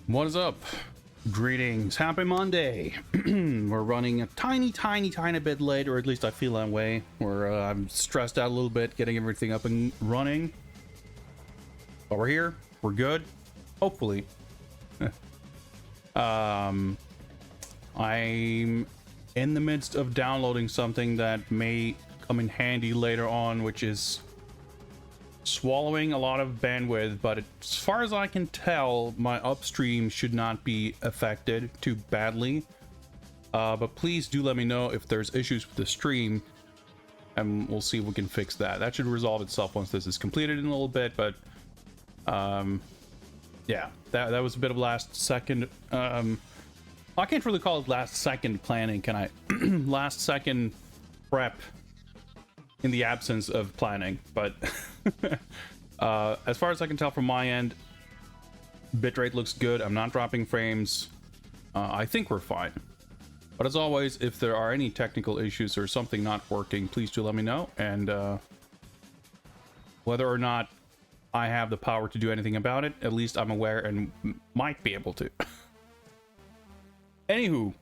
What is up? Greetings. Happy Monday. We're running a tiny bit late, or at least I feel that way. I'm stressed out a little bit getting everything up and running. But we're here. We're good. Hopefully. I'm in the midst of downloading something that may come in handy later on, which is swallowing a lot of bandwidth, but as far as I can tell, my upstream should not be affected too badly. But please do let me know if there's issues with the stream, and we'll see if we can fix that. That should resolve itself once this is completed in a little bit, but yeah, that was a bit of last second. I can't really call it last second planning, can I? Last second prep in the absence of planning, but as far as I can tell from my end, bitrate looks good. I'm not dropping frames. I think we're fine. But as always, if there are any technical issues or something not working, please do let me know. And whether or not I have the power to do anything about it, at least I'm aware and might be able to. Anywho,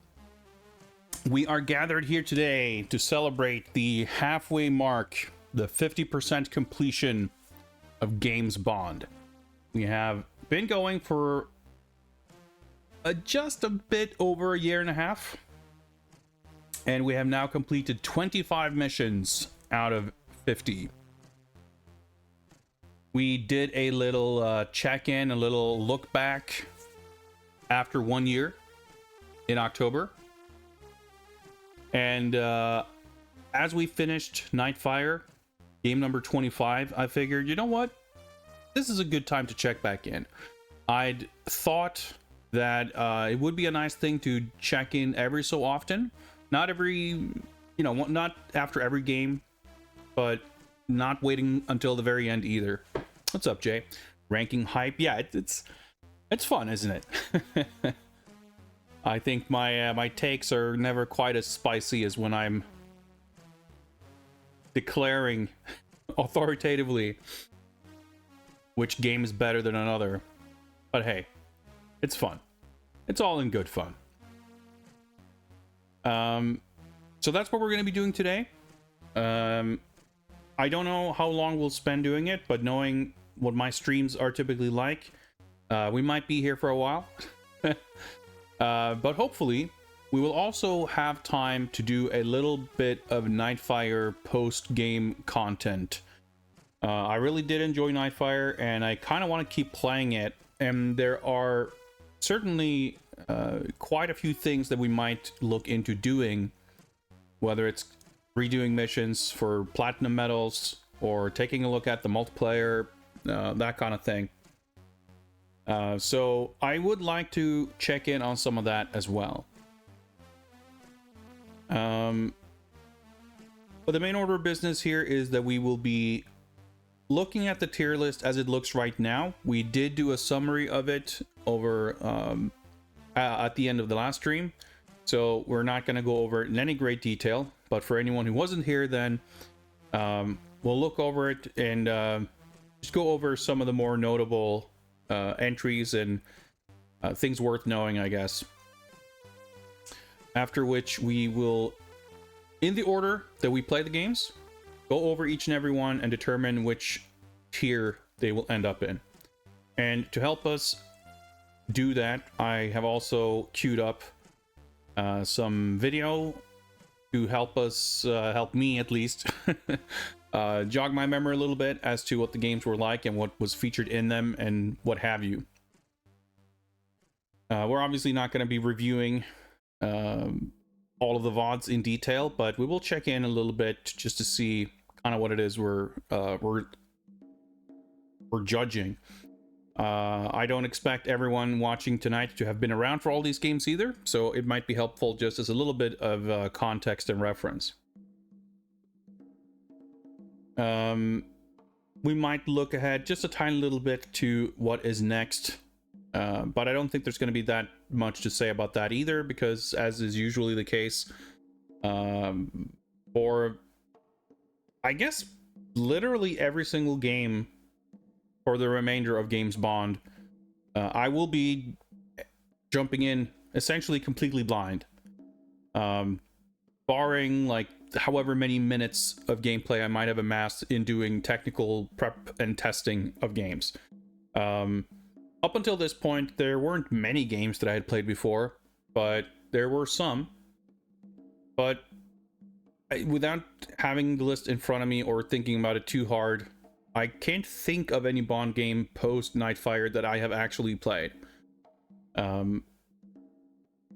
we are gathered here today to celebrate the halfway mark, the 50% completion of Games Bond. We have been going for just a bit over a year and a half, and we have now completed 25 missions out of 50. We did a little check-in, a little look back after 1 year in October. And as we finished Nightfire, game number 25, I figured, you know what? This is a good time to check back in. I'd thought that it would be a nice thing to check in every so often. Not every, not after every game, but not waiting until the very end either. What's up, Jay? Ranking hype? Yeah, it's fun, isn't it? I think my takes are never quite as spicy as when I'm declaring authoritatively which game is better than another. But hey, it's fun. It's all in good fun. So that's what we're going to be doing today. I don't know how long we'll spend doing it, but knowing what my streams are typically like, we might be here for a while. But hopefully we will also have time to do a little bit of Nightfire post-game content. I really did enjoy Nightfire, and I kind of want to keep playing it, and there are certainly quite a few things that we might look into doing, whether it's redoing missions for platinum medals or taking a look at the multiplayer, that kind of thing. So I would like to check in on some of that as well. But the main order of business here is that we will be looking at the tier list as it looks right now. We did do a summary of it over at the end of the last stream, so we're not going to go over it in any great detail. But for anyone who wasn't here, then we'll look over it and just go over some of the more notable entries and things worth knowing, I guess. After which we will, in the order that we play the games, go over each and every one and determine which tier they will end up in. And to help us do that, I have also queued up some video to help us, help me at least, jog my memory a little bit as to what the games were like and what was featured in them and what have you. We're obviously not going to be reviewing all of the VODs in detail, but we will check in a little bit just to see kind of what it is we're judging. I don't expect everyone watching tonight to have been around for all these games either, so it might be helpful just as a little bit of context and reference. We might look ahead just a tiny little bit to what is next, but I don't think there's going to be that much to say about that either, because as is usually the case, for I guess literally every single game for the remainder of Games Bond, I will be jumping in essentially completely blind, barring like however many minutes of gameplay I might have amassed in doing technical prep and testing of games. Up until this point, there weren't many games that I had played before, but there were some. But without having the list in front of me or thinking about it too hard, I can't think of any Bond game post Nightfire that I have actually played.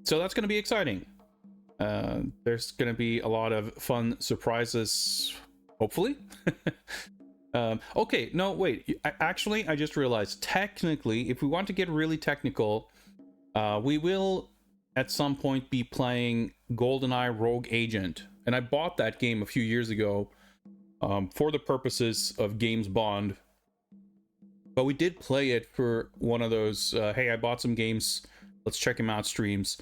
So that's going to be exciting. There's going to be a lot of fun surprises, hopefully. Okay, no, wait. Actually, I just realized, technically, if we want to get really technical, we will at some point be playing GoldenEye Rogue Agent. And I bought that game a few years ago for the purposes of Games Bond. But we did play it for one of those, hey, I bought some games, let's check them out streams.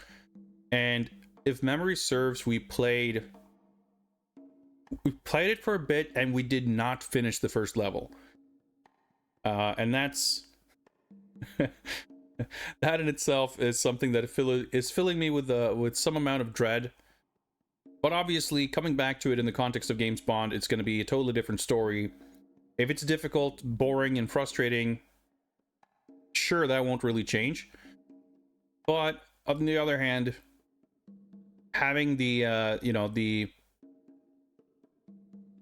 And if memory serves, we played it for a bit and we did not finish the first level. And that's that in itself is something that is filling me with some amount of dread. But obviously, coming back to it in the context of Games Bond, it's going to be a totally different story. If it's difficult, boring, and frustrating, sure, that won't really change. But on the other hand, having the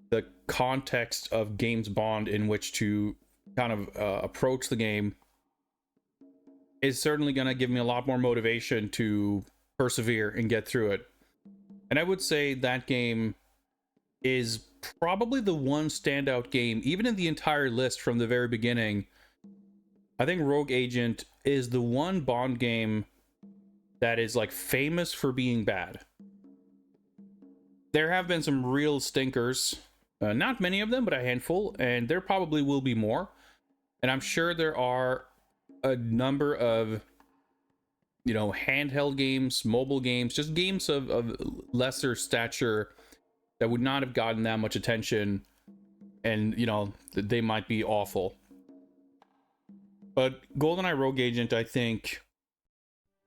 the context of Games Bond in which to kind of approach the game is certainly going to give me a lot more motivation to persevere and get through it. And I would say that game is probably the one standout game, even in the entire list from the very beginning. I think Rogue Agent is the one Bond game that is like famous for being bad. There have been some real stinkers, not many of them, but a handful, and there probably will be more. And I'm sure there are a number of, you know, handheld games, mobile games, just games of lesser stature that would not have gotten that much attention, and, you know, they might be awful. But GoldenEye Rogue Agent, I think,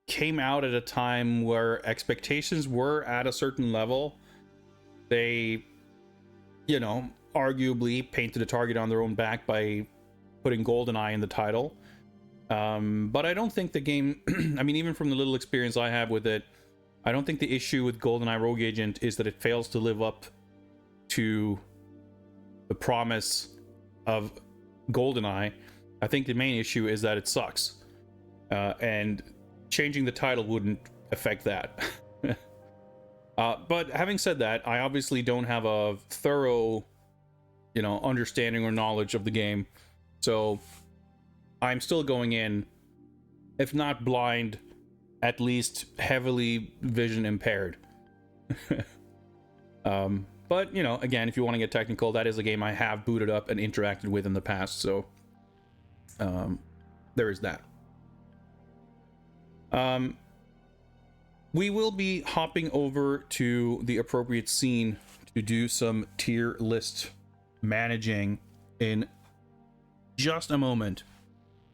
came out at a time where expectations were at a certain level. They, you know, arguably painted a target on their own back by putting GoldenEye in the title. But I don't think the game, I mean, even from the little experience I have with it, I don't think the issue with GoldenEye Rogue Agent is that it fails to live up to the promise of GoldenEye. I think the main issue is that it sucks. And changing the title wouldn't affect that. But having said that, I obviously don't have a thorough, you know, understanding or knowledge of the game. So I'm still going in, if not blind, at least heavily vision impaired. But, you know, again, if you want to get technical, that is a game I have booted up and interacted with in the past. So there is that. We will be hopping over to the appropriate scene to do some tier list managing in just a moment.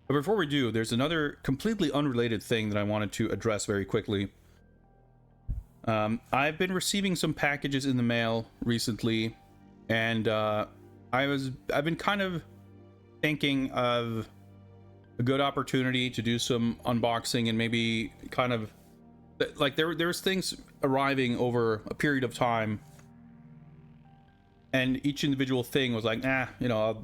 But before we do, there's another completely unrelated thing that I wanted to address very quickly. I've been receiving some packages in the mail recently, and I've been kind of thinking of a good opportunity to do some unboxing and maybe kind of like there's things arriving over a period of time, and each individual thing was like, you know,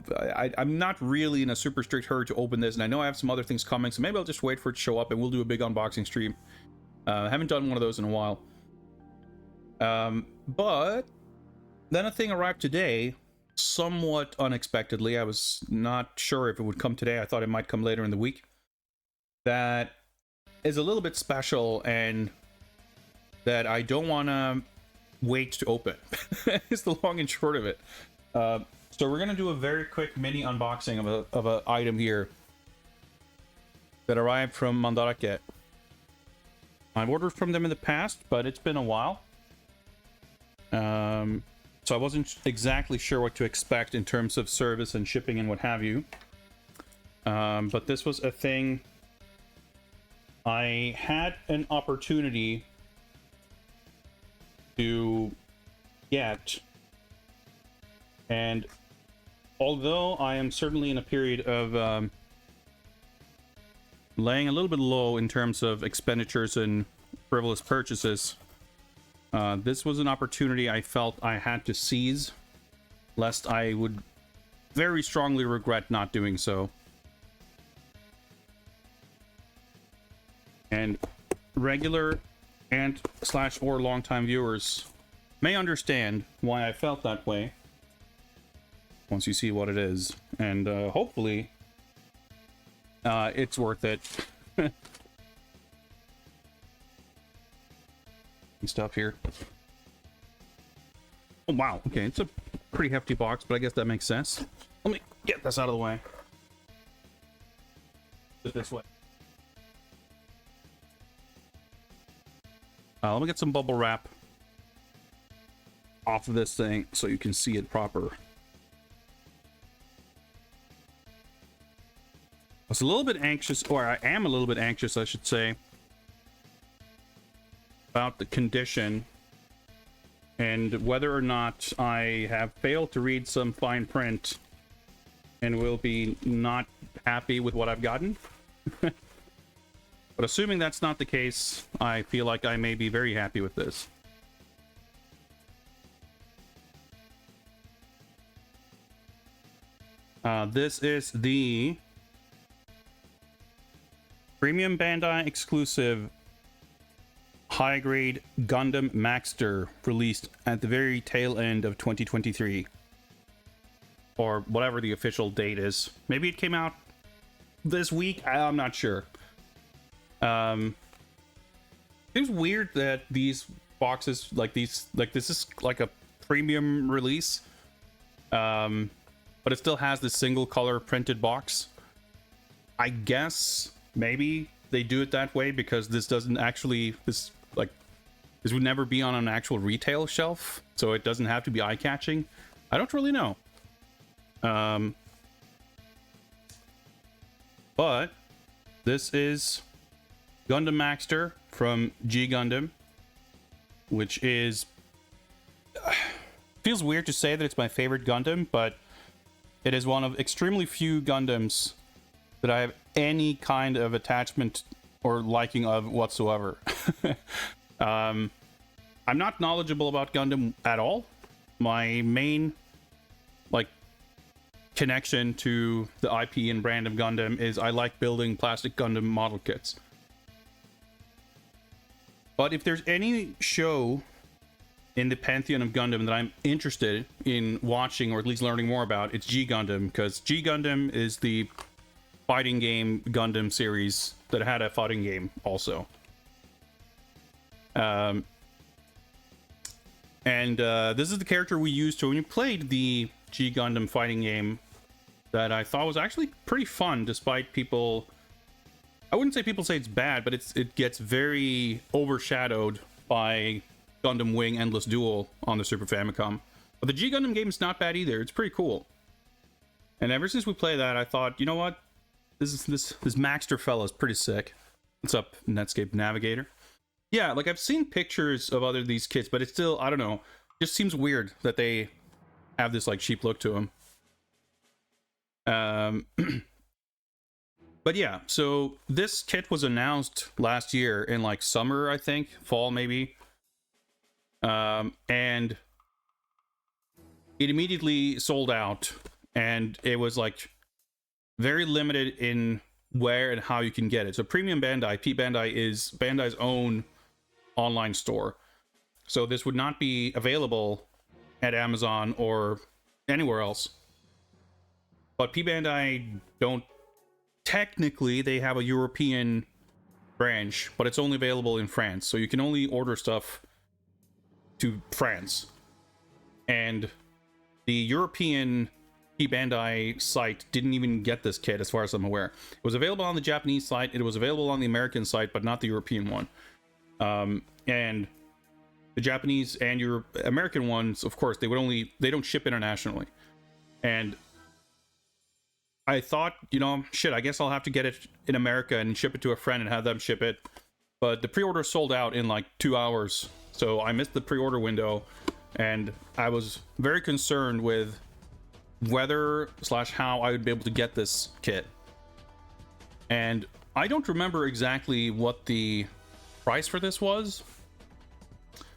I'm not really in a super strict hurry to open this, and I know I have some other things coming, so maybe I'll just wait for it to show up and we'll do a big unboxing stream. I haven't done one of those in a while. But then a thing arrived today, somewhat unexpectedly. I was not sure if it would come today. I thought it might come later in the week. That is a little bit special, and that I don't want to wait to open. It's the long and short of it. So we're gonna do a very quick mini unboxing of a item here that arrived from Mandarake. I've ordered from them in the past, but it's been a while. So I wasn't exactly sure what to expect in terms of service and shipping and what have you. But this was a thing I had an opportunity to get, and although I am certainly in a period of laying a little bit low in terms of expenditures and frivolous purchases, this was an opportunity I felt I had to seize, lest I would very strongly regret not doing so. And regular and/or longtime viewers may understand why I felt that way once you see what it is, and hopefully it's worth it. Stuff here. Oh wow, okay, it's a pretty hefty box, but I guess that makes sense. Let me get this out of the way. Put it this way. Let me get some bubble wrap off of this thing so you can see it proper. I was a little bit anxious, or I am a little bit anxious, I should say, about the condition and whether or not I have failed to read some fine print and will be not happy with what I've gotten. But assuming that's not the case, I feel like I may be very happy with this. This is the Premium Bandai exclusive high-grade Gundam Maxter, released at the very tail end of 2023. Or whatever the official date is. Maybe it came out this week? I'm not sure. Seems weird that these boxes, like this is like a premium release, but it still has this single color printed box. I guess maybe they do it that way because this doesn't actually, this would never be on an actual retail shelf, so it doesn't have to be eye-catching. I don't really know. But this is Gundam Maxter from G Gundam, which is feels weird to say that it's my favorite Gundam, but it is one of extremely few Gundams that I have any kind of attachment or liking of whatsoever. I'm not knowledgeable about Gundam at all. My main connection to the IP and brand of Gundam is I like building plastic Gundam model kits. But if there's any show in the pantheon of Gundam that I'm interested in watching or at least learning more about, it's G Gundam, because G Gundam is the fighting game Gundam series that had a fighting game also. And this is the character we used to when we played the G Gundam fighting game that I thought was actually pretty fun, despite people, I wouldn't say people say it's bad, but it gets very overshadowed by Gundam Wing Endless Duel on the Super Famicom. But the G Gundam game is not bad either. It's pretty cool. And ever since we played that, I thought, you know what? This Maxter fella is pretty sick. What's up, Netscape Navigator? Yeah, like I've seen pictures of other these kits, but it's still, I don't know, just seems weird that they have this like cheap look to them. But yeah, so this kit was announced last year in like summer, I think, fall maybe. And it immediately sold out, and it was like very limited in where and how you can get it. So Premium Bandai, P Bandai, is Bandai's own online store. So this would not be available at Amazon or anywhere else. But P Bandai don't, technically they have a European branch, but it's only available in France. So you can only order stuff to France. And the European P Bandai site didn't even get this kit as far as I'm aware. It was available on the Japanese site, it was available on the American site, but not the European one. And the Japanese and your American ones, of course, they don't ship internationally. And I thought, you know, shit, I guess I'll have to get it in America and ship it to a friend and have them ship it. But the pre-order sold out in like 2 hours, so I missed the pre-order window, and I was very concerned with whether / how I would be able to get this kit. And I don't remember exactly what the price for this was,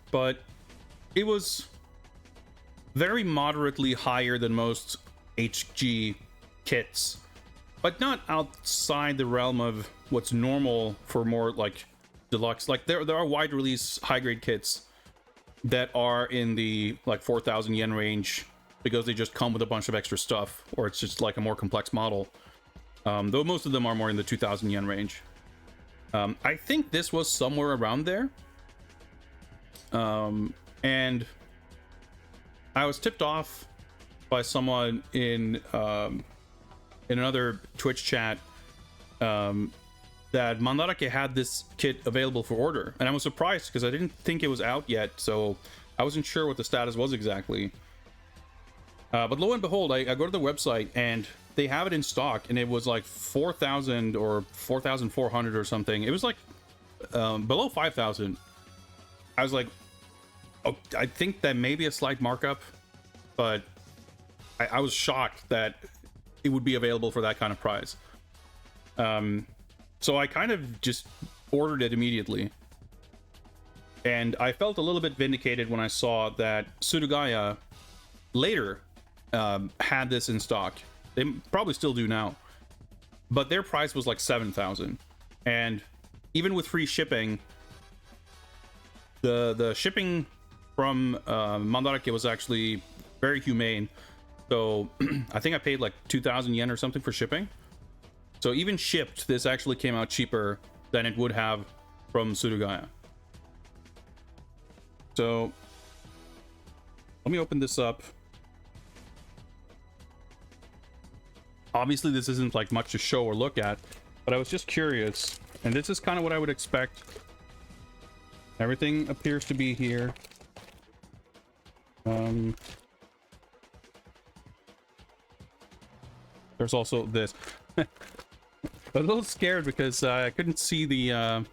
but it was very moderately higher than most HG kits, but not outside the realm of what's normal for more like deluxe. Like there are wide release high grade kits that are in the like 4,000 yen range because they just come with a bunch of extra stuff, or it's just like a more complex model. Though most of them are more in the 2,000 yen range. I think this was somewhere around there. And I was tipped off by someone in another Twitch chat that Mandarake had this kit available for order, and I was surprised because I didn't think it was out yet, so I wasn't sure what the status was exactly. But lo and behold, I go to the website and they have it in stock, and it was like 4,000 or 4,400 or something. It was like below 5,000. I was like, oh, I think that may be a slight markup, but I was shocked that it would be available for that kind of price. So I kind of just ordered it immediately. And I felt a little bit vindicated when I saw that Surugaya later had this in stock. They probably still do now. But their price was like 7,000. And even with free shipping, the shipping from Mandarake was actually very humane. So I think I paid like 2,000 yen or something for shipping. So even shipped, this actually came out cheaper than it would have from Surugaya. So let me open this up. Obviously this isn't like much to show or look at, but I was just curious, and this is kind of what I would expect. Everything appears to be here. There's also this. I'm a little scared because I couldn't see the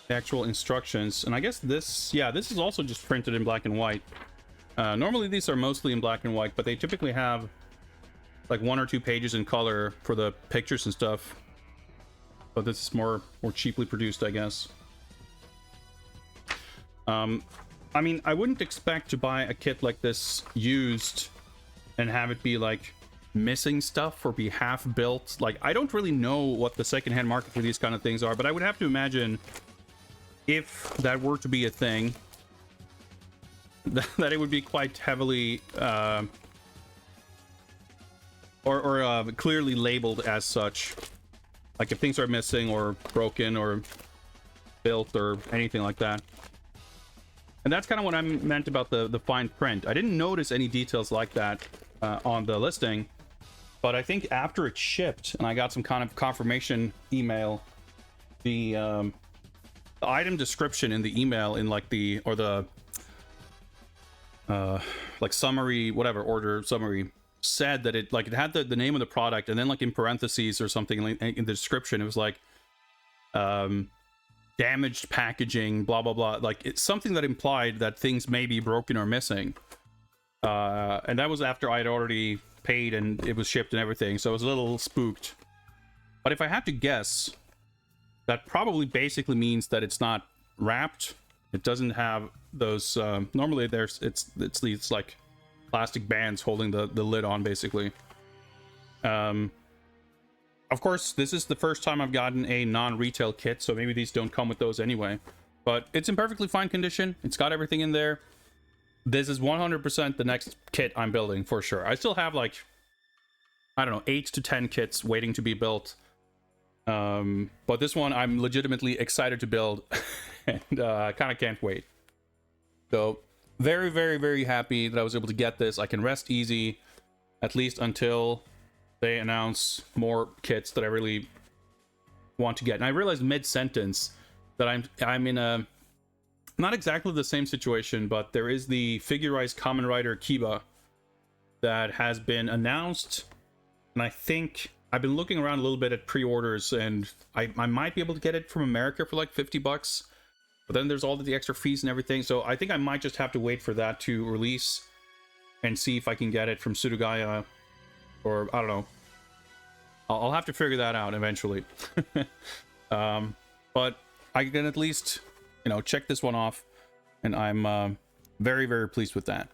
actual instructions, and I guess this, yeah, this is also just printed in black and white. Normally these are mostly in black and white, but they typically have like 1 or 2 pages in color for the pictures and stuff. But this is more cheaply produced, I guess. I mean, I wouldn't expect to buy a kit like this used and have it be like missing stuff or be half built. Like, I don't really know what the secondhand market for these kind of things are, but I would have to imagine if that were to be a thing, that it would be quite heavily or clearly labeled as such. Like if things are missing or broken or built or anything like that. And that's kind of what I meant about the fine print. I didn't notice any details like that on the listing, but I think after it shipped and I got some kind of confirmation email, the item description in the email in like the, or the like summary, whatever, order summary, said that it, like, it had the name of the product, and then like in parentheses or something in the description it was like damaged packaging, blah blah blah, like it's something that implied that things may be broken or missing, and that was after I had already paid and it was shipped and everything, so I was a little spooked. But if I had to guess, that probably basically means that it's not wrapped. It doesn't have those normally there's it's these like plastic bands holding the lid on, basically. Of course, this is the first time I've gotten a non-retail kit, so maybe these don't come with those anyway. But it's in perfectly fine condition. It's got everything in there. This is 100% the next kit I'm building, for sure. I still have, like, I don't know, 8 to 10 kits waiting to be built. But this one I'm legitimately excited to build, and I kind of can't wait. So, very, very, very happy that I was able to get this. I can rest easy, at least until they announce more kits that I really want to get. And I realized mid-sentence that I'm in a not exactly the same situation, but there is the Figurized Kamen Rider Kiba that has been announced, and I think I've been looking around a little bit at pre-orders, and I might be able to get it from America for like $50, but then there's all the extra fees and everything, so I think I might just have to wait for that to release and see if I can get it from Sudogaya, or I don't know. I'll have to figure that out eventually. But I can at least, you know, check this one off, and I'm very, very pleased with that.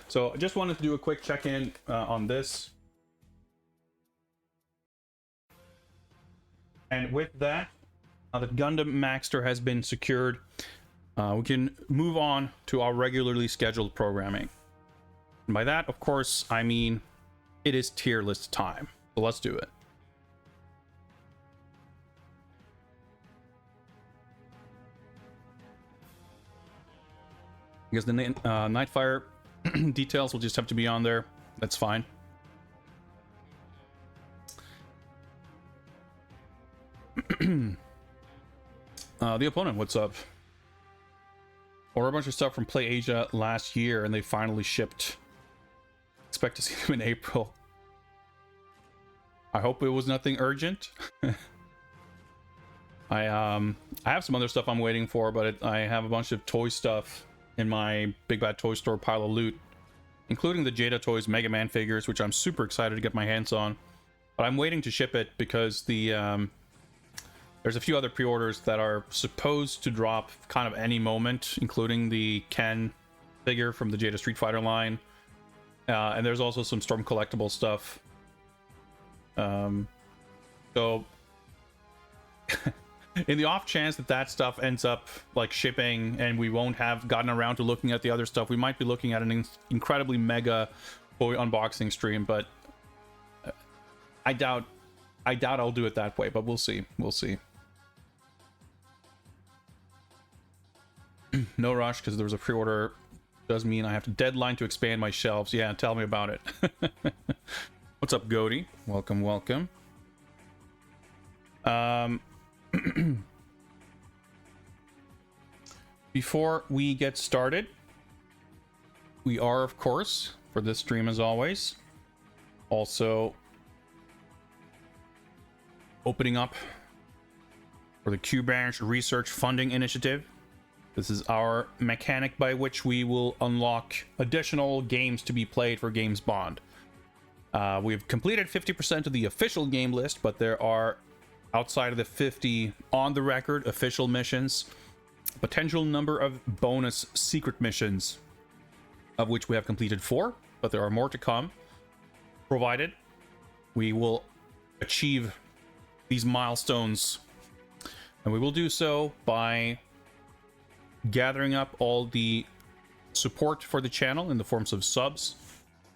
So I just wanted to do a quick check-in on this. And with that, now that Gundam Maxter has been secured, we can move on to our regularly scheduled programming. And by that, of course, I mean it is tier list time. So let's do it. Because the Nightfire details will just have to be on there. That's fine. The opponent, what's up? Or a bunch of stuff from Play Asia last year, and they finally shipped. Expect to see them in April. I hope it was nothing urgent. I have some other stuff I'm waiting for, but I have a bunch of toy stuff in my Big Bad Toy Store pile of loot, including the Jada Toys Mega Man figures, which I'm super excited to get my hands on. But I'm waiting to ship it because the there's a few other pre-orders that are supposed to drop kind of any moment, including the Ken figure from the Jada Street Fighter line, and there's also some Storm collectible stuff. So in the off chance that that stuff ends up like shipping and we won't have gotten around to looking at the other stuff, we might be looking at an incredibly mega toy unboxing stream, but I doubt I'll do it that way, but we'll see. No rush, because there was a pre-order. Does mean I have to deadline to expand my shelves. Yeah, tell me about it. What's up, Goaty? Welcome. Before we get started, we are, of course, for this stream as always, also opening up for the Q-Branch Research Funding Initiative. This is our mechanic by which we will unlock additional games to be played for Games Bond. We've completed 50% of the official game list, but there are, outside of the 50 on the record official missions, a potential number of bonus secret missions, of which we have completed 4, but there are more to come, provided we will achieve these milestones. And we will do so by gathering up all the support for the channel in the forms of subs,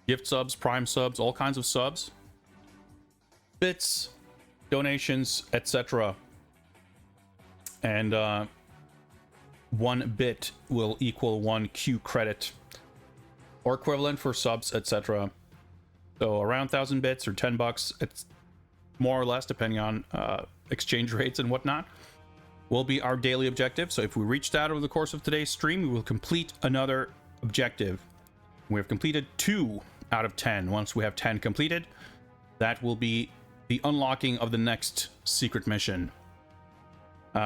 gift subs, prime subs, all kinds of subs, bits, donations, etc. And 1 bit will equal 1 Q credit or equivalent for subs, etc. So around 1,000 bits or $10, it's more or less depending on exchange rates and whatnot, will be our daily objective. So if we reach that over the course of today's stream, we will complete another objective. We have completed 2 out of 10. Once we have 10 completed, that will be the unlocking of the next secret mission.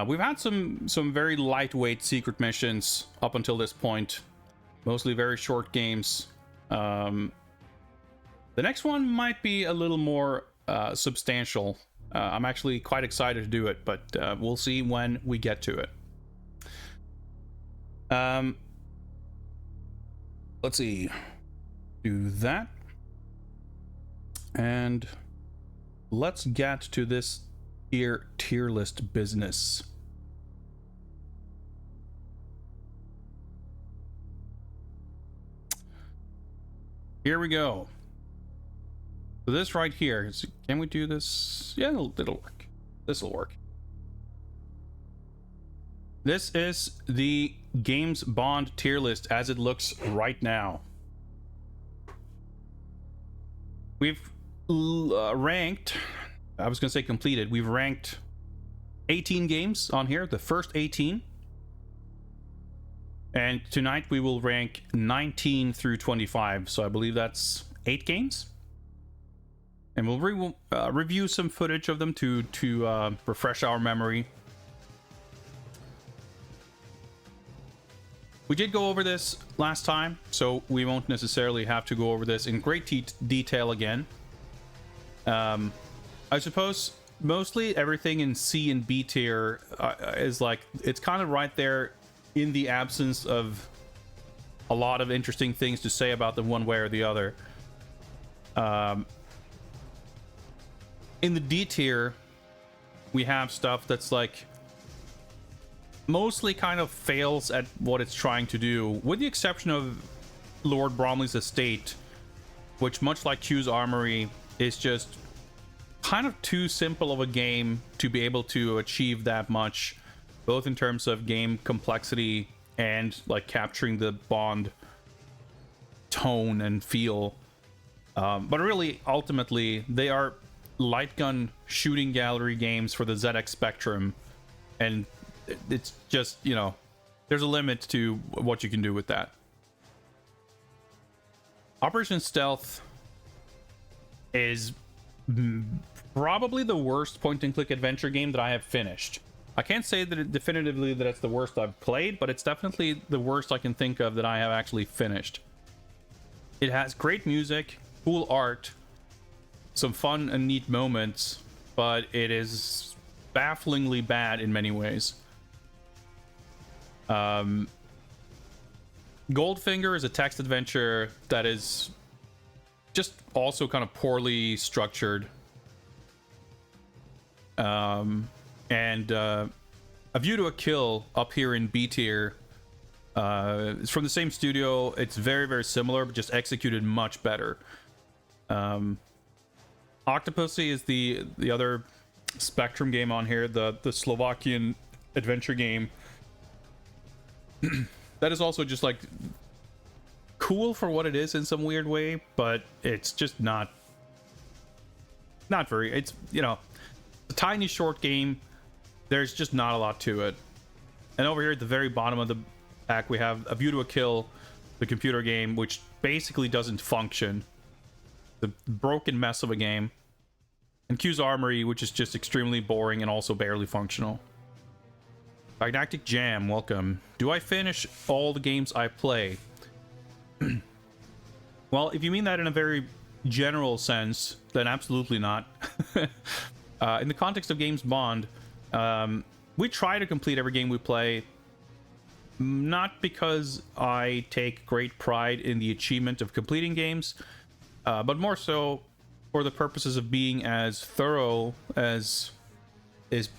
We've had some very lightweight secret missions up until this point, mostly very short games. The next one might be a little more substantial. I'm actually quite excited to do it, but we'll see when we get to it. Let's see. Do that. And let's get to this tier list business. Here we go. So this right here, can we do this? Yeah, it'll work. This will work. This is the Games Bond tier list as it looks right now. We've ranked, I was going to say completed, we've ranked 18 games on here, the first 18. And tonight we will rank 19 through 25, so I believe that's 8 games. and we'll review some footage of them to refresh our memory. We did go over this last time, so we won't necessarily have to go over this in great detail again. I suppose mostly everything in C and B tier is like, it's kind of right there in the absence of a lot of interesting things to say about them one way or the other. In the D tier, we have stuff that's like mostly kind of fails at what it's trying to do, with the exception of Lord Bromley's Estate, which, much like Q's Armory, is just kind of too simple of a game to be able to achieve that much, both in terms of game complexity and like capturing the Bond tone and feel. But really, ultimately, they are light gun shooting gallery games for the ZX Spectrum, and it's just, you know, there's a limit to what you can do with that. Operation Stealth is probably the worst point-and-click adventure game that I have finished. I can't say that definitively that it's the worst I've played, but it's definitely the worst I can think of that I have actually finished. It has great music, cool art, some fun and neat moments, but it is bafflingly bad in many ways. Goldfinger is a text adventure that is just also kind of poorly structured. And A View to a Kill up here in B tier, it's from the same studio. It's very, very similar, but just executed much better. Octopussy is the other Spectrum game on here, the Slovakian adventure game. That is also just like cool for what it is in some weird way, but it's just not very, it's, you know, a tiny short game. There's just not a lot to it. And over here at the very bottom of the pack, we have A View to a Kill, the computer game, which basically doesn't function. The broken mess of a game. And Q's Armory, which is just extremely boring and also barely functional. Didactic Jam, welcome. Do I finish all the games I play? Well, if you mean that in a very general sense, then absolutely not. In the context of James Bond, we try to complete every game we play, not because I take great pride in the achievement of completing games, but more so for the purposes of being as thorough as is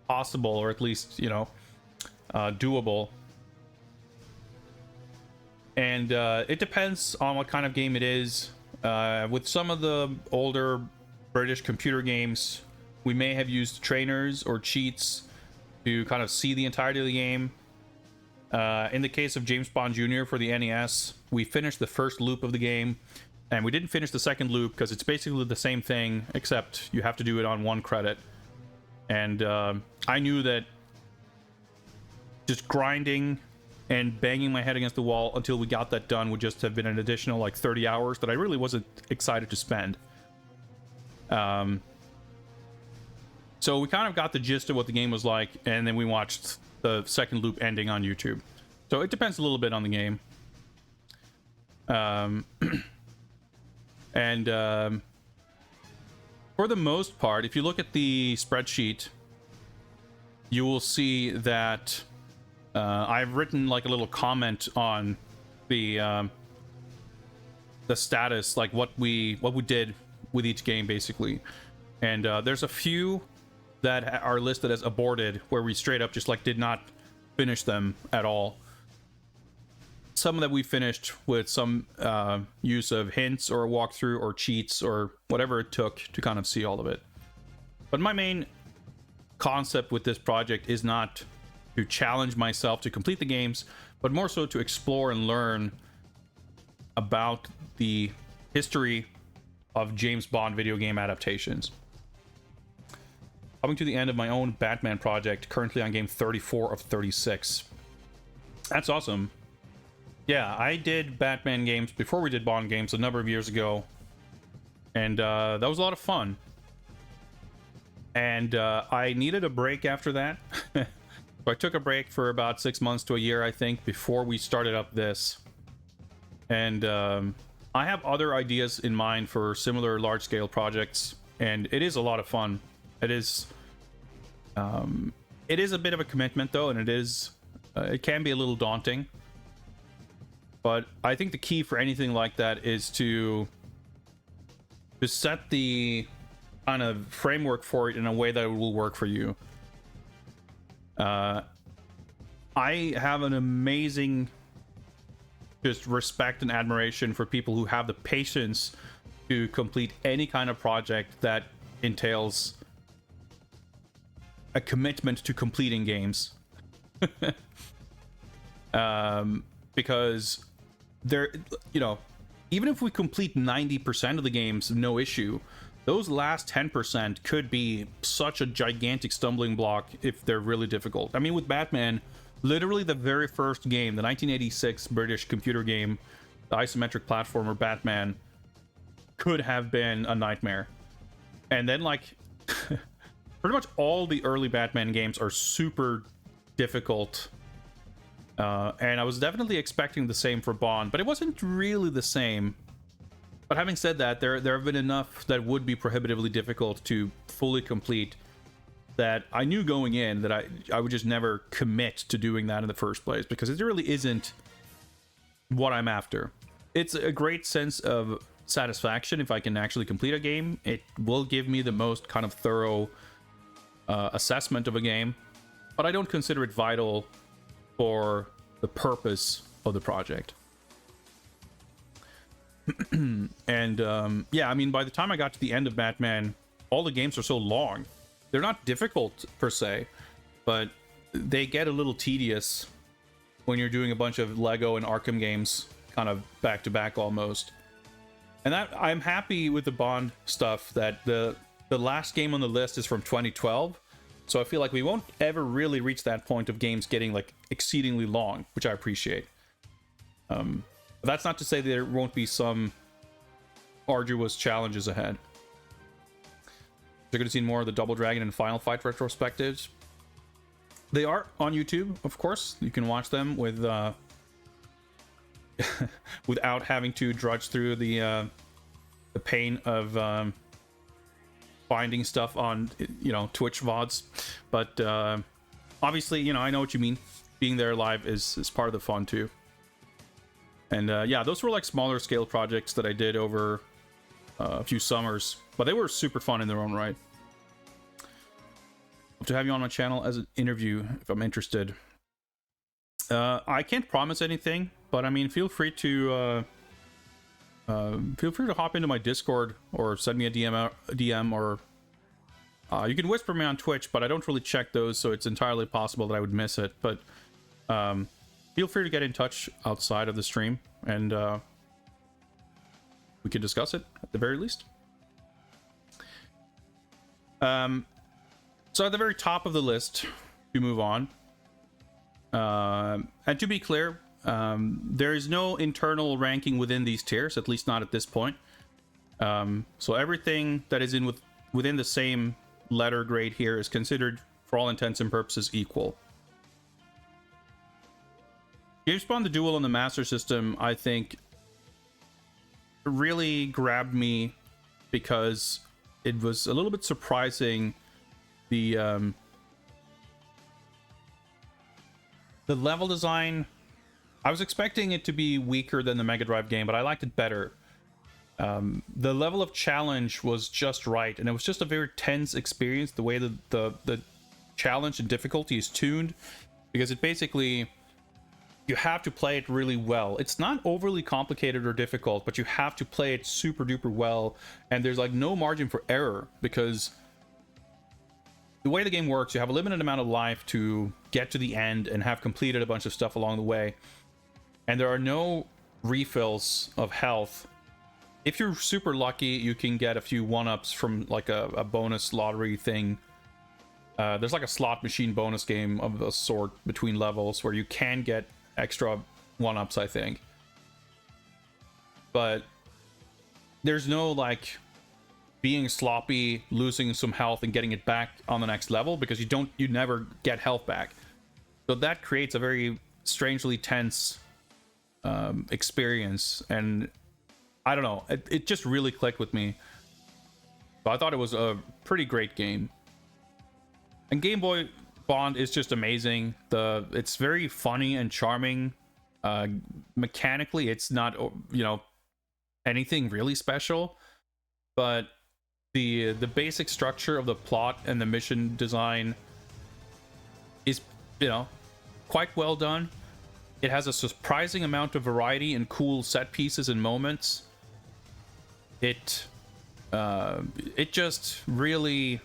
possible, or at least, you know, doable. And it depends on what kind of game it is. With some of the older British computer games, we may have used trainers or cheats to kind of see the entirety of the game. In the case of James Bond Jr. for the NES, we finished the first loop of the game, and we didn't finish the second loop because it's basically the same thing, except you have to do it on 1 credit. And I knew that just grinding and banging my head against the wall until we got that done would just have been an additional like 30 hours that I really wasn't excited to spend. So we kind of got the gist of what the game was like, and then we watched the second loop ending on YouTube. So it depends a little bit on the game. And for the most part, if you look at the spreadsheet, you will see that I've written like a little comment on the status, like what we did with each game, basically. And there's a few that are listed as aborted, where we straight up just like did not finish them at all. Some that we finished with some use of hints or a walkthrough or cheats or whatever it took to kind of see all of it. But my main concept with this project is not to challenge myself to complete the games, but more so to explore and learn about the history of James Bond video game adaptations. Coming to the end of my own Batman project, currently on game 34 of 36. That's awesome. Yeah, I did Batman games before we did Bond games a number of years ago, and that was a lot of fun. And I needed a break after that. So I took a break for about 6 months to a year, I think, before we started up this. And I have other ideas in mind for similar large-scale projects, and it is a lot of fun. It is a bit of a commitment, though, and it can be a little daunting. But I think the key for anything like that is to set the kind of framework for it in a way that it will work for you. I have an amazing just respect and admiration for people who have the patience to complete any kind of project that entails a commitment to completing games. Because there, even if we complete 90% of the games, no issue. Those last 10% could be such a gigantic stumbling block if they're really difficult. I mean, with Batman, literally the very first game, the 1986 British computer game, the isometric platformer Batman, could have been a nightmare. And then, like, pretty much all the early Batman games are super difficult. And I was definitely expecting the same for Bond, but it wasn't really the same. But having said that, there have been enough that would be prohibitively difficult to fully complete that I knew going in that I would just never commit to doing that in the first place, because it really isn't what I'm after. It's a great sense of satisfaction if I can actually complete a game. It will give me the most kind of thorough assessment of a game, but I don't consider it vital for the purpose of the project. And yeah, I mean, by the time I got to the end of Batman, all the games are so long. They're not difficult per se, but they get a little tedious when you're doing a bunch of Lego and Arkham games kind of back to back almost. And that I'm happy with the Bond stuff that the last game on the list is from 2012. So I feel like we won't ever really reach that point of games getting like exceedingly long, which I appreciate. But that's not to say there won't be some arduous challenges ahead. You're going to see more of the Double Dragon and Final Fight retrospectives. They are on YouTube, of course. You can watch them with without having to drudge through the pain of finding stuff on Twitch VODs. But obviously, I know what you mean. Being there live is part of the fun too. And yeah, those were like smaller scale projects that I did over a few summers, but they were super fun in their own right. Hope to have you on my channel as an interview if I'm interested. I can't promise anything, but I mean, feel free to hop into my Discord or send me a DM, or you can whisper me on Twitch, but I don't really check those, so it's entirely possible that I would miss it. But feel free to get in touch outside of the stream, and we can discuss it at the very least. So at the very top of the list, to move on, and to be clear, there is no internal ranking within these tiers, at least not at this point. So everything that is within the same letter grade here is considered, for all intents and purposes, equal. GameSpawn The Duel on the Master System, I think, really grabbed me because it was a little bit surprising. The level design, I was expecting it to be weaker than the Mega Drive game, but I liked it better. The level of challenge was just right, and it was just a very tense experience, the way the challenge and difficulty is tuned, because it basically, you have to play it really well. It's not overly complicated or difficult, but you have to play it super duper well, and there's like no margin for error, because the way the game works, you have a limited amount of life to get to the end and have completed a bunch of stuff along the way, and there are no refills of health. If you're super lucky, you can get a few one-ups from like a bonus lottery thing. There's like a slot machine bonus game of a sort between levels where you can get extra one-ups, I think. But there's no like being sloppy, losing some health, and getting it back on the next level, because you never get health back. So that creates a very strangely tense experience, and I don't know, it just really clicked with me. So I thought it was a pretty great game. And Game Boy Bond is just amazing. It's very funny and charming. Mechanically, it's not, you know, anything really special, but the basic structure of the plot and the mission design is, you know, quite well done. It has a surprising amount of variety and cool set pieces and moments. It just really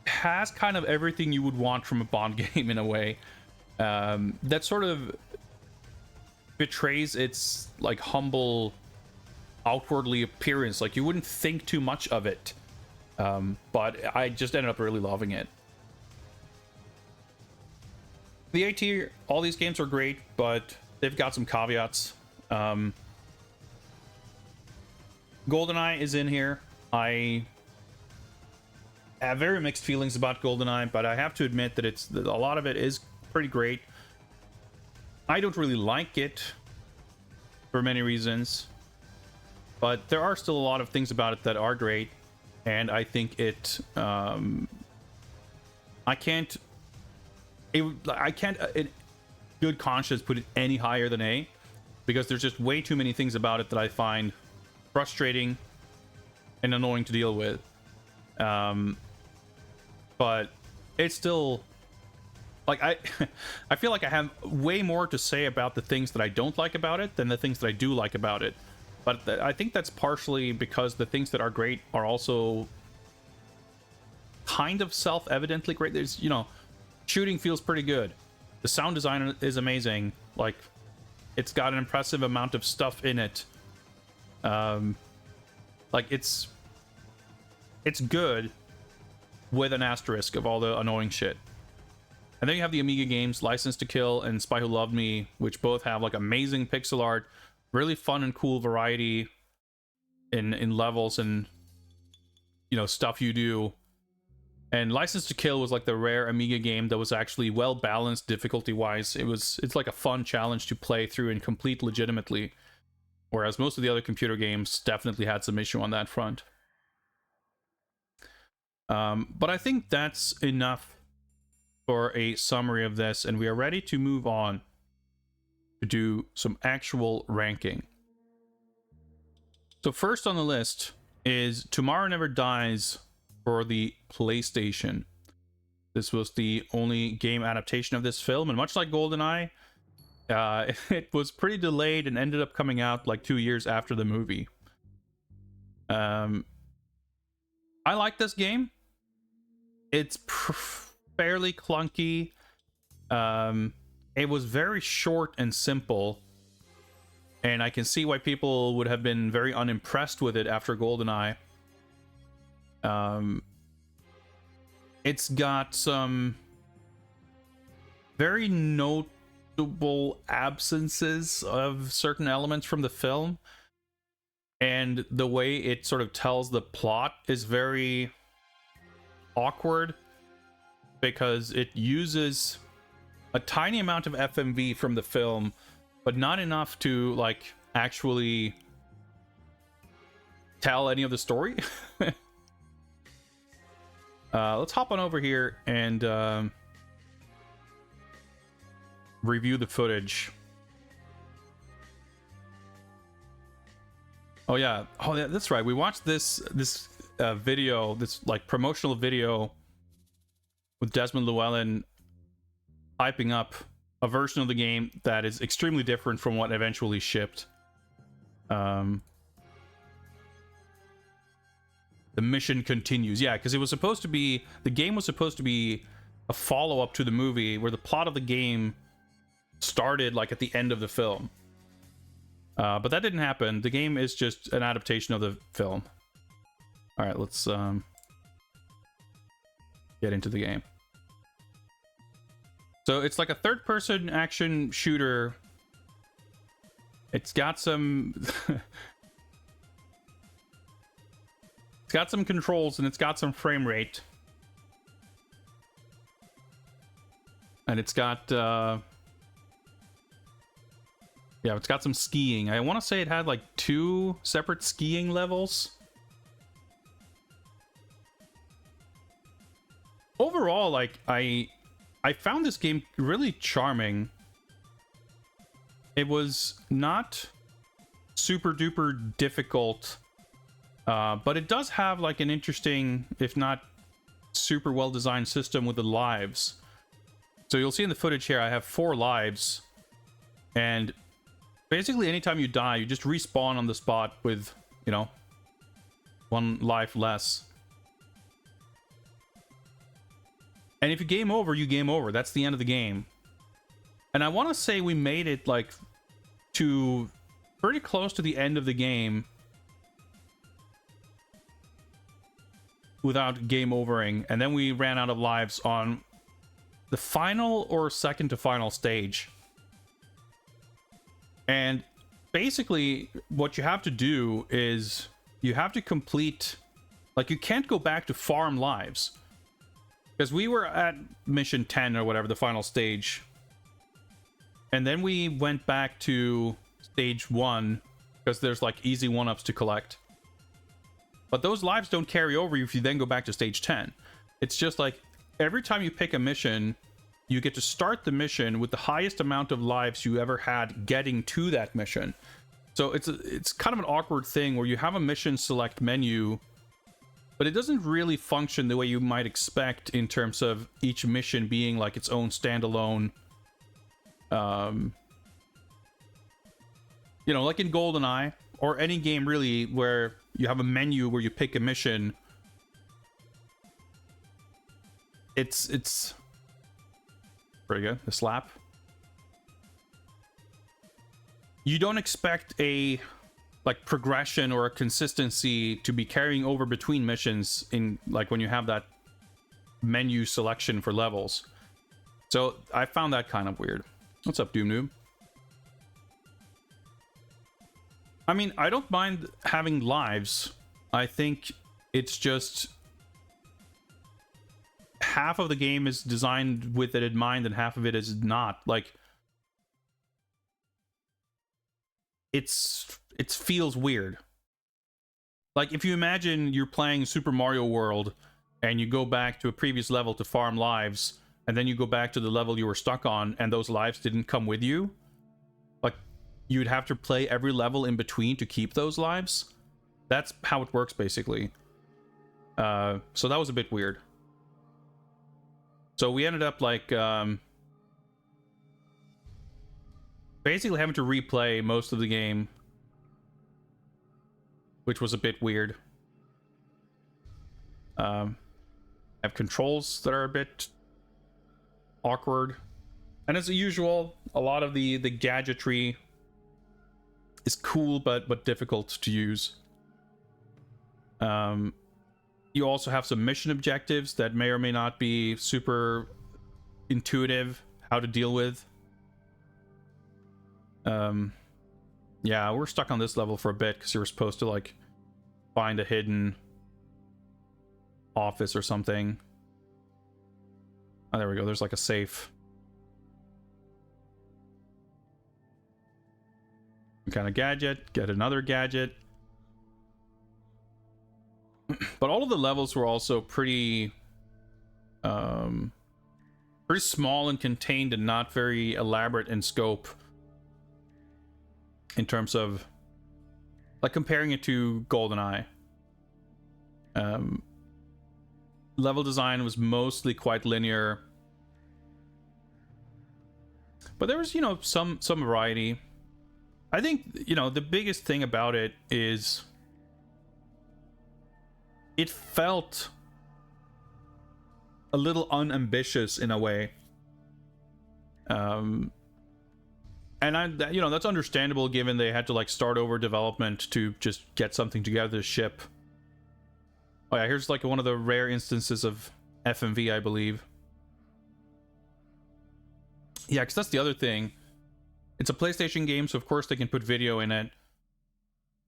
has kind of everything you would want from a Bond game in a way. That sort of betrays its like humble outwardly appearance. Like, you wouldn't think too much of it, but I just ended up really loving it. The A tier, all these games are great, but they've got some caveats. GoldenEye is in here. I have very mixed feelings about GoldenEye, but I have to admit that a lot of it is pretty great. I don't really like it for many reasons, but there are still a lot of things about it that are great, and I think it I can't in good conscience put it any higher than A, because there's just way too many things about it that I find frustrating and annoying to deal with. But it's still like, I feel like I have way more to say about the things that I don't like about it than the things that I do like about it. But I think that's partially because the things that are great are also kind of self-evidently great. There's, you know, shooting feels pretty good. The sound design is amazing. Like, it's got an impressive amount of stuff in it. Like, it's good with an asterisk of all the annoying shit. And then you have the Amiga games, License to Kill and Spy Who Loved Me, which both have like amazing pixel art, really fun and cool variety in levels and, you know, stuff you do. And License to Kill was like the rare Amiga game that was actually well balanced difficulty wise. It's like a fun challenge to play through and complete legitimately, whereas most of the other computer games definitely had some issue on that front. But I think that's enough for a summary of this, and we are ready to move on to do some actual ranking. So first on the list is Tomorrow Never Dies for the PlayStation. This was the only game adaptation of this film, and much like GoldenEye, it was pretty delayed and ended up coming out like 2 years after the movie. I like this game. It's fairly clunky. It was very short and simple, and I can see why people would have been very unimpressed with it after GoldenEye. It's got some very notable absences of certain elements from the film, and the way it sort of tells the plot is very awkward, because it uses a tiny amount of FMV from the film, but not enough to like actually tell any of the story. Let's hop on over here and review the footage. Oh yeah, that's right. We watched this video, this like promotional video with Desmond Llewellyn hyping up a version of the game that is extremely different from what eventually shipped. The mission continues. Yeah, because it was supposed to be, the game was supposed to be a follow-up to the movie, where the plot of the game started like at the end of the film. But that didn't happen. The game is just an adaptation of the film. All right, let's get into the game. So it's like a third-person action shooter. It's got some It's got some controls and it's got some frame rate. And it's got, yeah, it's got some skiing. I want to say it had like 2 separate skiing levels. Overall, like, I found this game really charming. It was not super duper difficult, but it does have like an interesting, if not super well designed system with the lives. So you'll see in the footage here, I have 4 lives, and basically anytime you die, you just respawn on the spot with, you know, 1 life less. And if you game over, you game over. That's the end of the game. And I want to say we made it like to pretty close to the end of the game without game overing, and then we ran out of lives on the final or second to final stage. And basically what you have to do is you have to complete, like, you can't go back to farm lives, because we were at mission 10 or whatever, the final stage, and then we went back to stage 1 because there's like easy 1-ups to collect. But those lives don't carry over if you then go back to stage 10. It's just like every time you pick a mission, you get to start the mission with the highest amount of lives you ever had getting to that mission. So it's kind of an awkward thing where you have a mission select menu, but it doesn't really function the way you might expect in terms of each mission being like its own standalone, you know, like in GoldenEye or any game really where you have a menu where you pick a mission. It's pretty good. The slap. You don't expect a like progression or a consistency to be carrying over between missions in like when you have that menu selection for levels. So I found that kind of weird. What's up, Doom Noob? I mean, I don't mind having lives. I think it's just half of the game is designed with it in mind and half of it is not. Like, it feels weird. Like, if you imagine you're playing Super Mario World and you go back to a previous level to farm lives, and then you go back to the level you were stuck on and those lives didn't come with you, like, you'd have to play every level in between to keep those lives. That's how it works, basically. So that was a bit weird. So we ended up, like, basically having to replay most of the game, which was a bit weird. Have controls that are a bit awkward. And as usual, a lot of the gadgetry is cool but difficult to use. You also have some mission objectives that may or may not be super intuitive how to deal with. Yeah, we're stuck on this level for a bit because you were supposed to like find a hidden office or something. Oh, there we go. There's like a safe. Kind of gadget, get another gadget. But all of the levels were also pretty pretty small and contained and not very elaborate in scope, in terms of like comparing it to GoldenEye. Level design was mostly quite linear, but there was, you know, some variety. I think, you know, the biggest thing about it is it felt a little unambitious in a way. And you know, that's understandable given they had to like start over development to just get something together to ship. Oh yeah, here's like one of the rare instances of FMV, I believe. Yeah, because that's the other thing. It's a PlayStation game, so of course they can put video in it.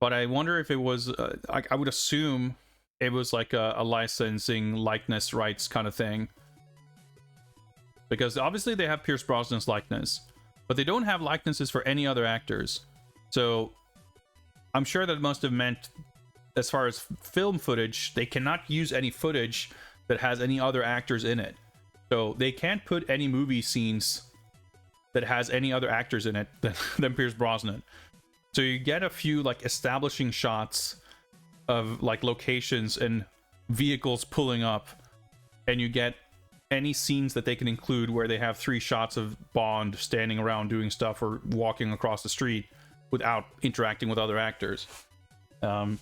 But I wonder if it was, I would assume it was like a licensing likeness rights kind of thing. Because obviously they have Pierce Brosnan's likeness, but they don't have likenesses for any other actors. So I'm sure that must have meant, as far as film footage, they cannot use any footage that has any other actors in it. So they can't put any movie scenes that has any other actors in it than Pierce Brosnan. So you get a few like establishing shots of like locations and vehicles pulling up, and you get any scenes that they can include where they have 3 shots of Bond standing around doing stuff or walking across the street without interacting with other actors. So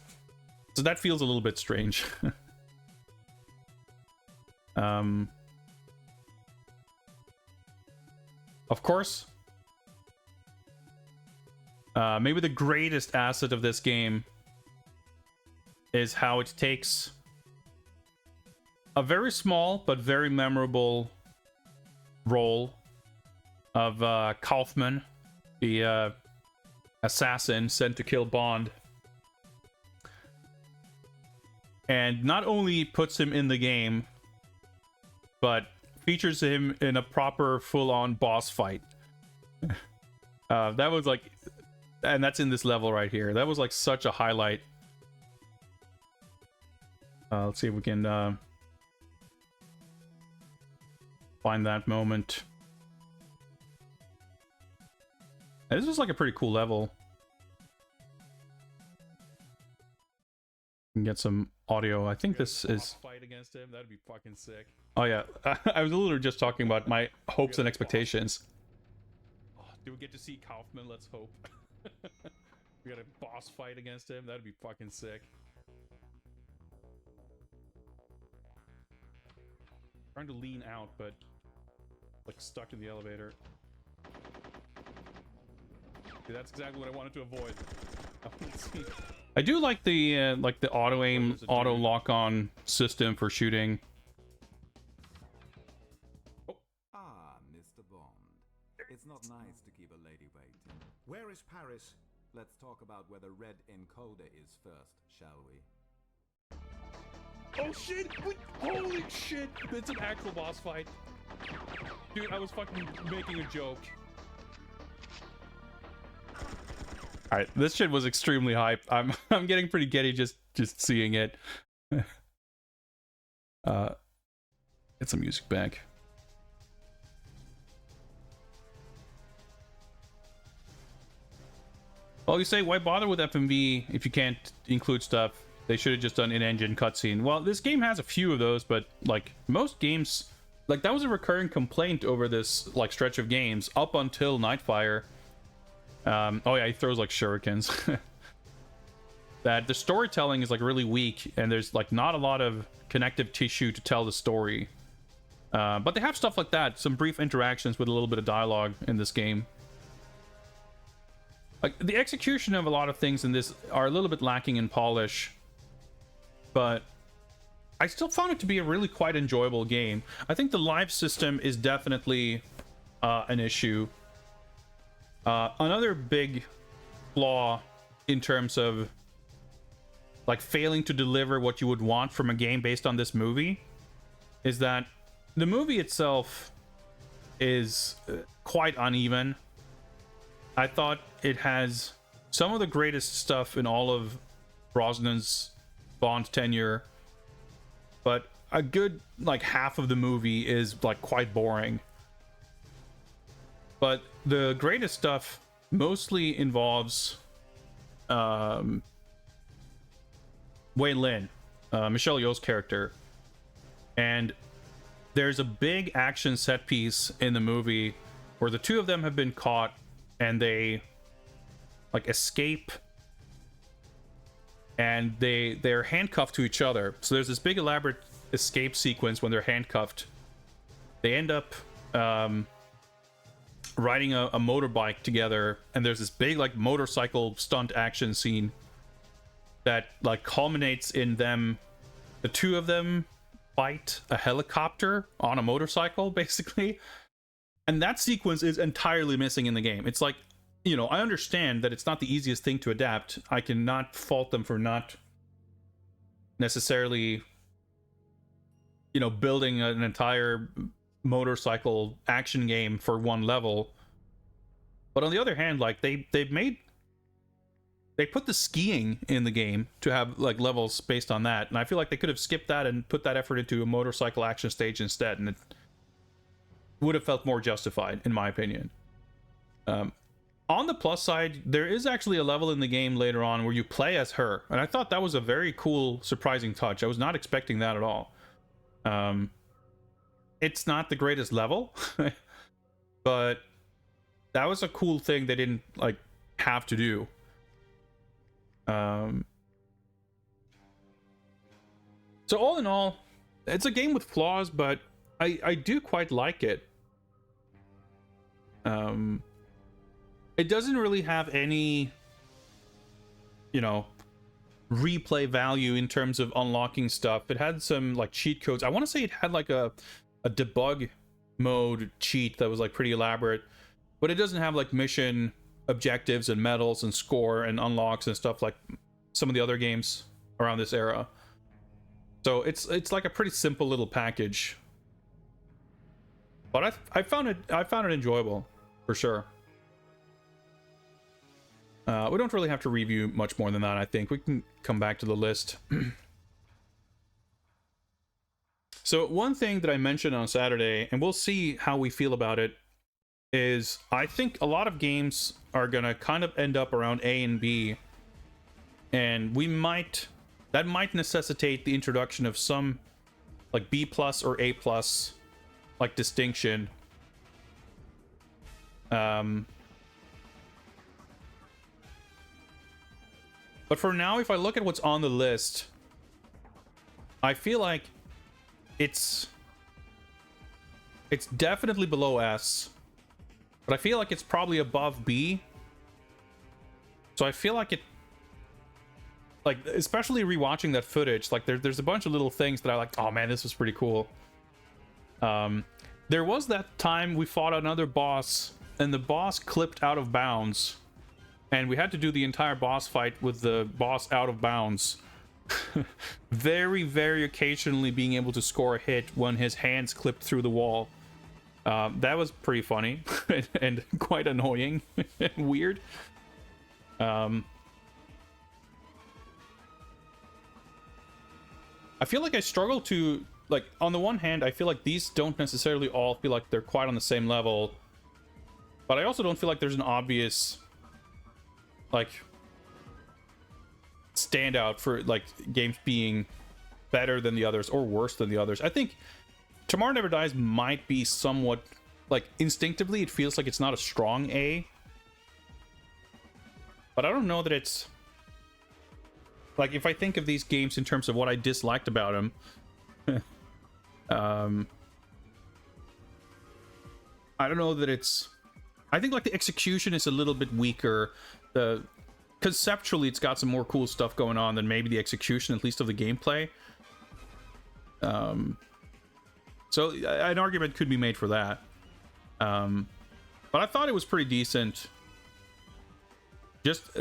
that feels a little bit strange. Of course, maybe the greatest asset of this game is how it takes a very small but very memorable role of Kaufman, the assassin sent to kill Bond, and not only puts him in the game, but features him in a proper full-on boss fight. That was like, and that's in this level right here. That was like such a highlight. Let's see if we can find that moment. And this was like a pretty cool level. You can get some audio. I think this is fight against him. That'd be fucking sick. Oh yeah, I was literally just talking about my hopes and expectations. Oh, do we get to see Kaufman? Let's hope. We got a boss fight against him. That'd be fucking sick. Trying to lean out, but like stuck in the elevator. See, that's exactly what I wanted to avoid. I do like the auto aim, auto lock on system for shooting. Ah, Mr. Bond. It's not nice to keep a lady waiting. Where is Paris? Let's talk about where the red encoder is first, shall we? Oh shit! Holy shit! It's an actual boss fight. Dude, I was fucking making a joke. Alright, this shit was extremely hype. I'm getting pretty giddy just seeing it. Get some music back. Well, you say, why bother with FMV if you can't include stuff? They should have just done in-engine cutscene. Well, this game has a few of those, but like most games, like that was a recurring complaint over this like stretch of games up until Nightfire. Oh yeah, he throws like shurikens. That the storytelling is like really weak, and there's like not a lot of connective tissue to tell the story. But they have stuff like that, some brief interactions with a little bit of dialogue in this game. Like the execution of a lot of things in this are a little bit lacking in polish, but I still found it to be a really quite enjoyable game. I think the live system is definitely an issue. Another big flaw in terms of like failing to deliver what you would want from a game based on this movie is that the movie itself is quite uneven. I thought it has some of the greatest stuff in all of Brosnan's Bond tenure, but a good like half of the movie is like quite boring. But the greatest stuff mostly involves Wei Lin, Michelle Yeoh's character, and there's a big action set piece in the movie where the two of them have been caught and they like escape, and they're handcuffed to each other. So there's this big elaborate escape sequence when they're handcuffed. They end up riding a motorbike together, and there's this big like motorcycle stunt action scene that like culminates in them, the two of them fight a helicopter on a motorcycle basically, and that sequence is entirely missing in the game. It's like, you know, I understand that it's not the easiest thing to adapt. I cannot fault them for not necessarily, you know, building an entire motorcycle action game for one level. But on the other hand, like they put the skiing in the game to have like levels based on that, and I feel like they could have skipped that and put that effort into a motorcycle action stage instead, and it would have felt more justified, in my opinion. On the plus side, there is actually a level in the game later on where you play as her, and I thought that was a very cool, surprising touch. I was not expecting that at all. It's not the greatest level, but that was a cool thing they didn't like have to do. So all in all, it's a game with flaws, but I do quite like it. It doesn't really have any, you know, replay value in terms of unlocking stuff. It had some like cheat codes. I want to say it had like a debug mode cheat that was like pretty elaborate, but it doesn't have like mission objectives and medals and score and unlocks and stuff like some of the other games around this era. So it's like a pretty simple little package, but I found it enjoyable for sure. We don't really have to review much more than that. I think we can come back to the list. So one thing that I mentioned on Saturday, and we'll see how we feel about it, is I think a lot of games are gonna kind of end up around A and B, and that might necessitate the introduction of some like B plus or A plus like distinction. But for now, if I look at what's on the list, I feel like it's definitely below S, but I feel like it's probably above B. So I feel like it, like, especially rewatching that footage, like there's a bunch of little things that I like. Oh man, this was pretty cool. There was that time we fought another boss and the boss clipped out of bounds, and we had to do the entire boss fight with the boss out of bounds. Very, very occasionally being able to score a hit when his hands clipped through the wall. That was pretty funny and quite annoying and weird. I feel like I struggle to, like, on the one hand, I feel like these don't necessarily all feel like they're quite on the same level, but I also don't feel like there's an obvious, like, standout for, like, games being better than the others or worse than the others. I think Tomorrow Never Dies might be somewhat, like, instinctively it feels like it's not a strong A, but I don't know that it's, like, if I think of these games in terms of what I disliked about them, I don't know that it's, I think, like, the execution is a little bit weaker. Conceptually, it's got some more cool stuff going on than maybe the execution, at least of the gameplay. So an argument could be made for that. But I thought it was pretty decent.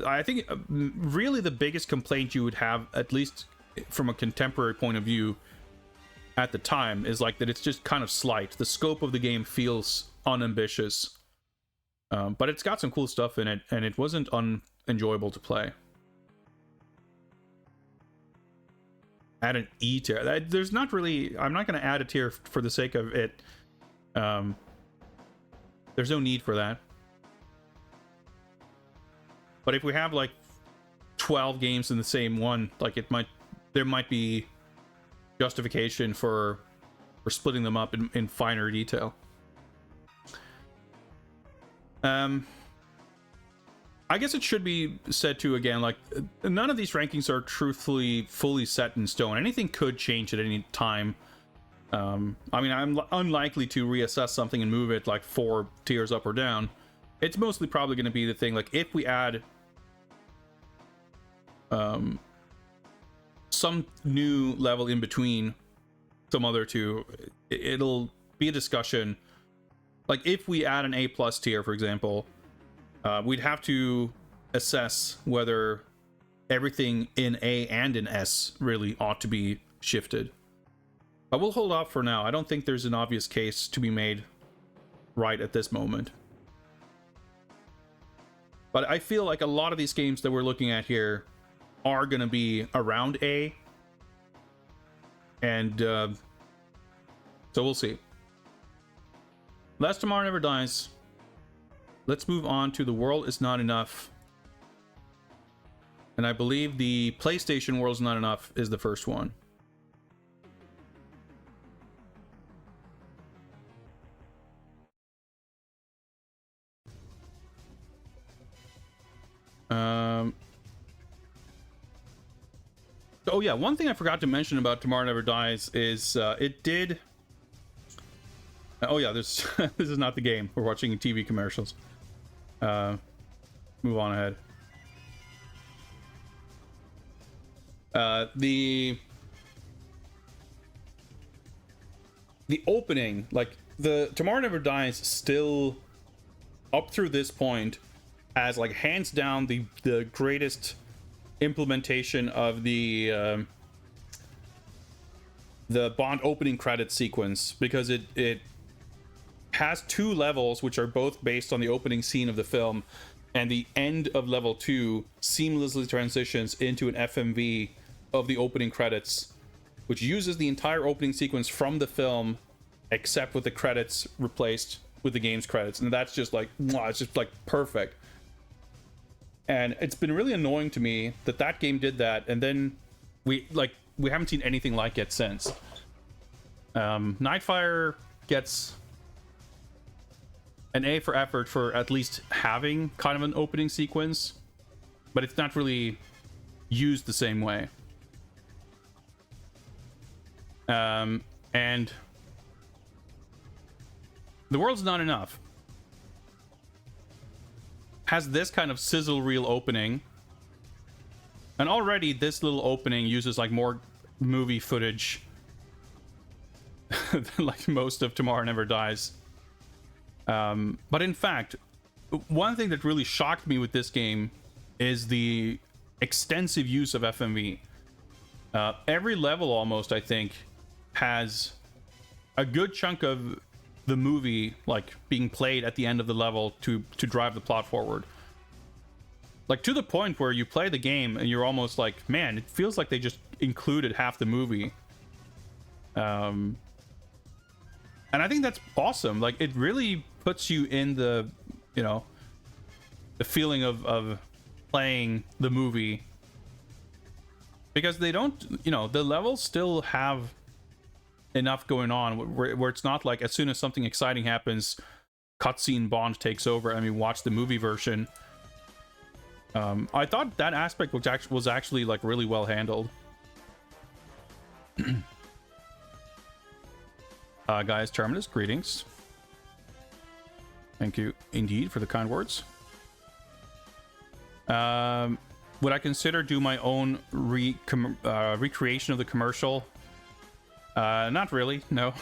I think really the biggest complaint you would have, at least from a contemporary point of view at the time, is like that it's just kind of slight. The scope of the game feels unambitious. But it's got some cool stuff in it, and it wasn't unenjoyable to play. Add an E tier. There's not really, I'm not going to add a tier for the sake of it. There's no need for that. But if we have like 12 games in the same one, like there might be justification for splitting them up in finer detail. I guess it should be said too, again, like, none of these rankings are truthfully fully set in stone. Anything could change at any time. I mean, I'm unlikely to reassess something and move it like 4 tiers up or down. It's mostly probably going to be the thing, like, if we add some new level in between some other two, it'll be a discussion. Like, if we add an A plus tier, for example, we'd have to assess whether everything in A and in S really ought to be shifted. But we'll hold off for now. I don't think there's an obvious case to be made right at this moment. But I feel like a lot of these games that we're looking at here are going to be around A. And so we'll see. Last Tomorrow Never Dies. Let's move on to The World Is Not Enough. And I believe the PlayStation World Is Not Enough is the first one. Oh yeah, one thing I forgot to mention about Tomorrow Never Dies is it did... Oh yeah, this this is not the game. We're watching TV commercials. Move on ahead. The opening, like the Tomorrow Never Dies, still up through this point has like hands down the greatest implementation of the Bond opening credit sequence, because it has two levels which are both based on the opening scene of the film, and the end of level 2 seamlessly transitions into an FMV of the opening credits, which uses the entire opening sequence from the film except with the credits replaced with the game's credits. And that's just like, wow, it's just like perfect. And it's been really annoying to me that that game did that, and then we haven't seen anything like it since. Nightfire gets an A for effort for at least having kind of an opening sequence, but it's not really used the same way. And The World's Not Enough has this kind of sizzle reel opening, and already this little opening uses like more movie footage than like most of Tomorrow Never Dies. But in fact, one thing that really shocked me with this game is the extensive use of FMV. Every level almost, I think, has a good chunk of the movie like being played at the end of the level to drive the plot forward, like to the point where you play the game and you're almost like, man, it feels like they just included half the movie. And I think that's awesome. Like, it really puts you in the, you know, the feeling of playing the movie, because they don't, you know, the levels still have enough going on where it's not like as soon as something exciting happens, cutscene Bond takes over. I mean, watch the movie version. I thought that aspect was actually like really well handled. Guys, Terminus, greetings. Thank you indeed for the kind words. Would I consider do my own recreation of the commercial? Not really, no.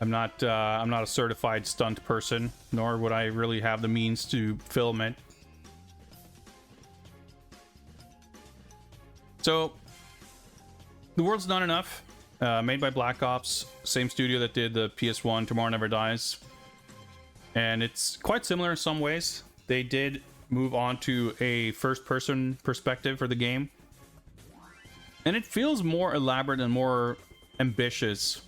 I'm not a certified stunt person, nor would I really have the means to film it. So, The World's Not Enough, made by Black Ops, same studio that did the PS1 Tomorrow Never Dies. And it's quite similar in some ways. They did move on to a first-person perspective for the game, and it feels more elaborate and more ambitious.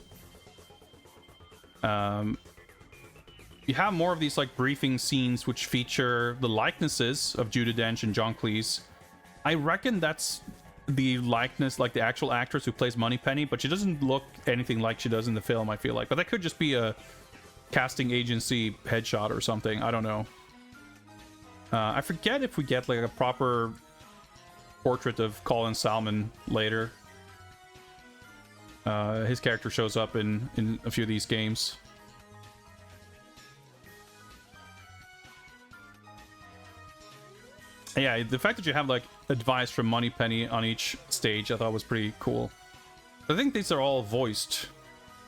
You have more of these like briefing scenes which feature the likenesses of Judi Dench and John Cleese. I reckon that's the likeness, like the actual actress who plays Moneypenny, but she doesn't look anything like she does in the film, I feel like. But that could just be a casting agency headshot or something, I don't know. I forget if we get like a proper portrait of Colin Salmon later. His character shows up in a few of these games. Yeah, the fact that you have like advice from Moneypenny on each stage, I thought was pretty cool. I think these are all voiced.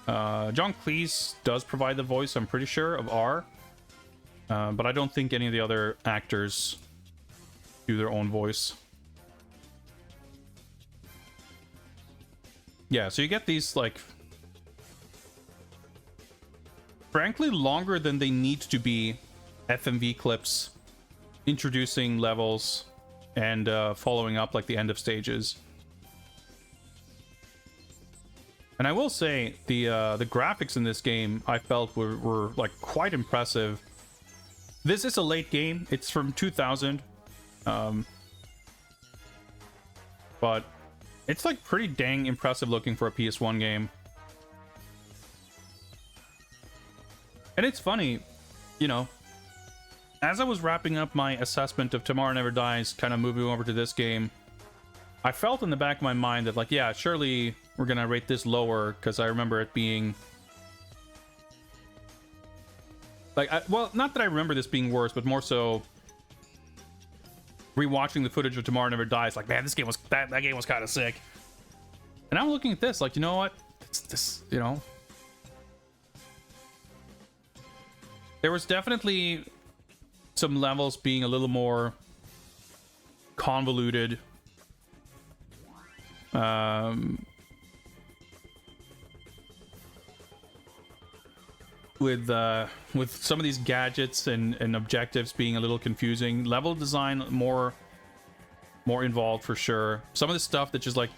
John Cleese does provide the voice, I'm pretty sure, of R. But I don't think any of the other actors do their own voice. Yeah, so you get these, like, frankly, longer than they need to be FMV clips, introducing levels and following up, like, the end of stages. And I will say, the graphics in this game, I felt, were like, quite impressive. This is a late game. It's from 2000. But it's, like, pretty dang impressive looking for a PS1 game. And it's funny, you know, as I was wrapping up my assessment of Tomorrow Never Dies, kind of moving over to this game, I felt in the back of my mind that, like, yeah, surely we're gonna rate this lower, because I remember it being... like, well, not that I remember this being worse, but more so rewatching the footage of Tomorrow Never Dies, like, man, this game was... that game was kind of sick. And I'm looking at this, like, you know what? This, you know... there was definitely some levels being a little more convoluted. With some of these gadgets and objectives being a little confusing. Level design more involved for sure. Some of the stuff that just, like,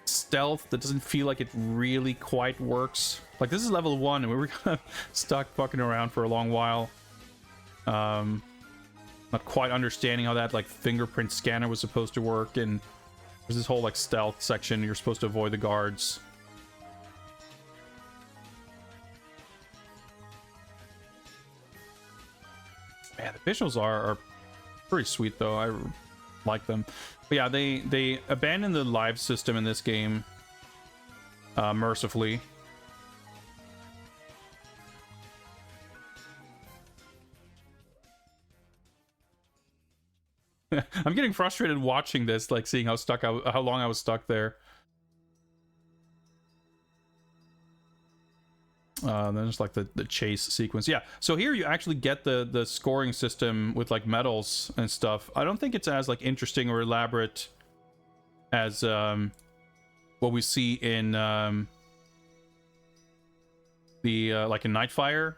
stealth that doesn't feel like it really quite works. Like, this is level 1 and we were kind of stuck fucking around for a long while. Not quite understanding how that, like, fingerprint scanner was supposed to work, and there's this whole, like, stealth section. You're supposed to avoid the guards. Man, the visuals are pretty sweet, though. I like them. But yeah, they abandoned the live system in this game, mercifully. I'm getting frustrated watching this, like, seeing how long I was stuck there. Then there's, like, the chase sequence. Yeah, so here you actually get the scoring system with, like, medals and stuff. I don't think it's as, like, interesting or elaborate as what we see in like, in Nightfire.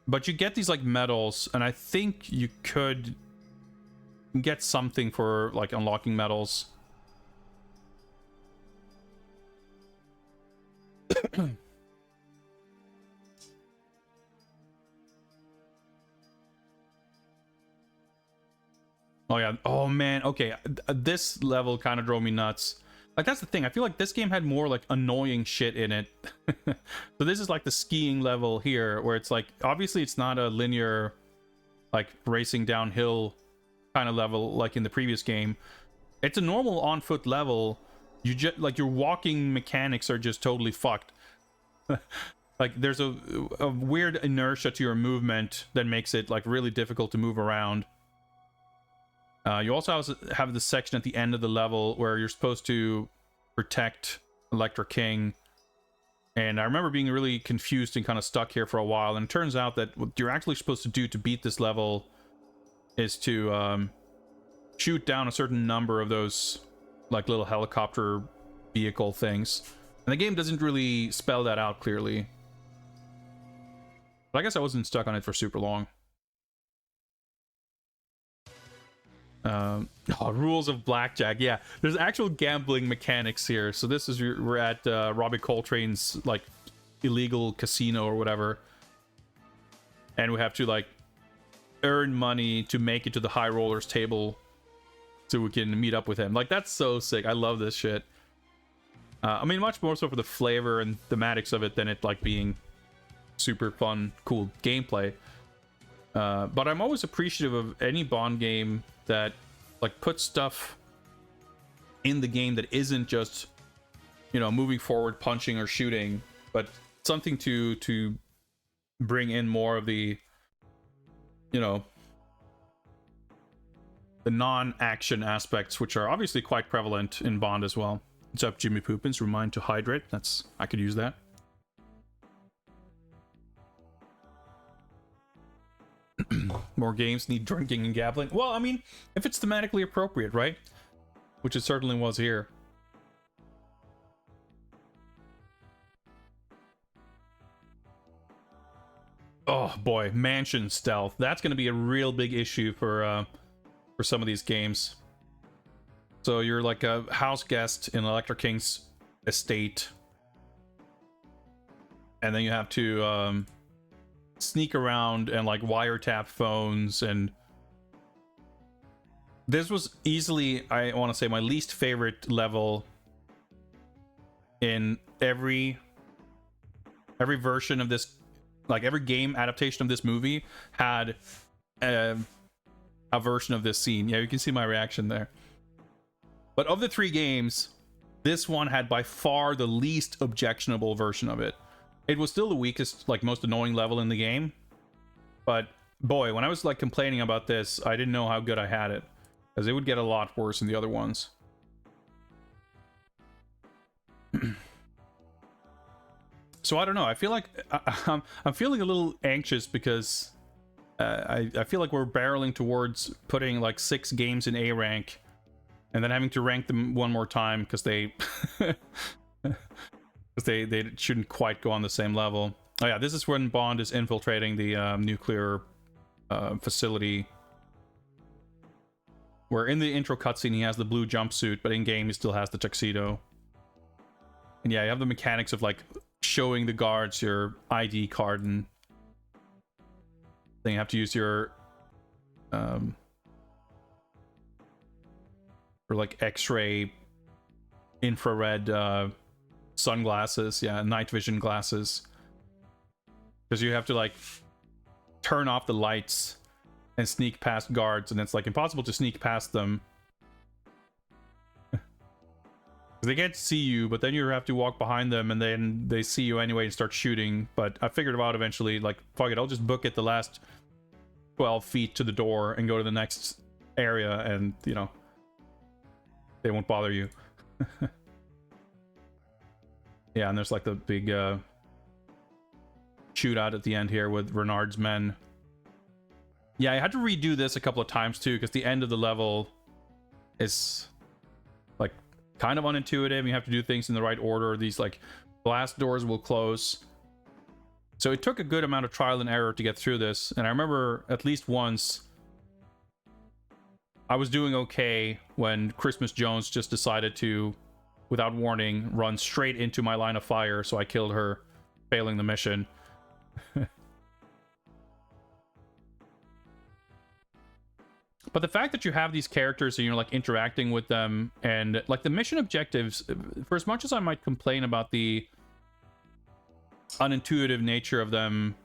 But you get these, like, medals, and I think you could get something for, like, unlocking medals. Oh yeah, oh man, okay, this level kind of drove me nuts. Like, that's the thing, I feel like this game had more, like, annoying shit in it. So this is, like, the skiing level here, where it's, like, obviously it's not a linear, like, racing downhill kind of level like in the previous game. It's a normal on-foot level. You just, like, your walking mechanics are just totally fucked. Like, there's a weird inertia to your movement that makes it, like, really difficult to move around. You also have the section at the end of the level where you're supposed to protect Electra King. And I remember being really confused and kind of stuck here for a while. And it turns out that what you're actually supposed to do to beat this level is to shoot down a certain number of those, like, little helicopter vehicle things. And the game doesn't really spell that out clearly. But I guess I wasn't stuck on it for super long. Rules of blackjack. Yeah, there's actual gambling mechanics here. So this is, we're at Robbie Coltrane's, like, illegal casino or whatever, and we have to, like, earn money to make it to the high rollers table so we can meet up with him. Like, that's so sick. I love this shit. I mean, much more so for the flavor and thematics of it than it, like, being super fun, cool gameplay. But I'm always appreciative of any Bond game that, like, puts stuff in the game that isn't just, you know, moving forward, punching or shooting, but something to bring in more of the, you know, the non-action aspects, which are obviously quite prevalent in Bond as well. What's up, Jimmy Poopins? Remind to hydrate. I could use that. More games need drinking and gambling. Well, I mean, if it's thematically appropriate, right? Which it certainly was here. Oh boy, mansion stealth. That's going to be a real big issue for some of these games. So you're like a house guest in Electra King's estate, and then you have to sneak around and like wiretap phones. And this was easily, I want to say, my least favorite level in every version of this. Like every game adaptation of this movie had a version of this scene. Yeah, you can see my reaction there. But of the 3 games, this one had by far the least objectionable version of it. It was still the weakest, like most annoying level in the game. But boy, when I was like complaining about this, I didn't know how good I had it, because it would get a lot worse than the other ones. So I don't know. I feel like I'm feeling a little anxious because I feel like we're barreling towards putting like 6 games in A rank, and then having to rank them one more time because they they shouldn't quite go on the same level. Oh yeah, this is when Bond is infiltrating the nuclear facility. Where in the intro cutscene he has the blue jumpsuit, but in game he still has the tuxedo. And yeah, you have the mechanics of like showing the guards your ID card, and then you have to use your or like X-ray infrared sunglasses, yeah, night vision glasses, because you have to like turn off the lights and sneak past guards, and it's like impossible to sneak past them. They can't see you, but then you have to walk behind them, and then they see you anyway and start shooting. But I figured out eventually, like, fuck it, I'll just book it the last 12 feet to the door and go to the next area, and, you know, they won't bother you. Yeah, and there's like the big shootout at the end here with Renard's men. Yeah, I had to redo this a couple of times too, because the end of the level is like kind of unintuitive. You have to do things in the right order. These like blast doors will close. So it took a good amount of trial and error to get through this. And I remember at least once I was doing okay when Christmas Jones just decided to, without warning, run straight into my line of fire. So I killed her, failing the mission. But the fact that you have these characters and you're like interacting with them, and like the mission objectives, for as much as I might complain about the unintuitive nature of them,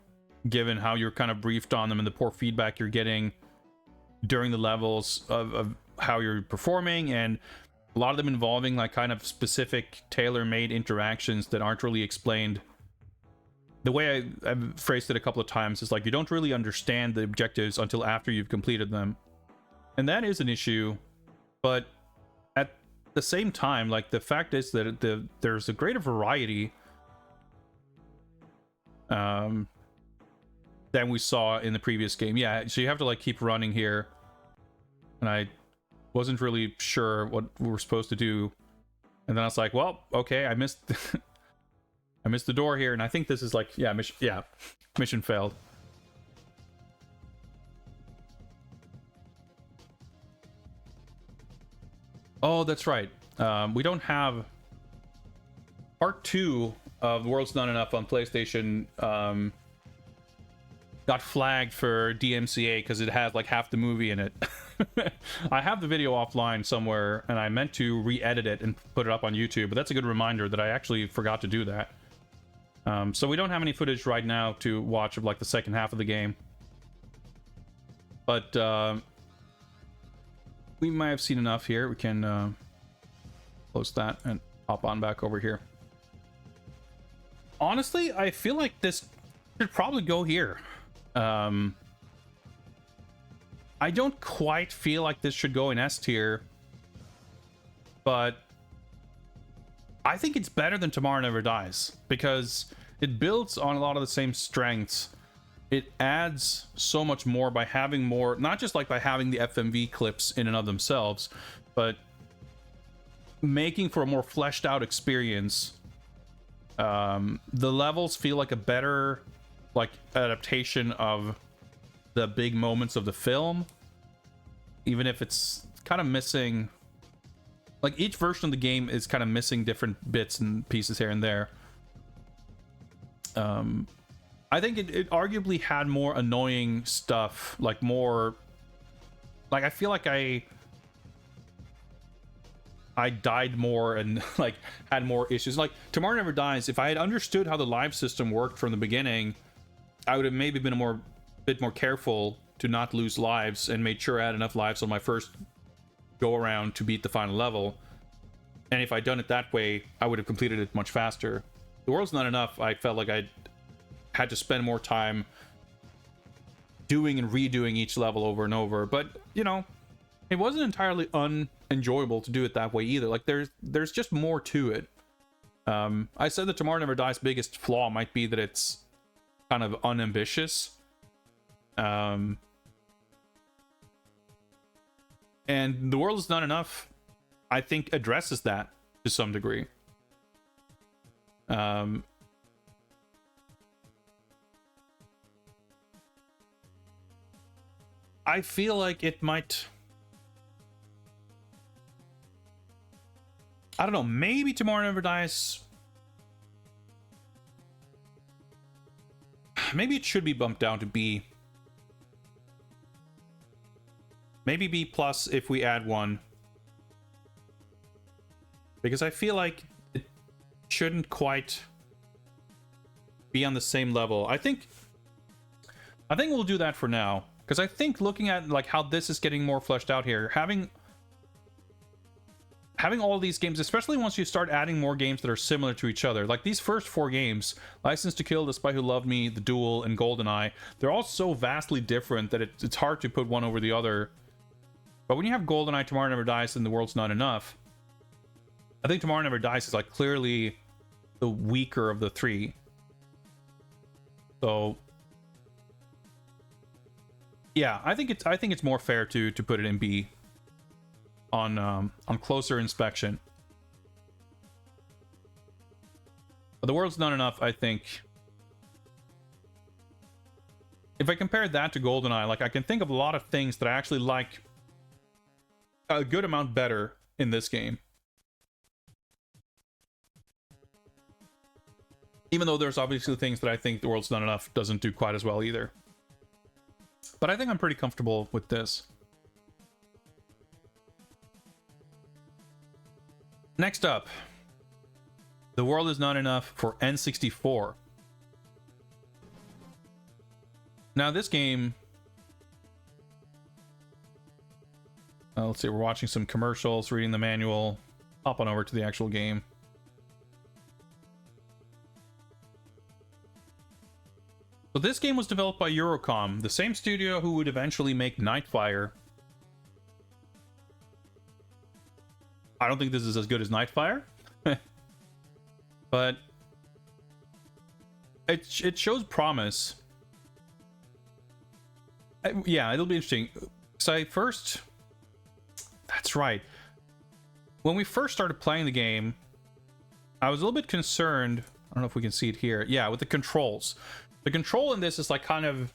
given how you're kind of briefed on them and the poor feedback you're getting during the levels of how you're performing, and a lot of them involving like kind of specific tailor-made interactions that aren't really explained. The way I've phrased it a couple of times is like you don't really understand the objectives until after you've completed them. And that is an issue, but at the same time, like the fact is that there's a greater variety than we saw in the previous game. Yeah, so you have to like keep running here, and I wasn't really sure what we were supposed to do, and then I was like, well, okay, I missed I missed the door here, and I think this is like, yeah, mission failed. Oh, that's right. We don't have part 2 of The World's Not Enough on PlayStation. Got flagged for DMCA because it has like half the movie in it. I have the video offline somewhere, and I meant to re-edit it and put it up on YouTube, but that's a good reminder that I actually forgot to do that. So we don't have any footage right now to watch of like the second half of the game. But we might have seen enough here. We can close that and hop on back over here. Honestly, I feel like this should probably go here. I don't quite feel like this should go in S tier, but I think it's better than Tomorrow Never Dies because it builds on a lot of the same strengths it adds so much more by having more, not just like by having the FMV clips in and of themselves, but making for a more fleshed out experience. The levels feel like a better like adaptation of the big moments of the film, even if it's kind of missing, like each version of the game is kind of missing different bits and pieces here and there. I think it arguably had more annoying stuff, like more, like I feel like I died more and like had more issues. Like Tomorrow Never Dies, if I had understood how the live system worked from the beginning, I would have maybe been a bit more careful to not lose lives and made sure I had enough lives on my first go around to beat the final level. And if I'd done it that way, I would have completed it much faster. The World's Not Enough, I felt like I had to spend more time doing and redoing each level over and over. But you know, it wasn't entirely unenjoyable to do it that way either. Like there's just more to it. I said that Tomorrow Never Dies' biggest flaw might be that it's kind of unambitious. And The World Is Not Enough, I think, addresses that to some degree. I feel like it might, I don't know, maybe Tomorrow Never Dies, maybe it should be bumped down to B. Maybe B plus if we add one, because I feel like it shouldn't quite be on the same level. I think we'll do that for now, because I think looking at like how this is getting more fleshed out here, having all these games, especially once you start adding more games that are similar to each other, like these first 4 games, License to Kill, The Spy Who Loved Me, The Duel, and GoldenEye, they're all so vastly different that it's hard to put one over the other. But when you have GoldenEye, Tomorrow Never Dies, and The World's Not Enough, I think Tomorrow Never Dies is like clearly the weaker of the 3. So yeah, I think it's more fair to put it in B on closer inspection. But The World's Not Enough, I think, if I compare that to GoldenEye, like I can think of a lot of things that I actually like a good amount better in this game. Even though there's obviously things that I think The World's Not Enough doesn't do quite as well either. But I think I'm pretty comfortable with this. Next up, The World Is Not Enough for N64. Now this game, let's see, we're watching some commercials, reading the manual, hop on over to the actual game. So this game was developed by Eurocom, the same studio who would eventually make Nightfire. I don't think this is as good as Nightfire, but it shows promise. Yeah, it'll be interesting. So that's right. When we first started playing the game, I was a little bit concerned. I don't know if we can see it here. Yeah, with the controls. The control in this is like kind of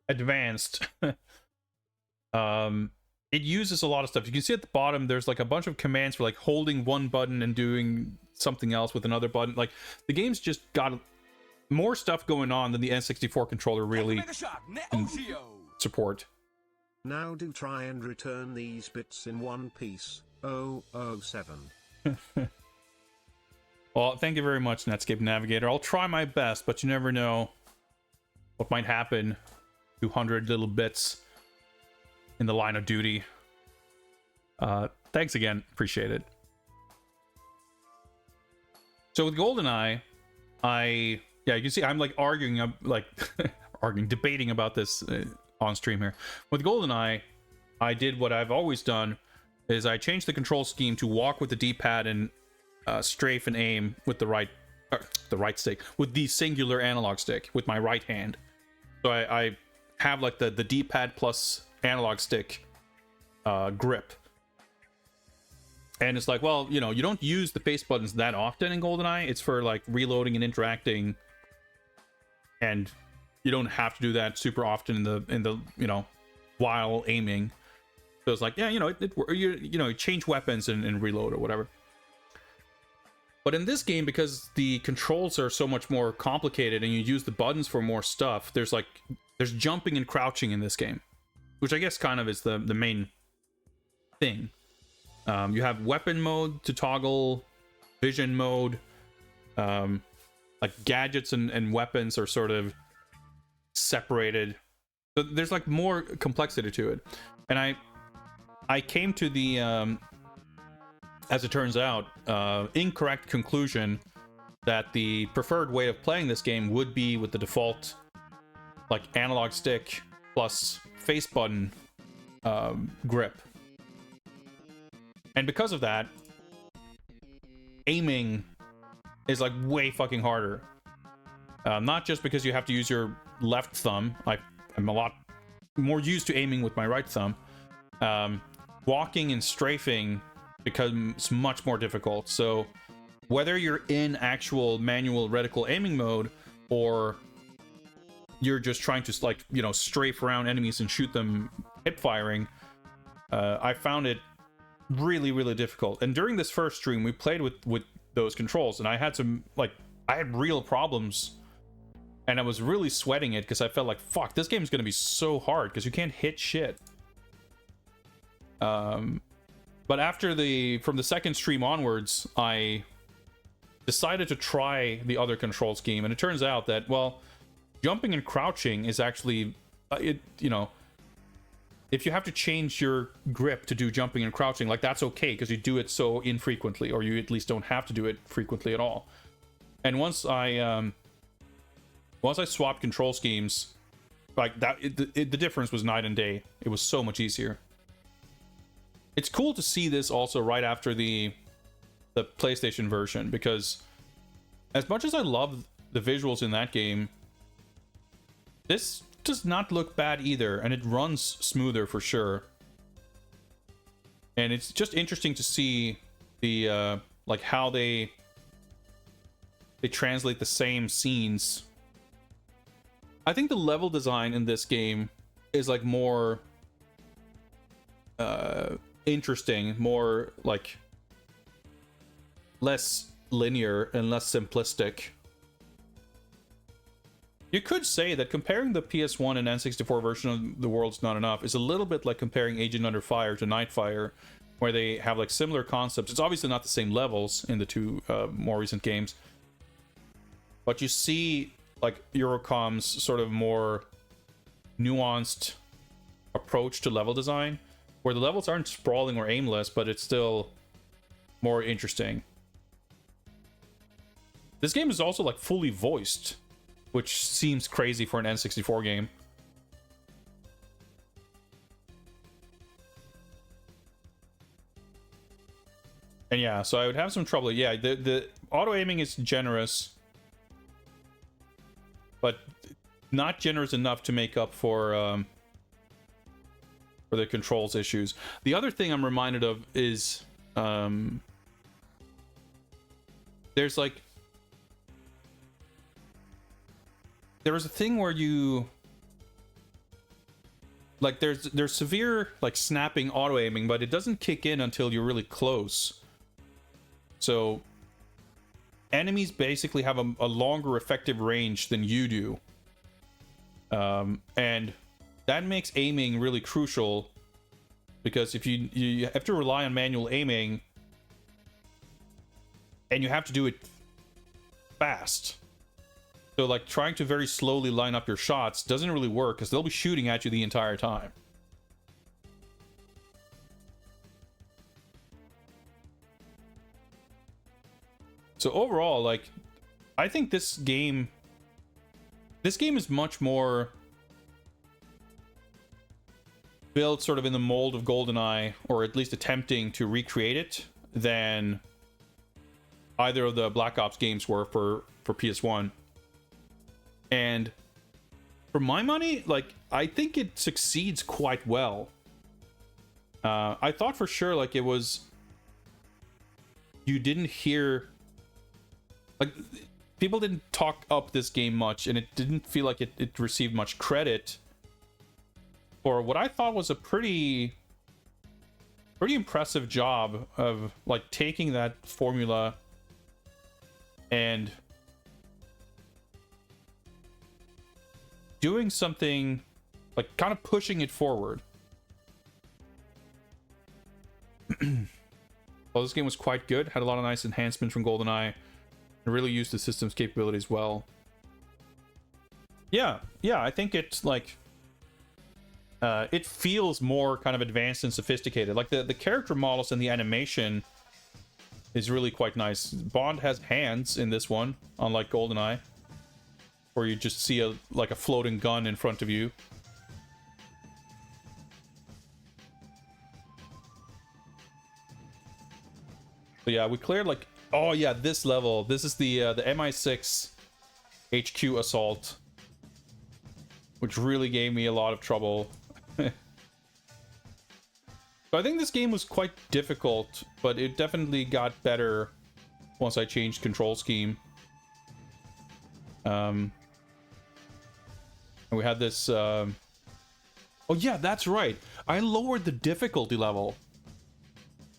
advanced. It uses a lot of stuff. You can see at the bottom there's like a bunch of commands for like holding one button and doing something else with another button. Like the game's just got more stuff going on than the N64 controller really can support. Now do try and return these bits in one piece. 007. Well, thank you very much, Netscape Navigator. I'll try my best, but you never know what might happen. 200 little bits in the line of duty. Thanks again. Appreciate it. So with GoldenEye, yeah, you can see I'm like arguing, debating about this on stream here. With GoldenEye, I did what I've always done, is I changed the control scheme to walk with the D-pad and strafe and aim with the right the right stick, with the singular analog stick with my right hand. So I have like the D-pad plus analog stick grip. And it's like, well, you know, you don't use the face buttons that often in GoldenEye. It's for like reloading and interacting, and you don't have to do that super often in the you know, while aiming. So it's like, yeah, you know, you change weapons and reload or whatever. But in this game, because the controls are so much more complicated and you use the buttons for more stuff, there's jumping and crouching in this game, which I guess kind of is the main thing. You have weapon mode to toggle, vision mode, like gadgets and weapons are sort of separated. So there's like more complexity to it. And I came to the as it turns out, incorrect conclusion that the preferred way of playing this game would be with the default, like, analog stick plus face button grip. And because of that, aiming is, like, way fucking harder. Not just because you have to use your left thumb. I'm a lot more used to aiming with my right thumb. Walking and strafing becomes much more difficult. So whether you're in actual manual reticle aiming mode or you're just trying to, like, you know, strafe around enemies and shoot them hip firing, I found it really, really difficult. And during this first stream, we played with those controls, and I had real problems, and I was really sweating it because I felt like, fuck, this game's gonna be so hard because you can't hit shit. But from the second stream onwards, I decided to try the other control scheme, and it turns out that, well, jumping and crouching is actually, you know, if you have to change your grip to do jumping and crouching, like, that's okay because you do it so infrequently, or you at least don't have to do it frequently at all. And once I swapped control schemes, like that, the difference was night and day. It was so much easier. It's cool to see this also right after the PlayStation version, because as much as I love the visuals in that game, this does not look bad either, and it runs smoother for sure. And it's just interesting to see the like how they translate the same scenes. I think the level design in this game is like more interesting, more like less linear and less simplistic. You could say that comparing the PS1 and N64 version of The World's Not Enough is a little bit like comparing Agent Under Fire to Nightfire, where they have like similar concepts. It's obviously not the same levels in the two more recent games, but you see like Eurocom's sort of more nuanced approach to level design, where the levels aren't sprawling or aimless, but it's still more interesting. This game is also like fully voiced, which seems crazy for an N64 game. And yeah, so I would have some trouble. Yeah, the auto aiming is generous, but not generous enough to make up for the controls issues. The other thing I'm reminded of is there's like, there was a thing where you like there's severe like snapping auto aiming, but it doesn't kick in until you're really close. So enemies basically have a longer effective range than you do, and that makes aiming really crucial, because if you have to rely on manual aiming, and you have to do it fast. So like trying to very slowly line up your shots doesn't really work, because they'll be shooting at you the entire time. So overall, like, I think this game is much more built sort of in the mold of GoldenEye, or at least attempting to recreate it, than either of the Black Ops games were for PS1. And for my money, like, I think it succeeds quite well. I thought for sure, like, it was... You didn't hear... Like, people didn't talk up this game much, and it didn't feel like it received much credit for what I thought was a pretty impressive job of, like, taking that formula and doing something, like, kind of pushing it forward. Well, this game was quite good, had a lot of nice enhancements from GoldenEye, and really used the system's capabilities well. Yeah, I think it's like it feels more kind of advanced and sophisticated. Like the character models and the animation is really quite nice. Bond has hands in this one, unlike GoldenEye, where you just see a floating gun in front of you. But yeah, we cleared like, oh yeah, this level. This is the MI6 HQ assault, which really gave me a lot of trouble. So I think this game was quite difficult, but it definitely got better once I changed control scheme. And we had this... Oh yeah, that's right. I lowered the difficulty level.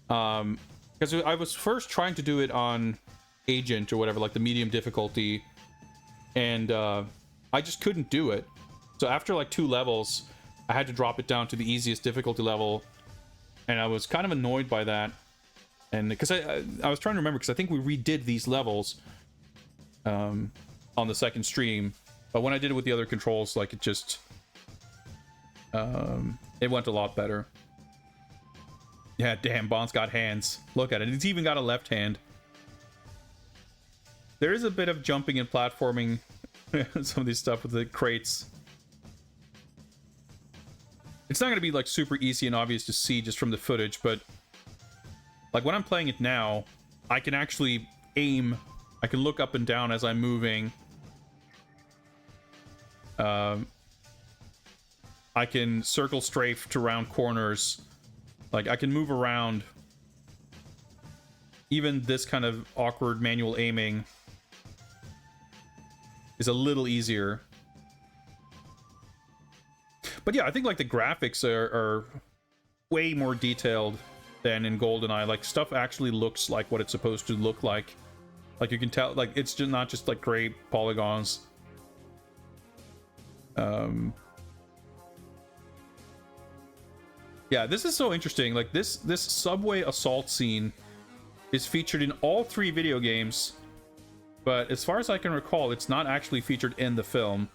Because I was first trying to do it on Agent or whatever, like the medium difficulty, and I just couldn't do it. So after like 2 levels, I had to drop it down to the easiest difficulty level, and I was kind of annoyed by that. And because I was trying to remember, because I think we redid these levels on the second stream, but when I did it with the other controls, like it just it went a lot better. Yeah, damn, Bond's got hands. Look at it. It's even got a left hand. There is a bit of jumping and platforming. Some of these stuff with the crates. It's not going to be like super easy and obvious to see just from the footage, but like when I'm playing it now, I can actually aim. I can look up and down as I'm moving. I can circle strafe to round corners. Like, I can move around. Even this kind of awkward manual aiming is a little easier. But yeah, I think, like, the graphics are way more detailed than in GoldenEye. Like, stuff actually looks like what it's supposed to look like. Like, you can tell, like, it's just not just, like, gray polygons. Yeah, this is so interesting. Like, this subway assault scene is featured in all 3 video games, but as far as I can recall, it's not actually featured in the film.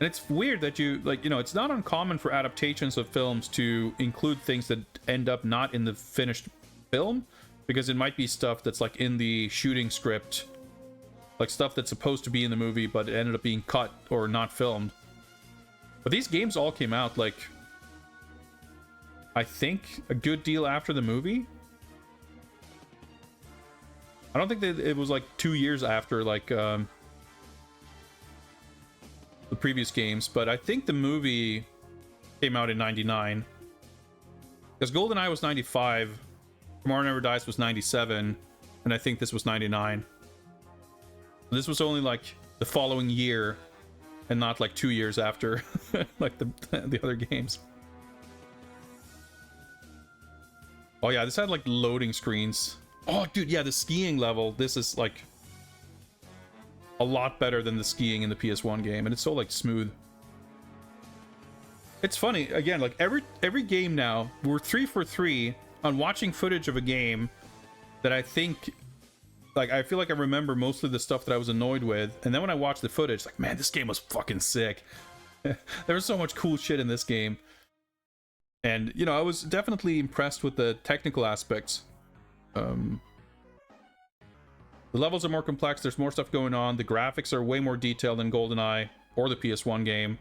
And it's weird that you, like, you know, it's not uncommon for adaptations of films to include things that end up not in the finished film, because it might be stuff that's, like, in the shooting script, like stuff that's supposed to be in the movie, but it ended up being cut or not filmed. But these games all came out, like, I think a good deal after the movie. I don't think that it was like 2 years after, like, the previous games, but I think the movie came out in 99. Because GoldenEye was 95, Tomorrow Never Dies was 97, and I think this was 99. This was only like the following year, and not like 2 years after, like the other games. Oh yeah, this had like loading screens. Oh dude, yeah, the skiing level, this is like a lot better than the skiing in the PS1 game, and it's so like smooth. It's funny, again, like every game now, we're 3 for 3 on watching footage of a game that I think, like, I feel like I remember most of the stuff that I was annoyed with, and then when I watch the footage, like, man, this game was fucking sick. There was so much cool shit in this game. And, you know, I was definitely impressed with the technical aspects. The levels are more complex, there's more stuff going on, the graphics are way more detailed than GoldenEye or the PS1 game.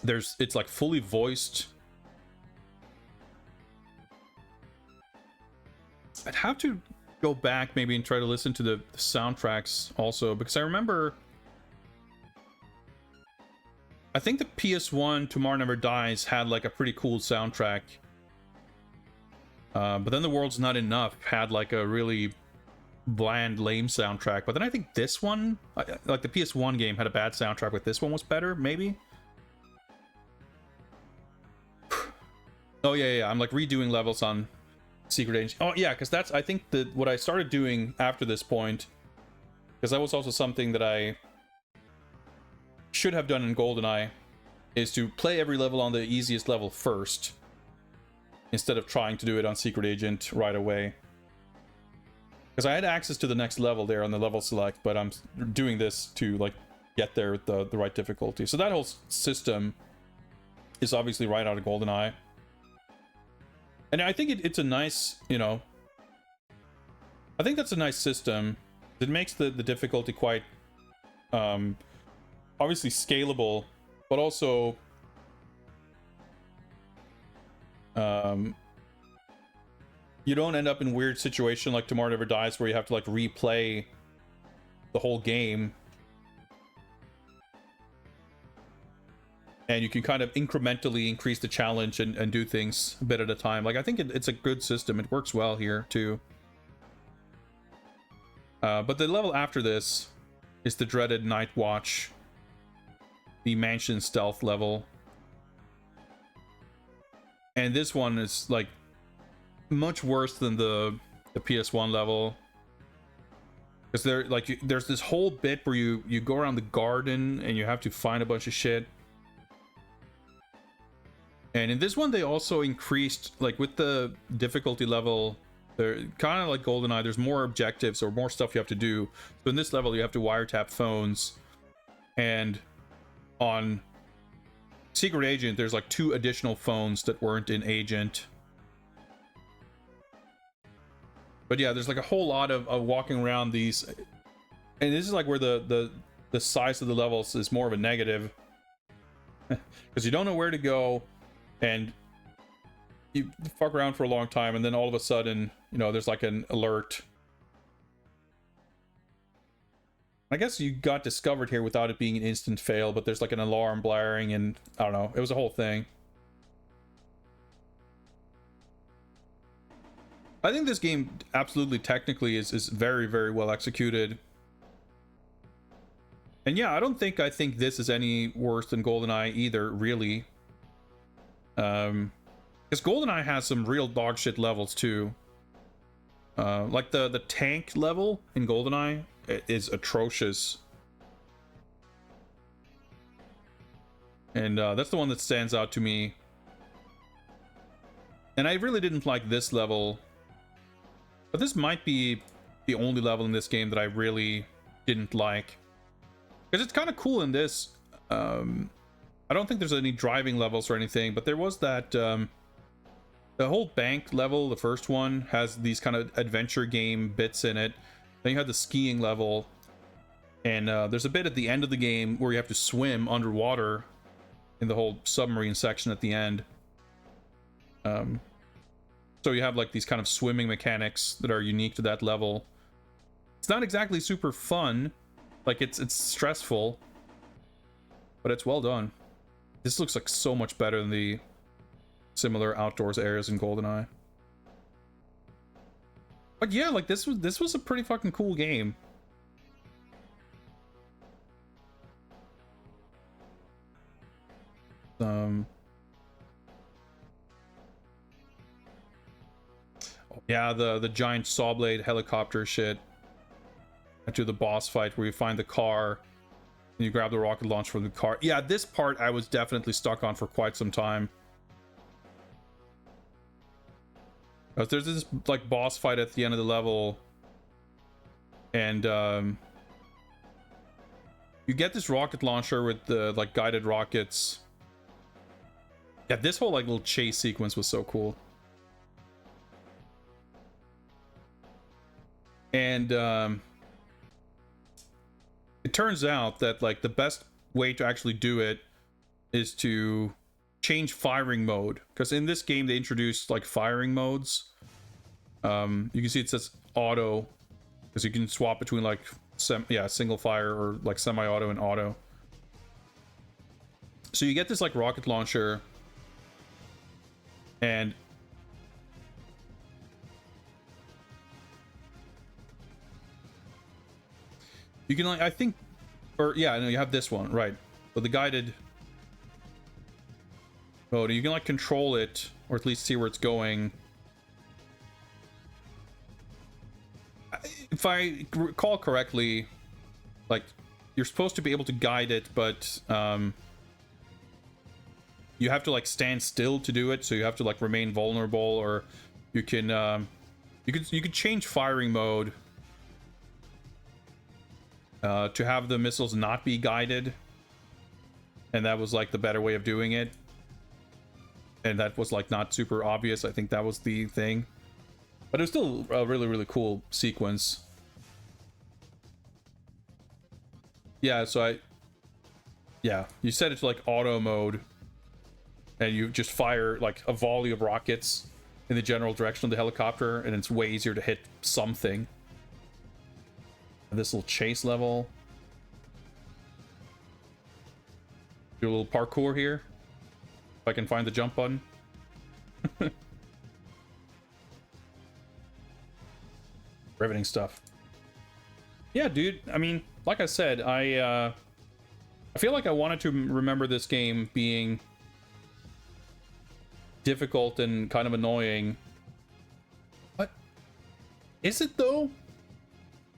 It's like fully voiced. I'd have to go back maybe and try to listen to the soundtracks also, because I remember, I think the PS1 Tomorrow Never Dies had like a pretty cool soundtrack, but then The World's Not Enough had like a really bland, lame soundtrack. But then I think this one, like the PS1 game, had a bad soundtrack, but this one was better, maybe. Oh yeah, I'm like redoing levels on Secret Agent. Oh yeah, because that's, I think, what I started doing after this point, because that was also something that I should have done in GoldenEye, is to play every level on the easiest level first, instead of trying to do it on Secret Agent right away. Because I had access to the next level there on the level select, but I'm doing this to like get there with the right difficulty. So that whole system is obviously right out of GoldenEye. And I think it's a nice, you know, I think that's a nice system. It makes the difficulty quite obviously scalable, but also you don't end up in weird situation like Tomorrow Never Dies where you have to like replay the whole game. And you can kind of incrementally increase the challenge and do things a bit at a time. Like, I think it's a good system. It works well here too. But the level after this is the dreaded Night Watch, the mansion stealth level. And this one is like much worse than the PS1 level, because there's this whole bit where you go around the garden and you have to find a bunch of shit. And in this one they also increased, like with the difficulty level, they're kind of like GoldenEye, there's more objectives or more stuff you have to do. So in this level you have to wiretap phones, and on Secret Agent there's like 2 additional phones that weren't in Agent. But yeah, there's like a whole lot of walking around these, and this is like where the size of the levels is more of a negative, because you don't know where to go, and you fuck around for a long time, and then all of a sudden, you know, there's like an alert. I guess you got discovered here without it being an instant fail, but there's like an alarm blaring, and I don't know, it was a whole thing. I think this game absolutely technically is very, very well executed. And yeah, I think this is any worse than GoldenEye either, really. Because GoldenEye has some real dog shit levels too. Like the tank level in GoldenEye is atrocious. And that's the one that stands out to me. And I really didn't like this level. But this might be the only level in this game that I really didn't like. Because it's kind of cool in this. I don't think there's any driving levels or anything, but there was that... the whole bank level, the first one, has these kind of adventure game bits in it. Then you have the skiing level. And there's a bit at the end of the game where you have to swim underwater in the whole submarine section at the end. So you have like these kind of swimming mechanics that are unique to that level. It's not exactly super fun. Like it's stressful, but it's well done. This looks like so much better than the similar outdoors areas in GoldenEye. But yeah, like this was a pretty fucking cool game. Yeah, the giant saw blade helicopter shit. To the boss fight where you find the car and you grab the rocket launch from the car. Yeah, this part I was definitely stuck on for quite some time. There's this like boss fight at the end of the level, and you get this rocket launcher with the like guided rockets. Yeah, this whole like little chase sequence was so cool. And it turns out that like the best way to actually do it is to change firing mode, because in this game they introduced like firing modes, You can see it says auto, because you can swap between like single fire or like semi-auto and auto. So you get this like rocket launcher, and you can like, I think, or yeah, no, you have this one, right? But the guided mode, you can like control it, or at least see where it's going. If I recall correctly, like, you're supposed to be able to guide it, but you have to like stand still to do it, so you have to like remain vulnerable, or you can you could change firing mode to have the missiles not be guided, and that was like the better way of doing it, and that was like not super obvious. I think that was the thing, but it was still a really cool sequence. Yeah, so you set it to like auto mode, and you just fire like a volley of rockets in the general direction of the helicopter, and it's way easier to hit something. This little chase level. Do a little parkour here. If I can find the jump button. Riveting stuff. Yeah, dude. I mean, like I said, I feel like I wanted to remember this game being difficult and kind of annoying. But is it though?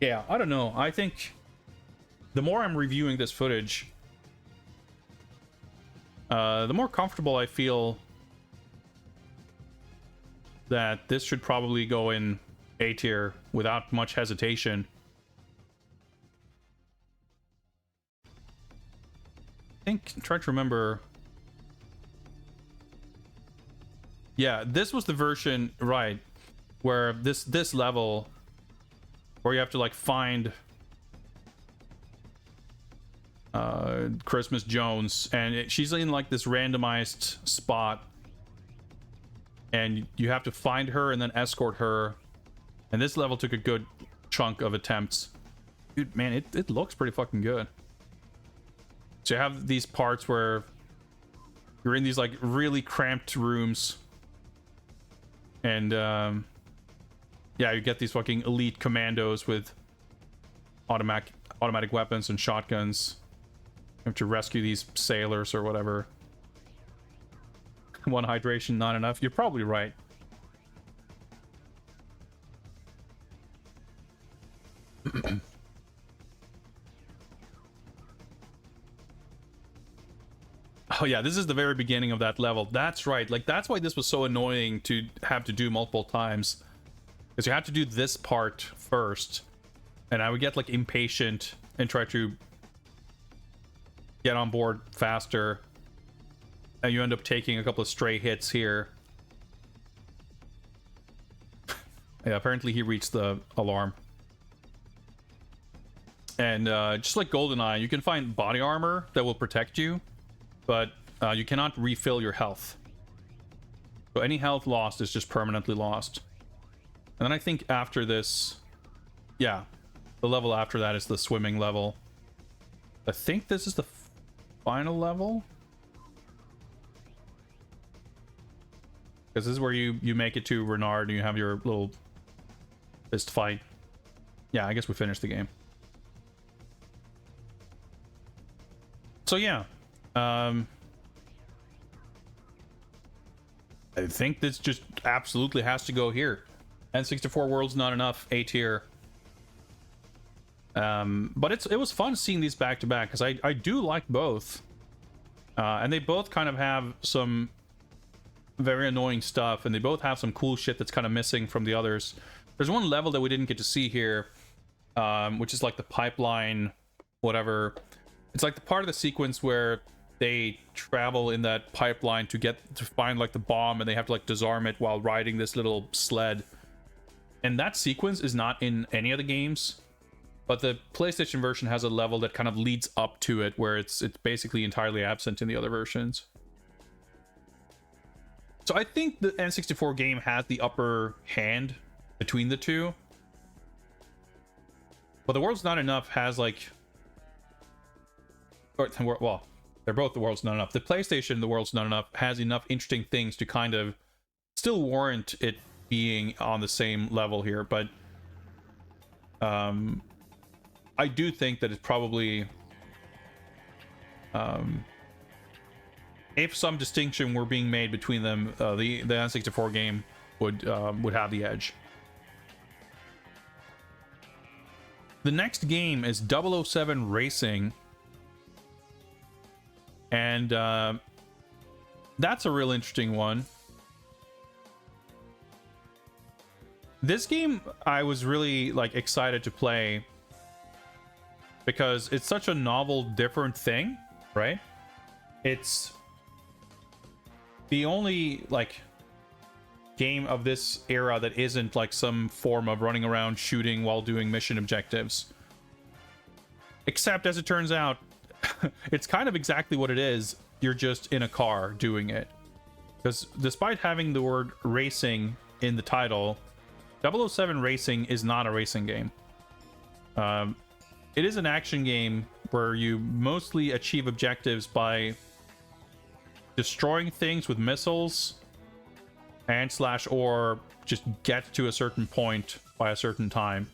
Yeah, I don't know. I think the more I'm reviewing this footage, the more comfortable I feel that this should probably go in A tier without much hesitation. I think, I'm trying to remember. Yeah, this was the version, right, where this level, where you have to like find Christmas Jones, and she's in like this randomized spot, and you have to find her and then escort her, and this level took a good chunk of attempts. Dude, man, it looks pretty fucking good. So you have these parts where you're in these like really cramped rooms, and yeah, you get these fucking elite commandos with automatic weapons and shotguns. You have to rescue these sailors or whatever. One hydration, not enough. You're probably right. Oh yeah, this is the very beginning of that level. That's right. Like, that's why this was so annoying to have to do multiple times. Because you have to do this part first. And I would get like impatient and try to get on board faster. And you end up taking a couple of stray hits here. Yeah, apparently he reached the alarm. And just like GoldenEye, you can find body armor that will protect you, but you cannot refill your health. So any health lost is just permanently lost. And then I think after this, yeah, the level after that is the swimming level. I think this is the final level, because this is where you make it to Renard and you have your little fist fight. Yeah, I guess we finished the game. So yeah, I think this just absolutely has to go here. N64 World's not enough, A tier. But it was fun seeing these back to back, because I do like both, and they both kind of have some very annoying stuff, and they both have some cool shit that's kind of missing from the others. There's one level that we didn't get to see here, which is like the pipeline, whatever. It's like the part of the sequence where they travel in that pipeline to find like the bomb, and they have to like disarm it while riding this little sled. And that sequence is not in any of the games, but the PlayStation version has a level that kind of leads up to it, where it's basically entirely absent in the other versions. So I think the N64 game has the upper hand between the two. But The World's Not Enough has like, well, they're both The World's Not Enough. The PlayStation The World's Not Enough has enough interesting things to kind of still warrant it being on the same level here, but I do think that it's probably, if some distinction were being made between them, the N64 game would have the edge. The next game is 007 Racing, and that's a real interesting one. This game I was really like excited to play because it's such a novel, different thing, right? It's the only like game of this era that isn't like some form of running around shooting while doing mission objectives. Except, as it turns out, it's kind of exactly what it is. You're just in a car doing it. Because despite having the word racing in the title, 007 Racing is not a racing game. It is an action game where you mostly achieve objectives by destroying things with missiles and / or just get to a certain point by a certain time.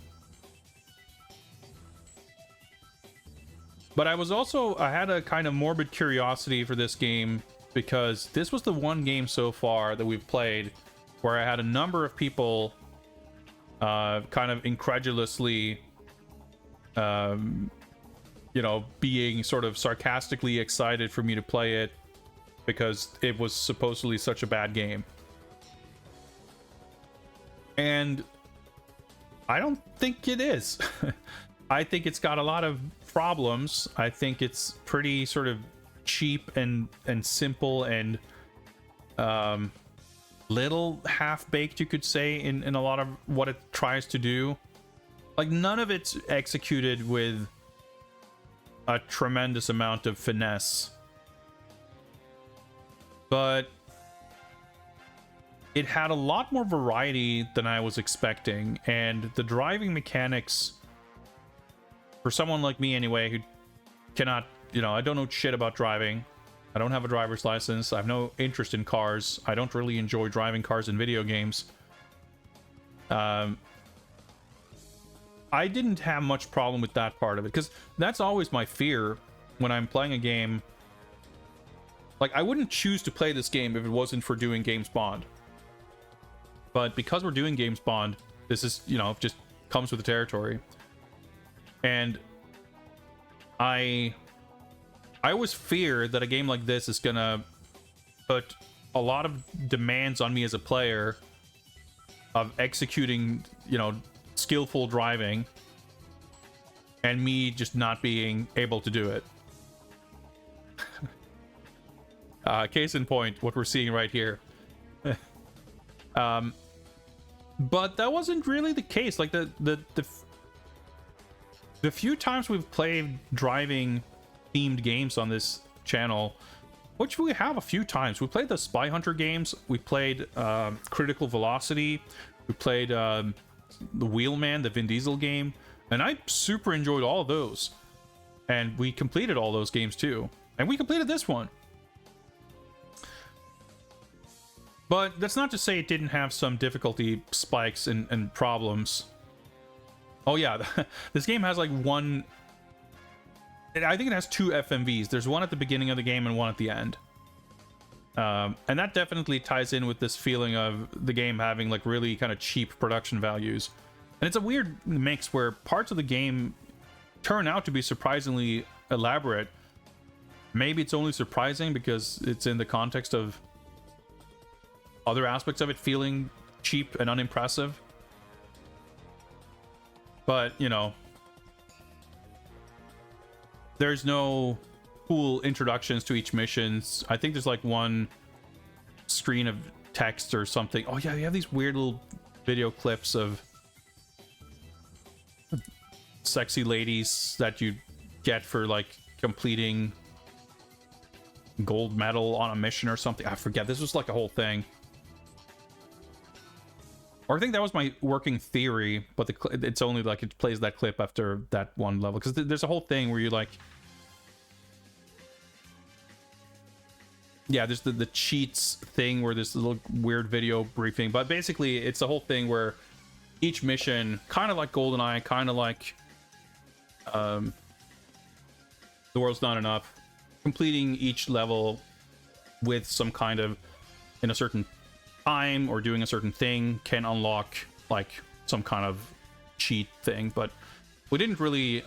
But I had a kind of morbid curiosity for this game because this was the one game so far that we've played where I had a number of people kind of incredulously being sort of sarcastically excited for me to play it because it was supposedly such a bad game. And I don't think it is. I think it's got a lot of problems. I think it's pretty sort of cheap and simple and little half-baked, you could say, in a lot of what it tries to do. Like, none of it's executed with a tremendous amount of finesse. But it had a lot more variety than I was expecting, and the driving mechanics, for someone like me anyway, who cannot, I don't know shit about driving. I don't have a driver's license. I have no interest in cars. I don't really enjoy driving cars in video games. I didn't have much problem with that part of it, because that's always my fear when I'm playing a game. Like, I wouldn't choose to play this game if it wasn't for doing James Bond. But because we're doing James Bond, this is, just comes with the territory. And I always fear that a game like this is gonna put a lot of demands on me as a player of executing, skillful driving, and me just not being able to do it. Case in point, what we're seeing right here. But that wasn't really the case. Like, the few times we've played driving themed games on this channel, which we have a few times. We played the Spy Hunter games, we played Critical Velocity, we played the Wheelman, the Vin Diesel game, and I super enjoyed all of those. And we completed all those games too. And we completed this one. But that's not to say it didn't have some difficulty spikes and problems. Oh yeah, this game has like one... I think it has 2 FMVs. There's one at the beginning of the game and one at the end. And that definitely ties in with this feeling of the game having like really kind of cheap production values. And it's a weird mix where parts of the game turn out to be surprisingly elaborate. Maybe it's only surprising because it's in the context of other aspects of it feeling cheap and unimpressive. But, there's no cool introductions to each mission. I think there's like one screen of text or something. Oh yeah, you have these weird little video clips of sexy ladies that you get for like completing gold medal on a mission or something. I forget. This was like a whole thing. Or I think that was my working theory, but it's only like it plays that clip after that one level. Because there's a whole thing where you like... Yeah, there's the cheats thing where there's a little weird video briefing. But basically, it's the whole thing where each mission, kind of like GoldenEye, kind of like The World's Not Enough, completing each level with some kind of, in a certain time or doing a certain thing, can unlock like some kind of cheat thing. But we didn't really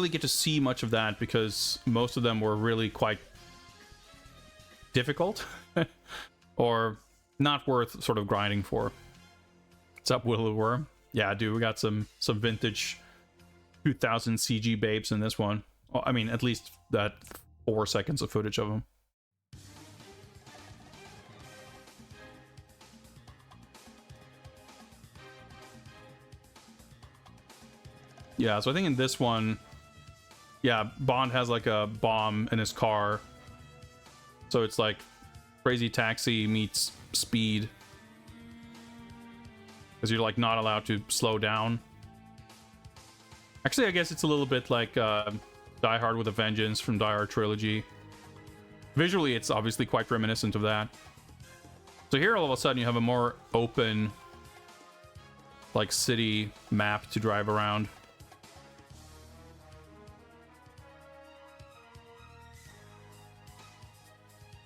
get to see much of that because most of them were really quite difficult or not worth sort of grinding for. What's up, Will of the Worm? Yeah, dude, we got some vintage 2000 CG babes in this one. Well, I mean, at least that 4 seconds of footage of them. Yeah, so I think in this one, yeah, Bond has like a bomb in his car. So it's like Crazy Taxi meets Speed. Because you're like not allowed to slow down. Actually, I guess it's a little bit like Die Hard with a Vengeance from Die Hard Trilogy. Visually, it's obviously quite reminiscent of that. So here, all of a sudden, you have a more open, like, city map to drive around.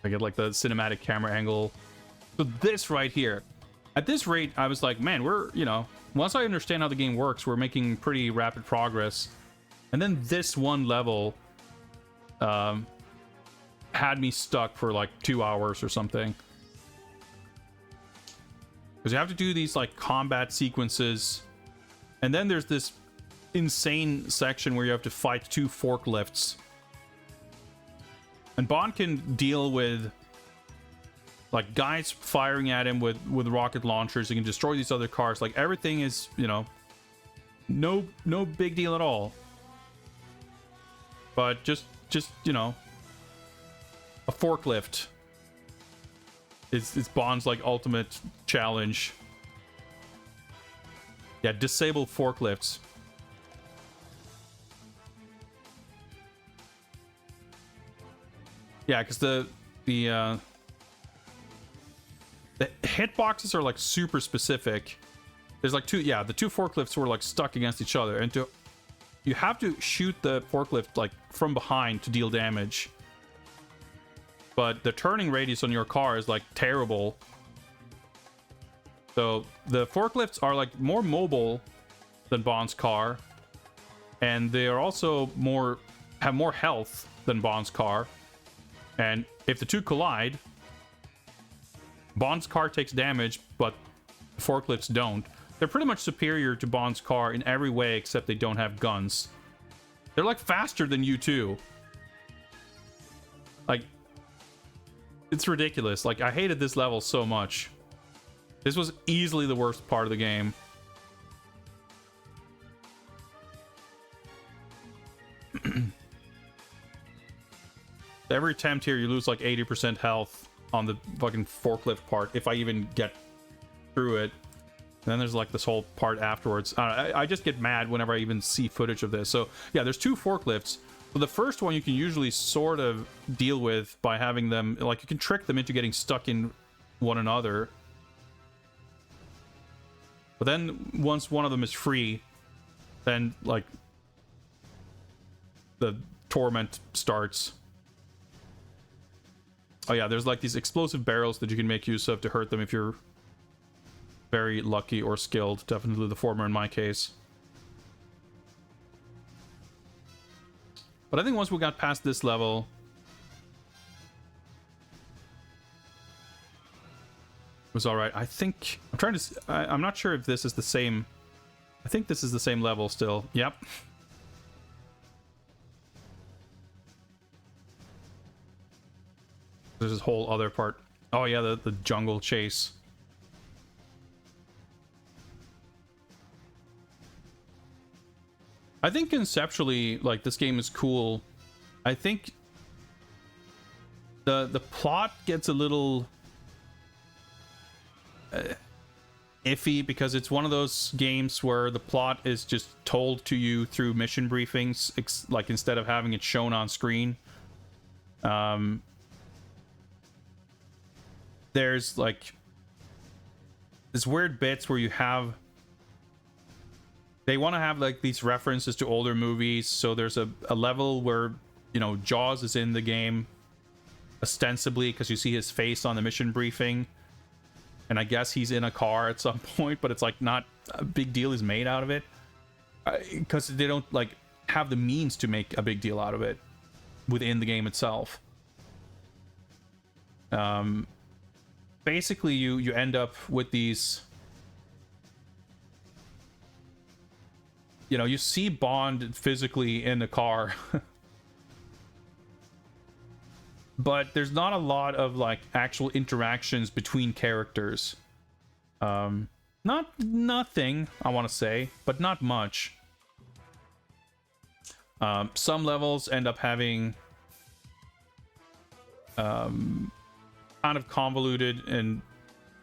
I get like the cinematic camera angle. So this right here, at this rate, I was like, man, we're, you know, once I understand how the game works, we're making pretty rapid progress. And then this one level had me stuck for like 2 hours or something. Because you have to do these like combat sequences. And then there's this insane section where you have to fight 2 forklifts. And Bond can deal with like guys firing at him with rocket launchers. He can destroy these other cars. Like everything is, you know, no big deal at all. But just you know, a forklift is Bond's like ultimate challenge. Yeah, disable forklifts. Yeah, because the hitboxes are like super specific. There's like the 2 forklifts were like stuck against each other, and you have to shoot the forklift like from behind to deal damage. But the turning radius on your car is like terrible. So the forklifts are like more mobile than Bond's car, and they are also have more health than Bond's car. And if the 2 collide, Bond's car takes damage, but forklifts don't. They're pretty much superior to Bond's car in every way except they don't have guns. They're like faster than you too. Like, it's ridiculous. Like, I hated this level so much. This was easily the worst part of the game. Every attempt here, you lose like 80% health on the fucking forklift part, if I even get through it. And then there's like this whole part afterwards. I just get mad whenever I even see footage of this. So yeah, there's 2 forklifts. So the first one you can usually sort of deal with by having them, like you can trick them into getting stuck in one another. But then once one of them is free, then like the torment starts. Oh yeah, there's like these explosive barrels that you can make use of to hurt them if you're very lucky or skilled. Definitely the former in my case. But I think once we got past this level, it was alright. I think I'm trying to I'm not sure if this is the same. I think this is the same level still. Yep. There's this whole other part. Oh yeah, the jungle chase. I think conceptually, like, this game is cool. I think the plot gets a little iffy because it's one of those games where the plot is just told to you through mission briefings, like instead of having it shown on screen. There's like these weird bits where they want to have like these references to older movies. So there's a level where, you know, Jaws is in the game ostensibly because you see his face on the mission briefing, and I guess he's in a car at some point, but it's like not a big deal is made out of it because they don't like have the means to make a big deal out of it within the game itself. Basically you end up with these, you know, you see Bond physically in the car but there's not a lot of like actual interactions between characters. Nothing I want to say, but not much. Some levels end up having kind of convoluted and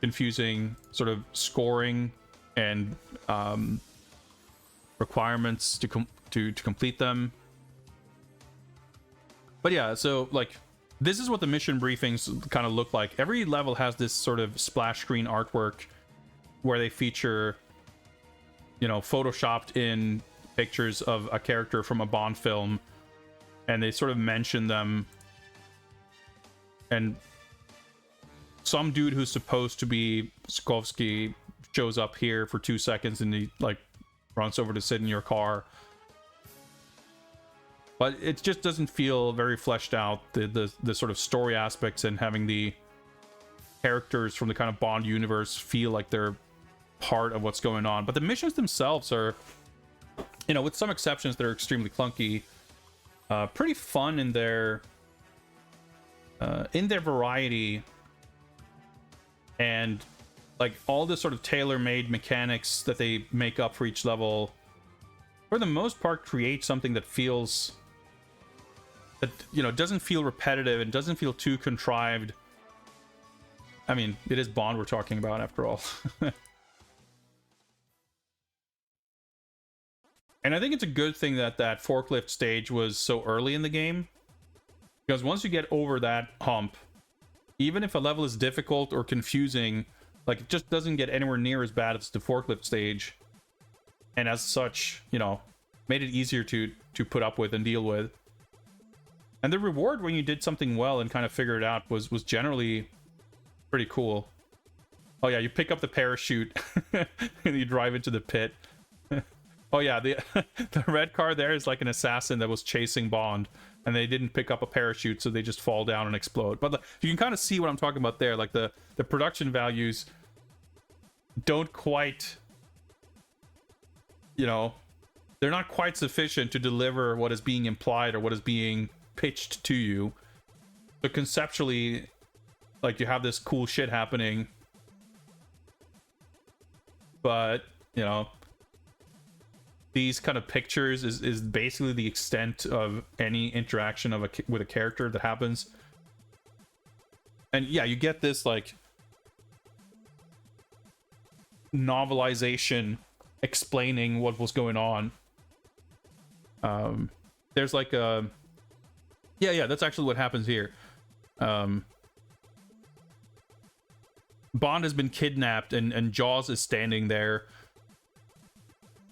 confusing sort of scoring and requirements to complete them. But yeah, so like this is what the mission briefings kind of look like. Every level has this sort of splash screen artwork where they feature, you know, photoshopped in pictures of a character from a Bond film, and they sort of mention them. And some dude who's supposed to be Skovsky shows up here for 2 seconds, and he like runs over to sit in your car. But it just doesn't feel very fleshed out, the sort of story aspects, and having the characters from the kind of Bond universe feel like they're part of what's going on. But the missions themselves are, you know, with some exceptions that are extremely clunky, pretty fun in their variety, and like all the sort of tailor-made mechanics that they make up for each level, for the most part, create something that feels, that, you know, doesn't feel repetitive and doesn't feel too contrived. I mean, it is Bond we're talking about after all. And I think it's a good thing that that forklift stage was so early in the game, because once you get over that hump, even if a level is difficult or confusing, like, it just doesn't get anywhere near as bad as the forklift stage, and as such, you know, made it easier to put up with and deal with. And the reward when you did something well and kind of figure it out was generally pretty cool. Oh yeah, you pick up the parachute and you drive into the pit. Oh yeah, the red car there is like an assassin that was chasing Bond, and they didn't pick up a parachute, so they just fall down and explode. But you can kind of see what I'm talking about there. Like the production values don't quite, you know, they're not quite sufficient to deliver what is being implied or what is being pitched to you. So conceptually, like, you have this cool shit happening, but, you know, these kind of pictures is basically the extent of any interaction of with a character that happens. And yeah, you get this like novelization explaining what was going on. There's like a yeah, that's actually what happens here. Bond has been kidnapped, and Jaws is standing there.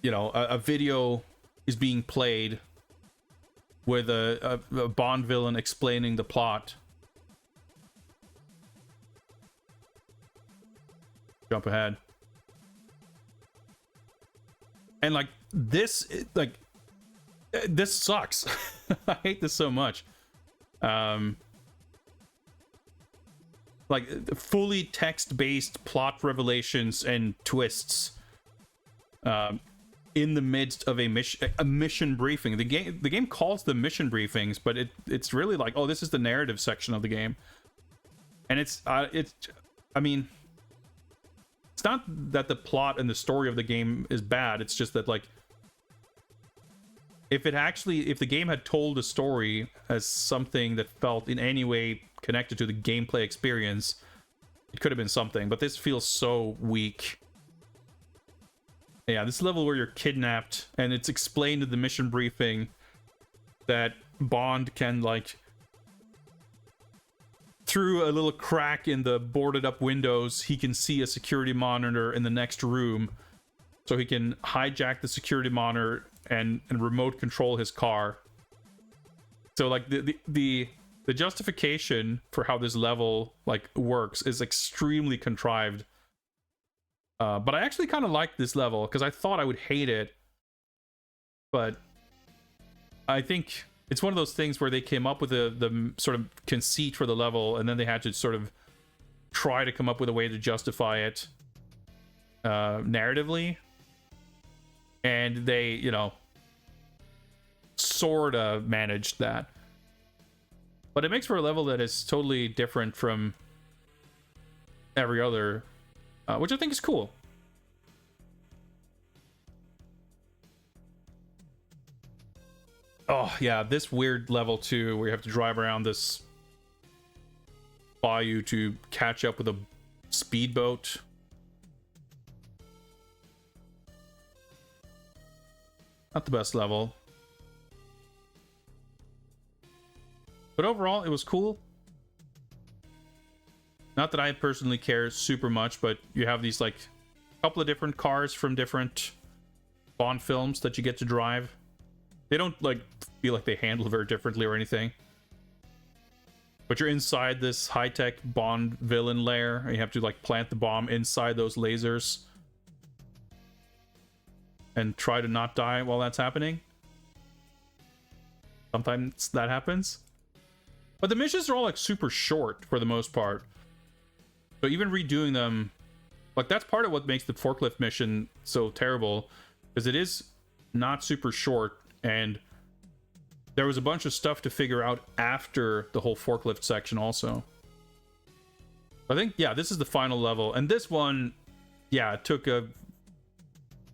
You know, a video is being played with a Bond villain explaining the plot. Jump ahead. And like this sucks. I hate this so much. Like fully text-based plot revelations and twists in the midst of a mission briefing. The game calls them mission briefings, but it's really like, oh, this is the narrative section of the game. And it's I mean, it's not that the plot and the story of the game is bad, it's just that, like, if the game had told a story as something that felt in any way connected to the gameplay experience, it could have been something, but this feels so weak. Yeah, this level where you're kidnapped, and it's explained in the mission briefing that Bond can, like, through a little crack in the boarded up windows, he can see a security monitor in the next room, so he can hijack the security monitor and remote control his car. So, like, the justification for how this level, like, works is extremely contrived. But I actually kind of like this level, because I thought I would hate it. But I think it's one of those things where they came up with the sort of conceit for the level, and then they had to sort of try to come up with a way to justify it narratively. And they, you know, sort of managed that. But it makes for a level that is totally different from every other, which I think is cool. Oh, yeah, this weird level too, where you have to drive around this bayou to catch up with a speedboat. Not the best level. But overall, it was cool. Not that I personally care super much, but you have these, like, couple of different cars from different Bond films that you get to drive. They don't, like, feel like they handle very differently or anything. But you're inside this high-tech Bond villain lair, and you have to, like, plant the bomb inside those lasers and try to not die while that's happening. Sometimes that happens. But the missions are all, like, super short for the most part. So even redoing them, like, that's part of what makes the forklift mission so terrible, because it is not super short, and there was a bunch of stuff to figure out after the whole forklift section also. I think, yeah, this is the final level, and this one, yeah, it took a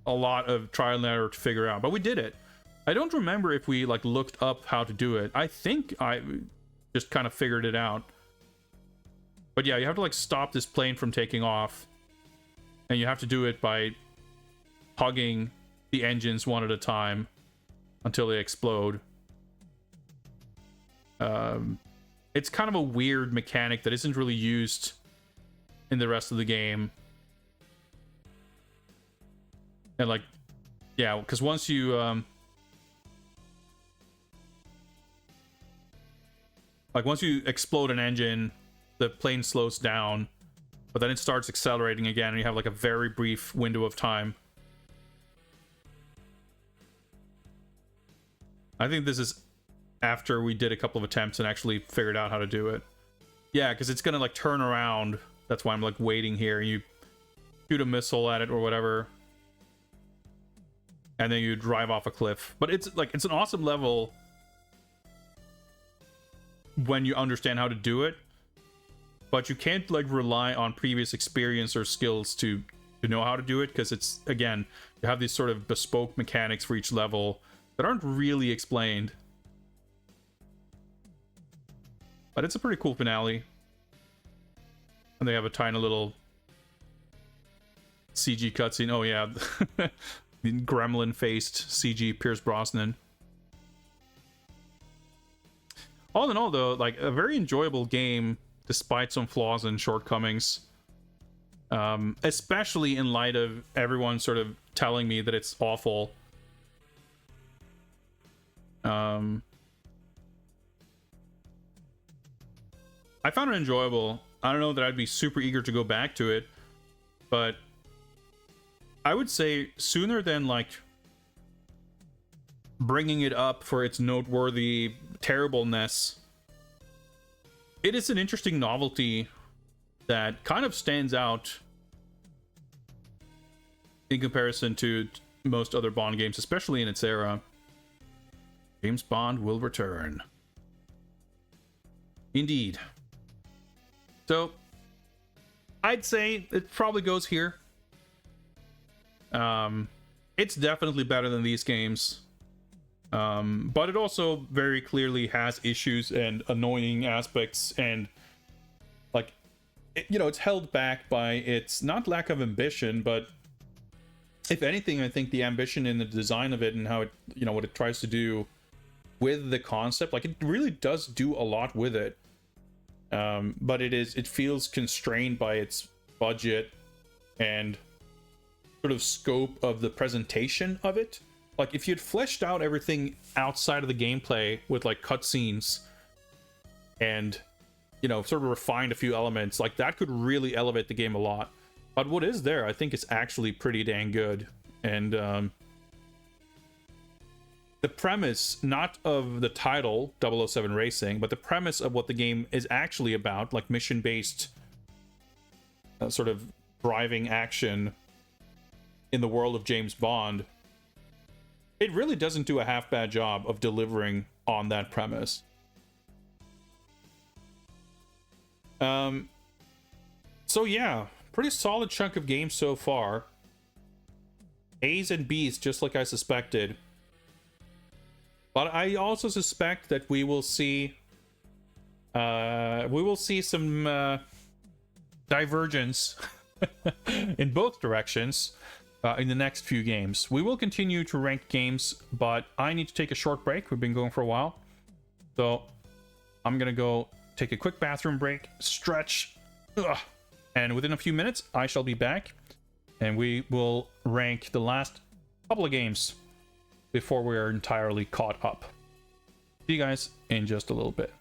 lot of trial and error to figure out, but we did it. I don't remember if we, like, looked up how to do it. I think I just kind of figured it out. But yeah, you have to, like, stop this plane from taking off, and you have to do it by hugging the engines one at a time until they explode. It's kind of a weird mechanic that isn't really used in the rest of the game. And, like, yeah, because once you once you explode an engine, the plane slows down, but then it starts accelerating again, and you have, like, a very brief window of time. I think this is after we did a couple of attempts and actually figured out how to do it. Yeah, because it's gonna, like, turn around. That's why I'm, like, waiting here. You shoot a missile at it or whatever, and then you drive off a cliff. But it's, like, it's an awesome level when you understand how to do it, but you can't, like, rely on previous experience or skills to know how to do it, because it's, again, you have these sort of bespoke mechanics for each level that aren't really explained. But it's a pretty cool finale. And they have a tiny little CG cutscene. Oh yeah, the gremlin-faced CG Pierce Brosnan. All in all, though, like, a very enjoyable game, despite some flaws and shortcomings. Especially in light of everyone sort of telling me that it's awful. I found it enjoyable. I don't know that I'd be super eager to go back to it, but I would say sooner than, like, bringing it up for its noteworthy terribleness, it is an interesting novelty that kind of stands out in comparison to most other Bond games, especially in its era. James Bond will return. Indeed. So, I'd say it probably goes here. It's definitely better than these games. But it also very clearly has issues and annoying aspects, and, like, it's held back by its not lack of ambition, but if anything, I think the ambition in the design of it and how it, what it tries to do with the concept, like it really does do a lot with it. But it feels constrained by its budget and sort of scope of the presentation of it. Like if you'd fleshed out everything outside of the gameplay with like cutscenes and sort of refined a few elements, like that could really elevate the game a lot. But what is there, I think, is actually pretty dang good. And the premise, not of the title 007 Racing, but the premise of what the game is actually about, like mission-based sort of driving action in the world of James Bond, it really doesn't do a half bad job of delivering on that premise. So yeah, pretty solid chunk of games so far. A's and B's, just like I suspected. But I also suspect that we will see some divergence in both directions in the next few games. We will continue to rank games, but I need to take a short break. We've been going for a while. So I'm gonna go take a quick bathroom break, stretch, and within a few minutes I shall be back and we will rank the last couple of games before we're entirely caught up. See you guys in just a little bit.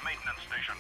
maintenance station.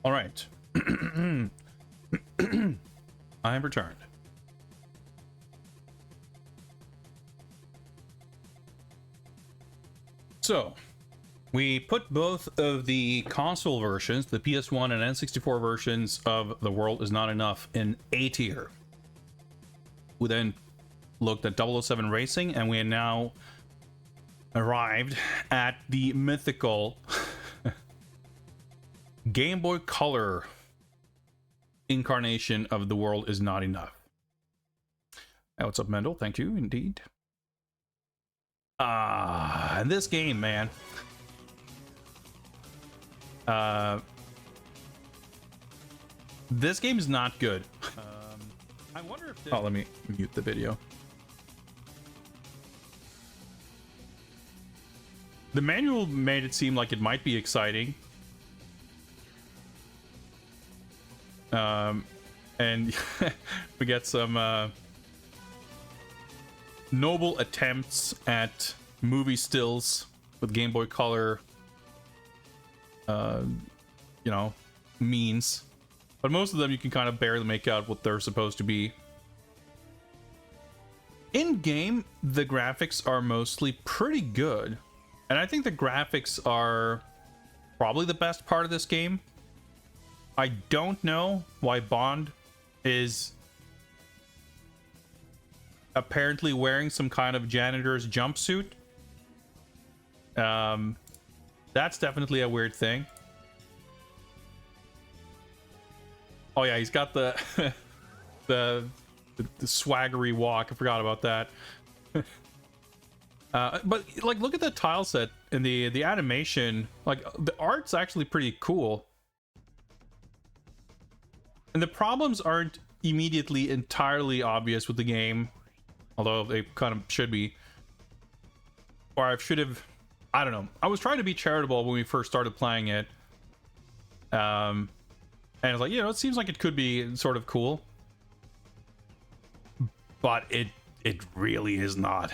All right. I have returned. So, we put both of the console versions, the PS1 and N64 versions of The World Is Not Enough, in A tier. We then looked at 007 Racing, and we are now arrived at the mythical Game Boy Color incarnation of The World Is Not Enough. Hey, what's up, Mendel? Thank you, indeed. And this game, man. This game is not good. I wonder if... Oh, let me mute the video. The manual made it seem like it might be exciting. And we get some noble attempts at movie stills with Game Boy Color, you know, means. But most of them you can kind of barely make out what they're supposed to be. In game, the graphics are mostly pretty good. And I think the graphics are probably the best part of this game. I don't know why Bond is apparently wearing some kind of janitor's jumpsuit. That's definitely a weird thing. Oh yeah, he's got the the swaggery walk. I forgot about that. But like, look at the tile set and the animation. Like, the art's actually pretty cool. And the problems aren't immediately entirely obvious with the game, although they kind of should be. Or I should have, I don't know. I was trying to be charitable when we first started playing it. And I was like, you know, it seems like it could be sort of cool. But it really is not.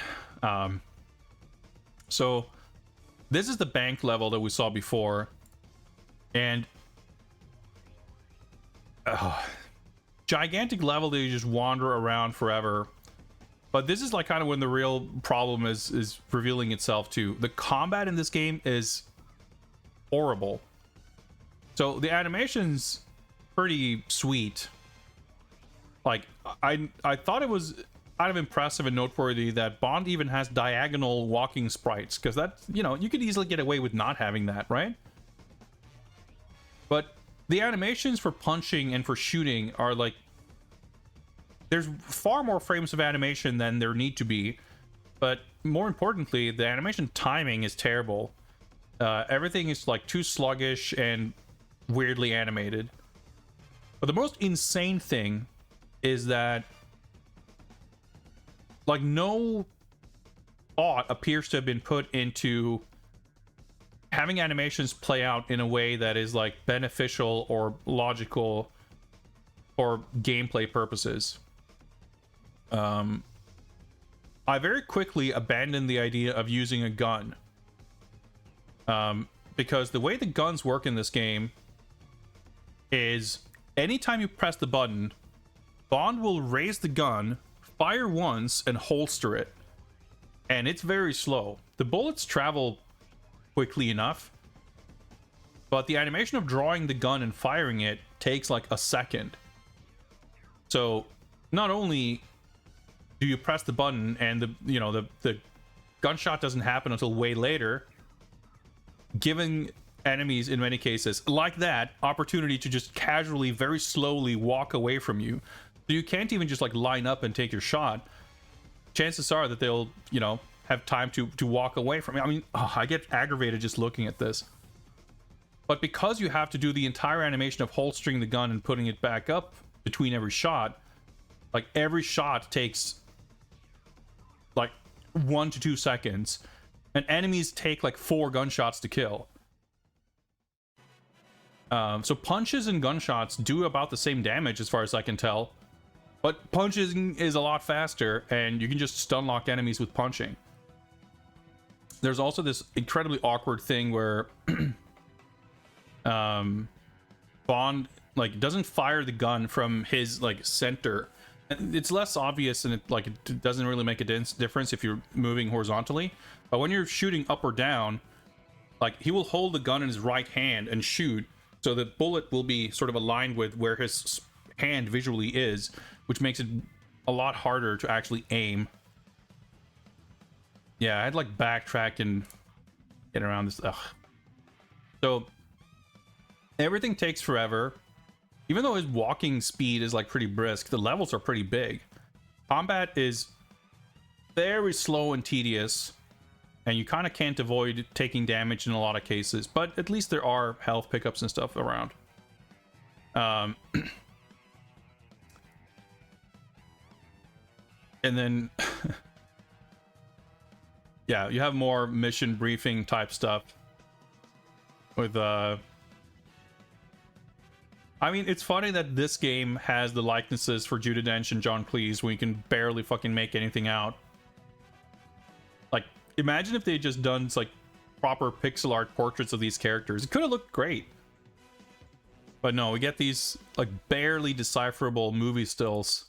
So this is the bank level that we saw before. And gigantic level that you just wander around forever. But this is like kind of when the real problem is revealing itself too. The combat in this game is horrible. So the animation's pretty sweet. Like, I thought it was kind of impressive and noteworthy that Bond even has diagonal walking sprites, because that, you know, you could easily get away with not having that, right? But the animations for punching and for shooting are like, there's far more frames of animation than there need to be, but more importantly, the animation timing is terrible. Everything is like too sluggish and weirdly animated. But the most insane thing is that, like, no thought appears to have been put into having animations play out in a way that is like beneficial or logical for gameplay purposes. I very quickly abandoned the idea of using a gun, because the way the guns work in this game is anytime you press the button, Bond will raise the gun, fire once, and holster it, and it's very slow. The bullets travel quickly enough, but the animation of drawing the gun and firing it takes like a second. So not only do you press the button and the gunshot doesn't happen until way later, giving enemies in many cases like that opportunity to just casually, very slowly walk away from you. So you can't even just like line up and take your shot. Chances are that they'll, you know, have time to walk away from you. I mean, I get aggravated just looking at this. But because you have to do the entire animation of holstering the gun and putting it back up between every shot, like every shot takes like 1 to 2 seconds, and enemies take like 4 gunshots to kill. So punches and gunshots do about the same damage as far as I can tell, but punching is a lot faster, and you can just stun lock enemies with punching. There's also this incredibly awkward thing where Bond like doesn't fire the gun from his like center. It's less obvious, and it doesn't really make a difference if you're moving horizontally. But when you're shooting up or down, like he will hold the gun in his right hand and shoot, so the bullet will be sort of aligned with where his hand visually is, which makes it a lot harder to actually aim. Yeah, I had like backtrack and get around this. Ugh. So everything takes forever. Even though his walking speed is like pretty brisk, the levels are pretty big. Combat is very slow and tedious, and you kind of can't avoid taking damage in a lot of cases, but at least there are health pickups and stuff around. And then yeah, you have more mission briefing type stuff with I mean, it's funny that this game has the likenesses for Judi Dench and John Cleese when you can barely fucking make anything out. Like, imagine if they had just done like proper pixel art portraits of these characters. It could have looked great. But no, we get these like barely decipherable movie stills.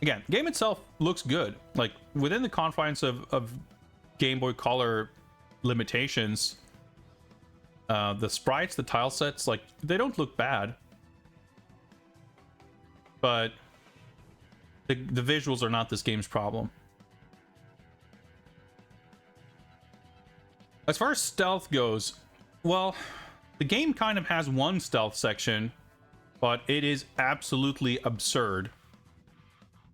Again, game itself looks good. Like, within the confines of Game Boy Color limitations, the sprites, the tile sets, like, they don't look bad, but the visuals are not this game's problem. As far as stealth goes, well, the game kind of has one stealth section, but it is absolutely absurd.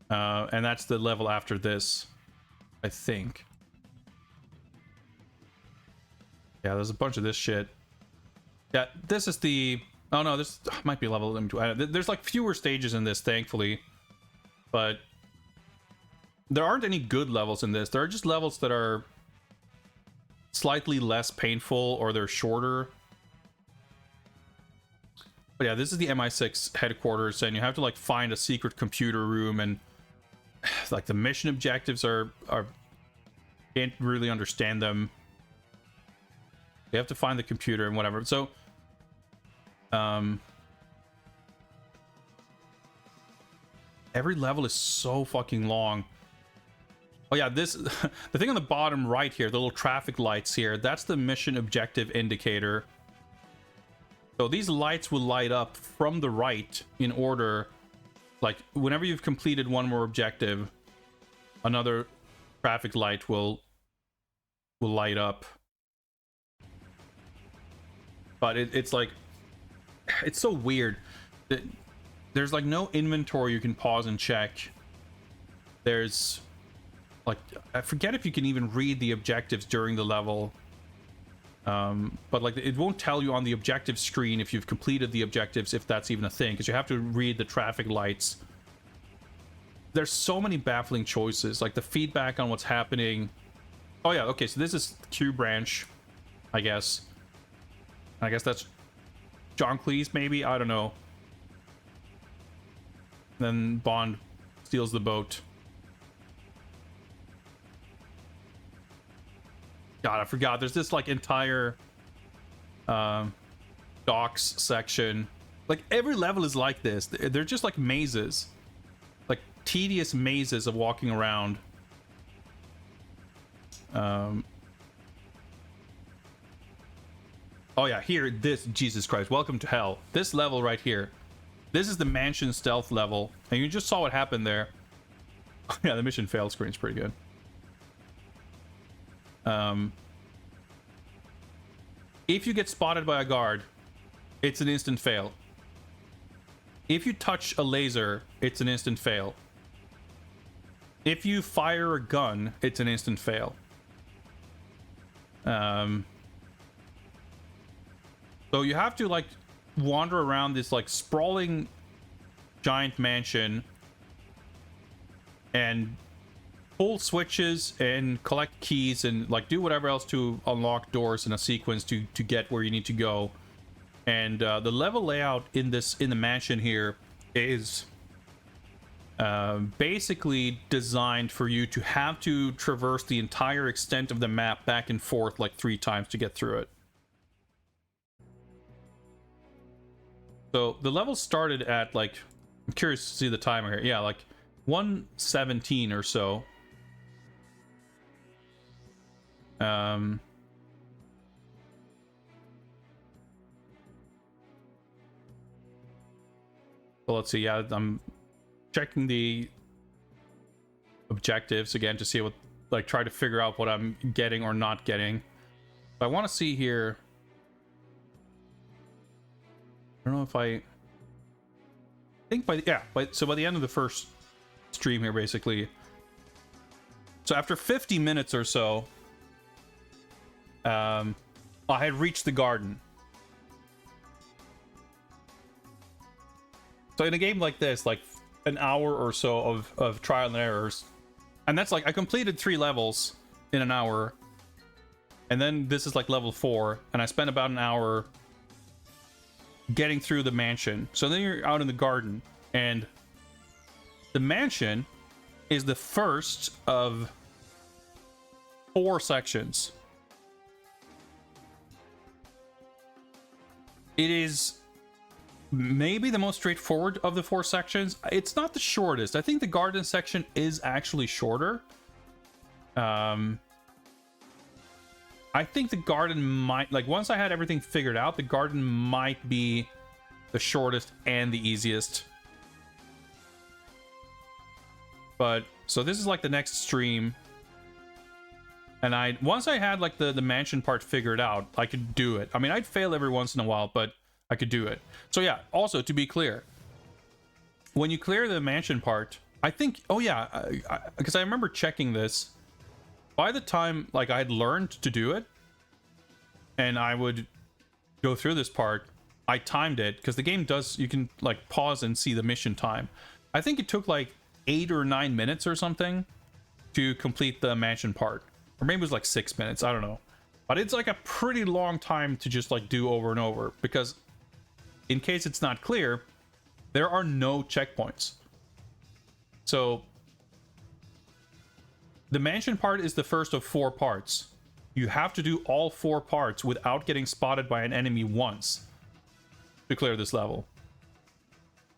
And that's the level after this, I think. Yeah, there's a bunch of this shit. Yeah, this is the... Oh no, this might be level... There's like fewer stages in this, thankfully. But there aren't any good levels in this. There are just levels that are slightly less painful, or they're shorter. But yeah, this is the MI6 headquarters, and you have to like find a secret computer room, and like the mission objectives are can't really understand them. You have to find the computer and whatever. So every level is so fucking long. Oh yeah, this the thing on the bottom right here, the little traffic lights here, that's the mission objective indicator. So these lights will light up from the right in order. Like, whenever you've completed one more objective, another traffic light will light up. But it's like, it's so weird. There's like no inventory you can pause and check. There's like, I forget if you can even read the objectives during the level. But like, it won't tell you on the objective screen if you've completed the objectives, if that's even a thing, because you have to read the traffic lights. There's so many baffling choices, like the feedback on what's happening. Oh yeah, okay, so this is Q branch, I guess. I guess that's John Cleese, maybe? I don't know. Then Bond steals the boat. God, I forgot. There's this like entire docks section. Like, every level is like this. They're just like mazes, like tedious mazes of walking around. Oh yeah, here, this, Jesus Christ, welcome to hell. This level right here, this is the mansion stealth level, and you just saw what happened there. Yeah, the mission failed screen's pretty good. If you get spotted by a guard, it's an instant fail. If you touch a laser, it's an instant fail. If you fire a gun, it's an instant fail. So you have to like wander around this like sprawling giant mansion and pull switches and collect keys and like do whatever else to unlock doors in a sequence to get where you need to go. And the level layout in the mansion here is basically designed for you to have to traverse the entire extent of the map back and forth like 3 times to get through it. So the level started at like, I'm curious to see the timer here. Yeah, like 117 or so. So let's see. Yeah, I'm checking the objectives again to see what, like, try to figure out what I'm getting or not getting. But I want to see here. I don't know if I think by the end of the first stream here, basically. So after 50 minutes or so, I had reached the garden. So in a game like this, like an hour or so of trial and errors, and that's like I completed 3 levels in an hour, and then this is like level 4, and I spent about an hour getting through the mansion. So then you're out in the garden, and the mansion is the first of 4 sections. It is maybe the most straightforward of the 4 sections. It's not the shortest. I think the garden section is actually shorter. I think the garden might, like, once I had everything figured out, the garden might be the shortest and the easiest. But so this is like the next stream, and once I had like the mansion part figured out, I could do it. I mean, I'd fail every once in a while, but I could do it. So yeah, also to be clear, when you clear the mansion part, I think, oh yeah, because I remember checking this, by the time like I had learned to do it and I would go through this part, I timed it, because the game does, you can like pause and see the mission time. I think it took like 8 or 9 minutes or something to complete the mansion part, or maybe it was like 6 minutes, I don't know. But it's like a pretty long time to just like do over and over, because in case it's not clear, there are no checkpoints. So the mansion part is the first of 4 parts. You have to do all 4 parts without getting spotted by an enemy once to clear this level.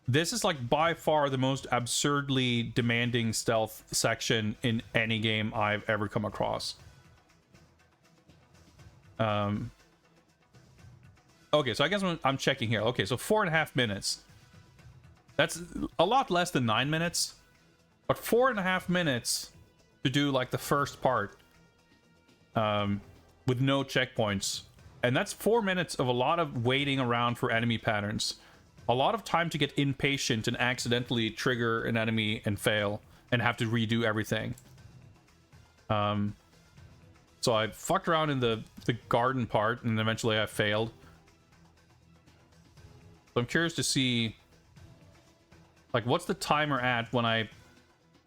This is like by far the most absurdly demanding stealth section in any game I've ever come across. Okay, so I guess I'm checking here. Okay, so 4.5 minutes. That's a lot less than 9 minutes, but 4.5 minutes to do like the first part, with no checkpoints. And that's 4 minutes of a lot of waiting around for enemy patterns. A lot of time to get impatient and accidentally trigger an enemy and fail and have to redo everything. So I fucked around in the garden part, and eventually I failed. So I'm curious to see, like, what's the timer at when I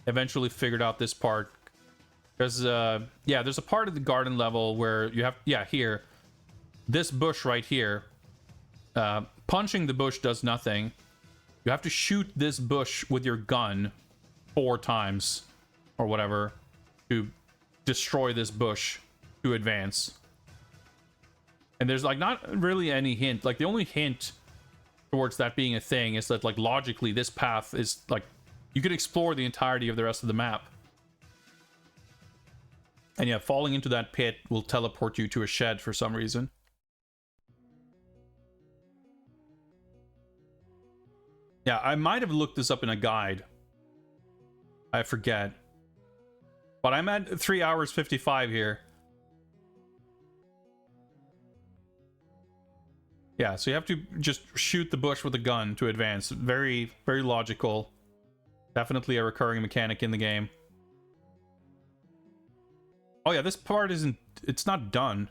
eventually figured out this part. Because, yeah, there's a part of the garden level where you have, yeah, here, this bush right here, punching the bush does nothing. You have to shoot this bush with your gun 4 times or whatever to destroy this bush to advance. And there's like not really any hint. Like the only hint towards that being a thing is that, like, logically this path is like, you could explore the entirety of the rest of the map. And yeah, falling into that pit will teleport you to a shed for some reason. Yeah, I might have looked this up in a guide. I forget. But I'm at 3 hours 55 here. Yeah, so you have to just shoot the bush with a gun to advance. Very, very logical. Definitely a recurring mechanic in the game. Oh yeah, this part isn't... it's not done.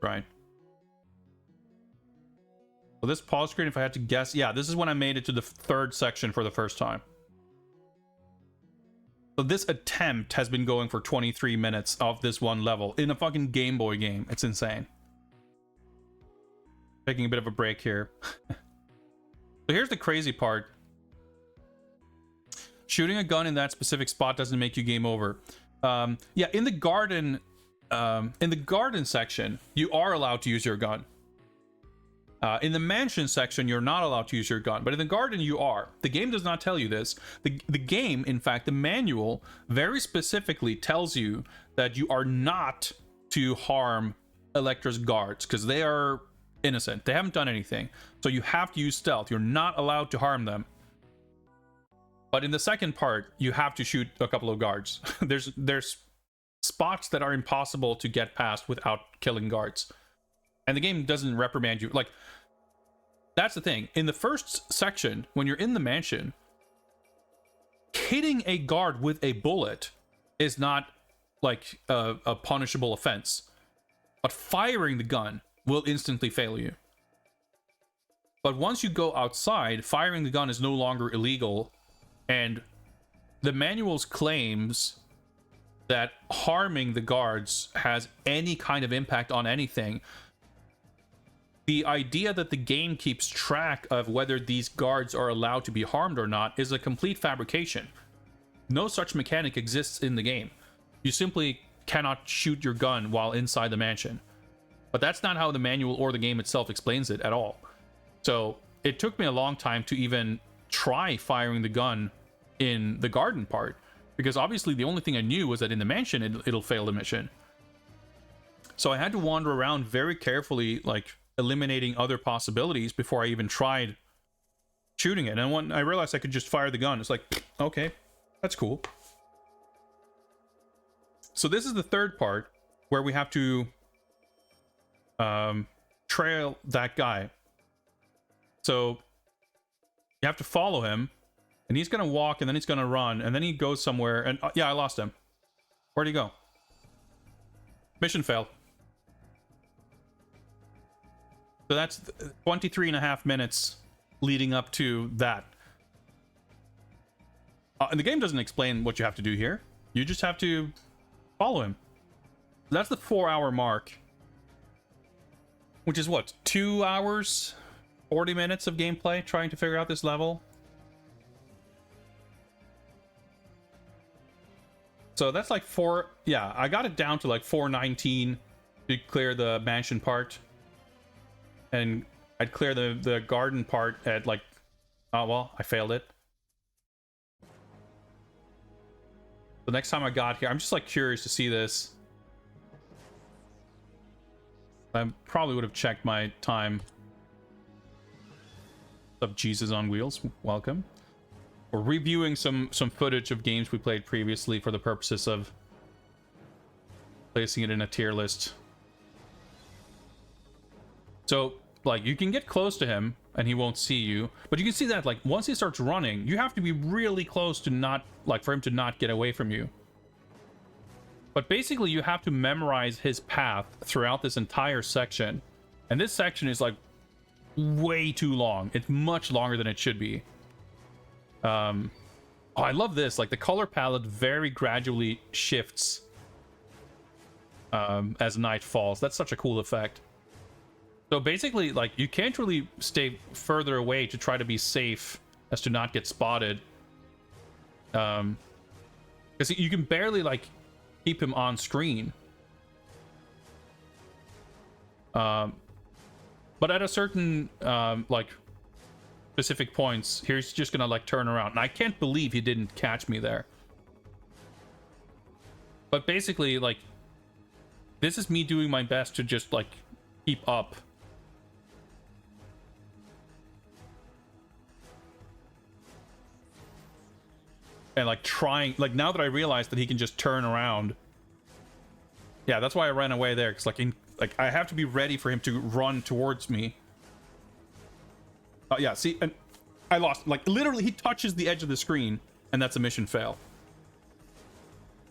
Right. So this pause screen, if I had to guess... yeah, this is when I made it to the 3rd section for the first time. So this attempt has been going for 23 minutes of this one level in a fucking Game Boy game. It's insane. Taking a bit of a break here. So here's the crazy part. Shooting a gun in that specific spot doesn't make you game over. Yeah, in the garden section, you are allowed to use your gun. In the mansion section, you're not allowed to use your gun, but in the garden, you are. The game does not tell you this. The game, in fact, the manual very specifically tells you that you are not to harm Electra's guards because they are innocent. They haven't done anything. So you have to use stealth. You're not allowed to harm them. But in the second part, you have to shoot a couple of guards. There's spots that are impossible to get past without killing guards. And the game doesn't reprimand you. Like, that's the thing. In the first section, when you're in the mansion, hitting a guard with a bullet is not like a punishable offense. But firing the gun will instantly fail you. But once you go outside, firing the gun is no longer illegal. And the manual's claims that harming the guards has any kind of impact on anything. The idea that the game keeps track of whether these guards are allowed to be harmed or not is a complete fabrication. No such mechanic exists in the game. You simply cannot shoot your gun while inside the mansion. But that's not how the manual or the game itself explains it at all. So it took me a long time to even try firing the gun in the garden part, because obviously the only thing I knew was that in the mansion it'll fail the mission. So I had to wander around very carefully, like eliminating other possibilities before I even tried shooting it. And when I realized I could just fire the gun, it's like, okay, that's cool. So this is the third part where we have to trail that guy. So you have to follow him, and he's gonna walk, and then he's gonna run, and then he goes somewhere, and yeah, I lost him. Where'd he go? Mission failed. So that's 23 and a half minutes leading up to that. And the game doesn't explain what you have to do here. You just have to follow him. That's the 4-hour mark, which is what, 2 hours, 40 minutes of gameplay trying to figure out this level. So that's like yeah, I got it down to like 4:19 to clear the mansion part. And I'd clear the garden part at like, oh well, I failed it. The next time I got here, I'm just like curious to see this. I probably would have checked my time. What's up, Jesus on Wheels? Welcome. We're reviewing some footage of games we played previously for the purposes of placing it in a tier list. So, like, you can get close to him and he won't see you, but you can see that, like, once he starts running, you have to be really close to not, like, for him to not get away from you. But basically, you have to memorize his path throughout this entire section. And this section is, like, way too long. It's much longer than it should be. Oh, I love this. Like, the color palette very gradually shifts as night falls. That's such a cool effect. So basically, like, you can't really stay further away to try to be safe as to not get spotted. Because you can barely, like, keep him on screen. But at a certain, like, specific points, he's just gonna, like, turn around. And I can't believe he didn't catch me there. But basically, like, this is me doing my best to just, like, keep up. And, like, trying, like, now that I realize that he can just turn around. Yeah, that's why I ran away there, because, like, I have to be ready for him to run towards me. Yeah, see, and I lost. Like, literally, he touches the edge of the screen, and that's a mission fail.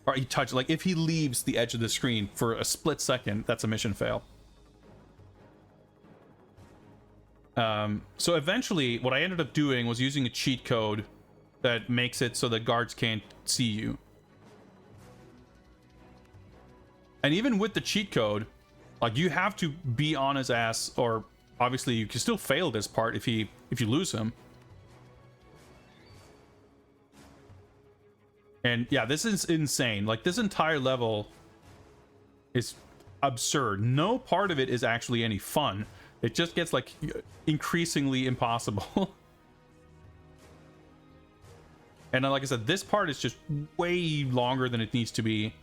Or he touches, like, if he leaves the edge of the screen for a split second, that's a mission fail. So eventually, what I ended up doing was using a cheat code that makes it so that guards can't see you. And even with the cheat code, like, you have to be on his ass, or obviously you can still fail this part if you lose him. And yeah, this is insane. Like, this entire level is absurd. No part of it is actually any fun. It just gets like increasingly impossible. And like I said, this part is just way longer than it needs to be.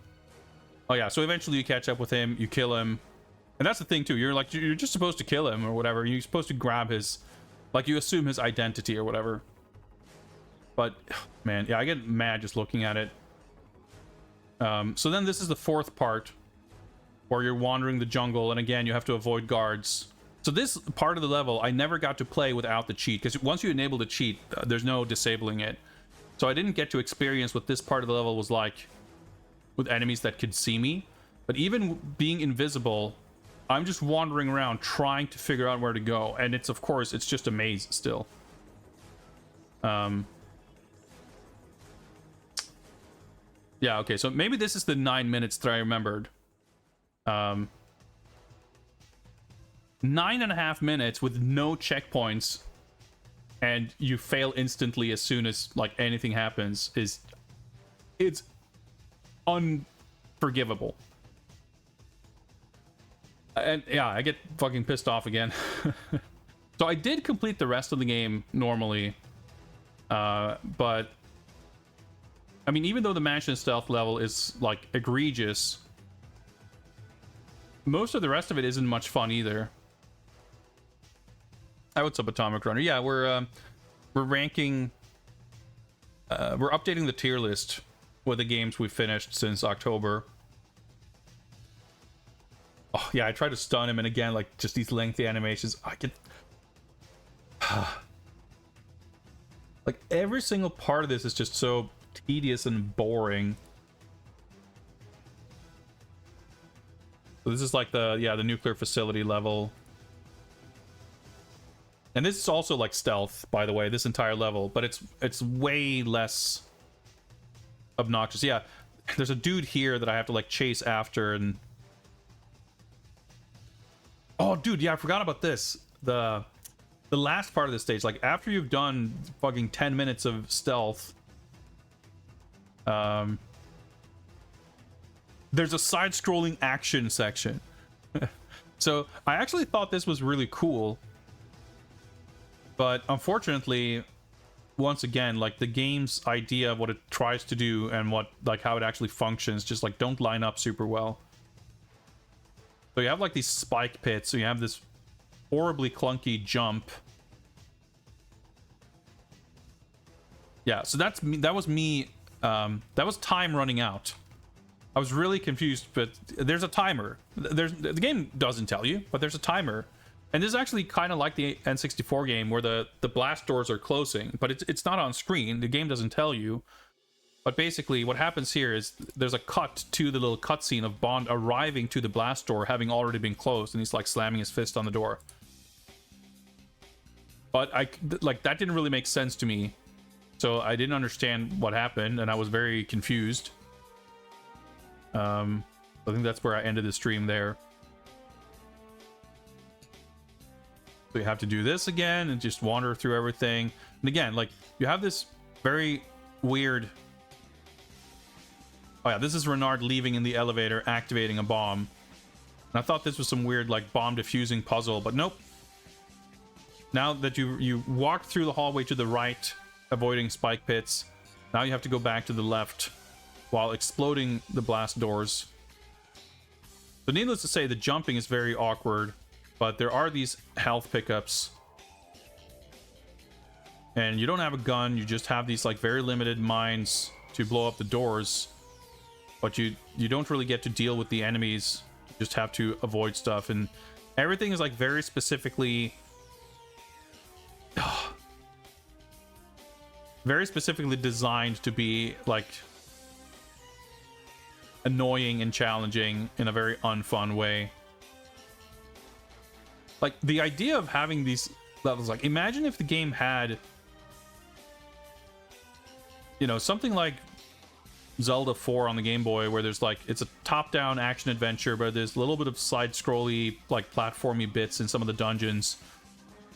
Oh yeah, so eventually you catch up with him, you kill him. And that's the thing too, you're just supposed to kill him or whatever. You're supposed to grab his, like you assume his identity or whatever. But man, yeah, I get mad just looking at it. So then this is the fourth part where you're wandering the jungle, and again you have to avoid guards. So this part of the level I never got to play without the cheat, because once you enable the cheat, there's no disabling it. So I didn't get to experience what this part of the level was like with enemies that could see me. But even being invisible, I'm just wandering around trying to figure out where to go, and it's, of course, it's just a maze still. Yeah, okay, so maybe this is the 9 minutes that I remembered. 9.5 minutes with no checkpoints, and you fail instantly as soon as like anything happens, it's unforgivable. And yeah, I get fucking pissed off again. So I did complete the rest of the game normally, but I mean, even though the mansion stealth level is like egregious, most of the rest of it isn't much fun either. Hi, what's up, Atomic Runner? Yeah, we're ranking, we're updating the tier list with the games we've finished since October. Oh yeah, I tried to stun him, and again, like just these lengthy animations, I get like every single part of this is just so tedious and boring. So this is like the nuclear facility level. And this is also like stealth, by the way, this entire level, but it's way less obnoxious. Yeah, there's a dude here that I have to like chase after, and oh dude, yeah, I forgot about this. The last part of the stage, like after you've done fucking 10 minutes of stealth, there's a side-scrolling action section. So I actually thought this was really cool. But unfortunately, once again, like the game's idea of what it tries to do and what like how it actually functions just like don't line up super well. So you have like these spike pits, so you have this horribly clunky jump. Yeah, so that's me. That was me. That was time running out. I was really confused, but there's a timer. The game doesn't tell you, but there's a timer. And this is actually kind of like the N64 game where the blast doors are closing, but it's not on screen. The game doesn't tell you. But basically what happens here is there's a cut to the little cutscene of Bond arriving to the blast door having already been closed, and he's like slamming his fist on the door. But like that didn't really make sense to me. So I didn't understand what happened, and I was very confused. I think that's where I ended the stream there. So you have to do this again and just wander through everything. And again, like you have this very weird... Oh yeah, this is Renard leaving in the elevator, activating a bomb. And I thought this was some weird like bomb defusing puzzle, but nope. Now that you walk through the hallway to the right, avoiding spike pits, now you have to go back to the left while exploding the blast doors. So needless to say, the jumping is very awkward, but there are these health pickups. And you don't have a gun, you just have these like very limited mines to blow up the doors. But you don't really get to deal with the enemies. You just have to avoid stuff, and everything is like very specifically very specifically designed to be like annoying and challenging in a very unfun way. Like the idea of having these levels, like imagine if the game had, you know, something like Zelda 4 on the Game Boy, where there's like it's a top-down action adventure, but there's a little bit of side-scrolly like platformy bits in some of the dungeons.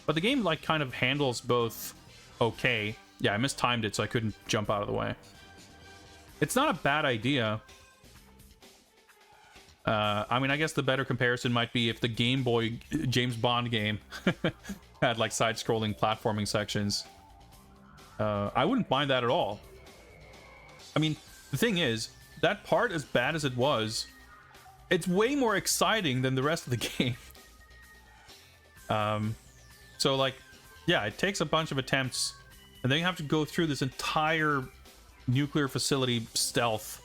But the game like kind of handles both okay. Yeah, I mistimed it, so I couldn't jump out of the way. It's not a bad idea. I mean, I guess the better comparison might be if the Game Boy James Bond game had like side-scrolling platforming sections. I wouldn't mind that at all. I mean, the thing is, that part, as bad as it was, it's way more exciting than the rest of the game. So like, yeah, it takes a bunch of attempts, and then you have to go through this entire nuclear facility stealth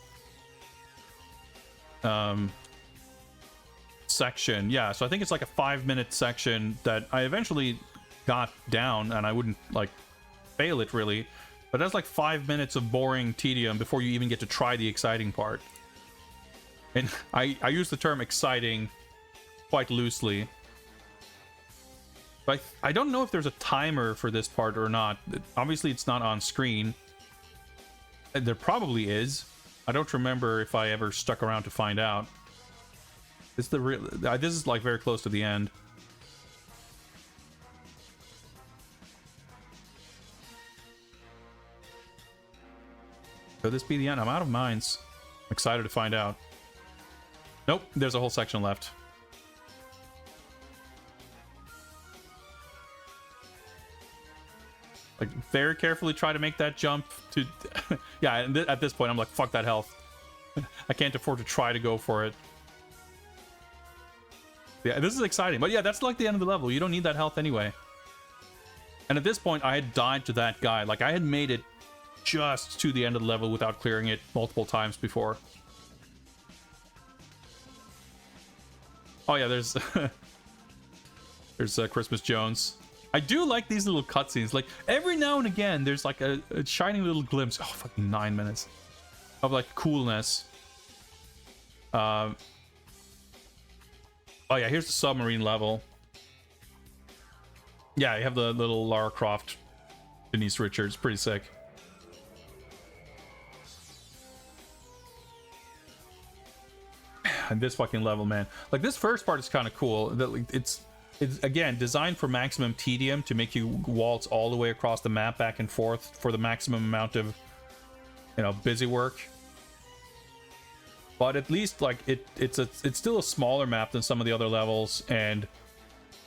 section. Yeah, so I think it's like a 5-minute section that I eventually got down, and I wouldn't like fail it really, but that's like 5 minutes of boring tedium before you even get to try the exciting part. And I use the term exciting quite loosely. But I don't know if there's a timer for this part or not. Obviously, it's not on screen. There probably is. I don't remember if I ever stuck around to find out. This is like very close to the end. Could this be the end? I'm out of mines. I'm excited to find out. Nope, there's a whole section left. Like, very carefully try to make that jump to... yeah, and at this point, I'm like, fuck that health. I can't afford to try to go for it. Yeah, this is exciting. But yeah, that's like the end of the level. You don't need that health anyway. And at this point, I had died to that guy. Like, I had made it just to the end of the level without clearing it multiple times before. Oh yeah, there's... there's Christmas Jones. I do like these little cutscenes. Like, every now and again, there's like a shining little glimpse. Oh, fucking 9 minutes. Of like coolness. Oh yeah, here's the submarine level. Yeah, you have the little Lara Croft, Denise Richards. Pretty sick. And this fucking level, man. Like, this first part is kind of cool. It's again designed for maximum tedium, to make you waltz all the way across the map back and forth for the maximum amount of, you know, busy work. But at least like it's still a smaller map than some of the other levels, and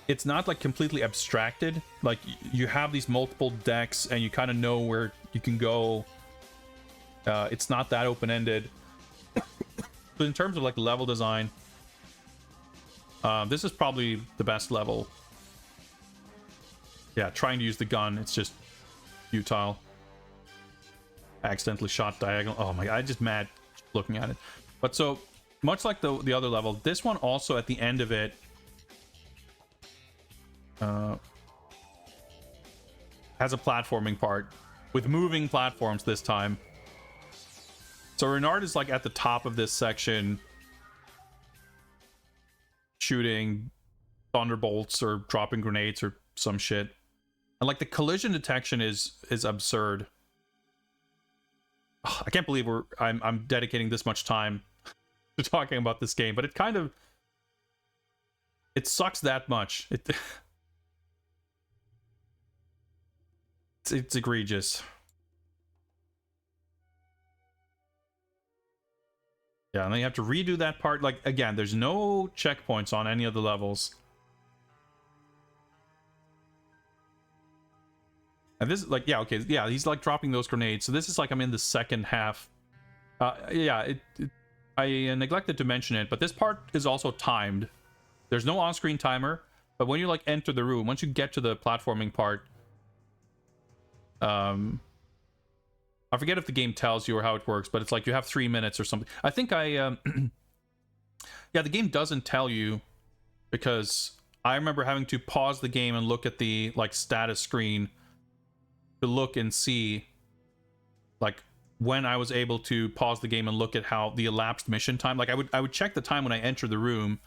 it's not like completely abstracted. Like, you have these multiple decks and you kind of know where you can go. It's not that open-ended. But in terms of like level design, this is probably the best level. Yeah, trying to use the gun, it's just futile. Accidentally shot diagonal. Oh my god, I'm just mad looking at it. But so, much like the other level, this one also at the end of it has a platforming part with moving platforms this time. So Renard is like at the top of this section, shooting thunderbolts or dropping grenades or some shit, and like the collision detection is absurd. Ugh, I can't believe I'm dedicating this much time to talking about this game, but it sucks that much. It's egregious. Yeah, and then you have to redo that part. Like, again, there's no checkpoints on any of the levels. And this is like, yeah, okay, yeah, he's like dropping those grenades. So this is like I'm in the second half. Yeah, I neglected to mention it, but this part is also timed. There's no on-screen timer, but when you like enter the room, once you get to the platforming part, I forget if the game tells you or how it works, but it's like you have 3 minutes or something. I think yeah, the game doesn't tell you, because I remember having to pause the game and look at the like status screen to look and see like when I was able to pause the game and look at how the elapsed mission time. Like I would check the time when I entered the room,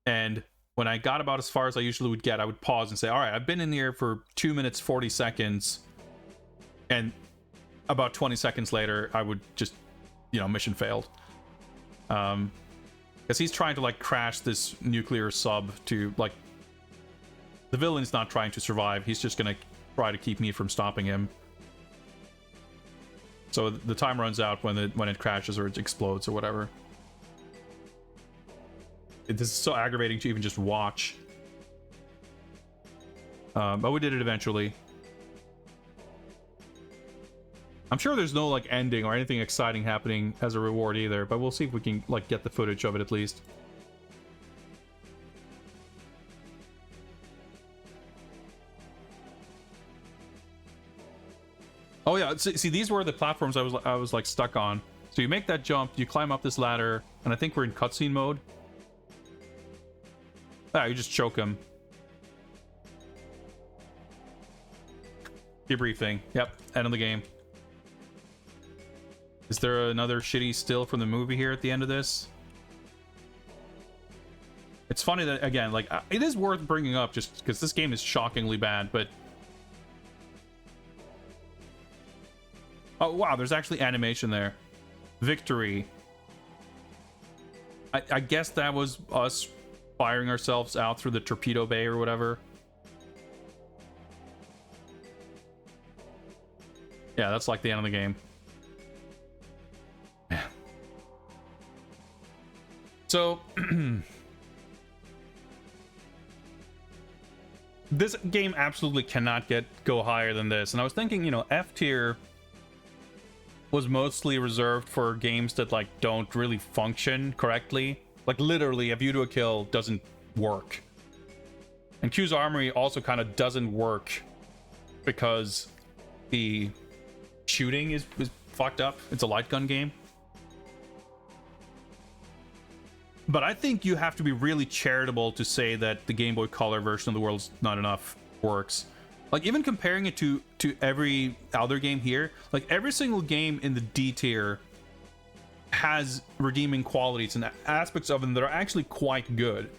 and when I got about as far as I usually would get, I would pause and say, all right, I've been in here for 2 minutes 40 seconds, and about 20 seconds later I would just, you know, mission failed. Because he's trying to like crash this nuclear sub to like, the villain's not trying to survive, he's just gonna try to keep me from stopping him. So the time runs out when it crashes or it explodes or whatever. this is so aggravating to even just watch. But we did it eventually. I'm sure there's no like ending or anything exciting happening as a reward either, but we'll see if we can like get the footage of it at least. Oh yeah, see these were the platforms I was like stuck on. So you make that jump, you climb up this ladder, and I think we're in cutscene mode. Ah, you just choke him. Debriefing. Yep, end of the game. Is there another shitty still from the movie here at the end of this? It's funny that, again, like, it is worth bringing up just because this game is shockingly bad, but... Oh, wow, there's actually animation there. Victory. I guess that was us firing ourselves out through the torpedo bay or whatever. Yeah, that's like the end of the game. Yeah. So... this game absolutely cannot go higher than this. And I was thinking, you know, F tier was mostly reserved for games that like don't really function correctly. Like literally a view to a kill doesn't work. And Q's Armory also kind of doesn't work because the shooting is fucked up. It's a light gun game. But I think you have to be really charitable to say that the Game Boy Color version of The World's Not Enough works. Like, even comparing it to every other game here, like, every single game in the D tier has redeeming qualities and aspects of them that are actually quite good.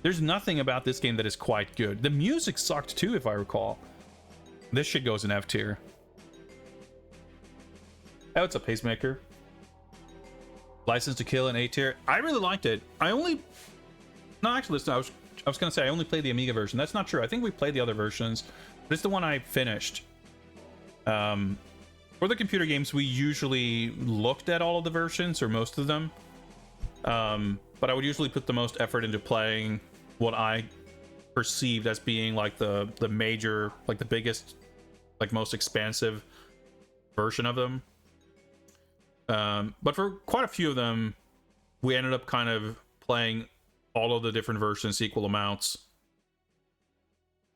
There's nothing about this game that is quite good. The music sucked too, if I recall. This shit goes in F tier. Oh, it's a pacemaker. License to Kill in A tier. I really liked it. No, actually, listen, I was gonna say I only played the Amiga version. That's not true. I think we played the other versions, but it's the one I finished. For the computer games, we usually looked at all of the versions or most of them, but I would usually put the most effort into playing what I perceived as being like the major, like the biggest, like most expansive version of them. But for quite a few of them, we ended up kind of playing all of the different versions equal amounts.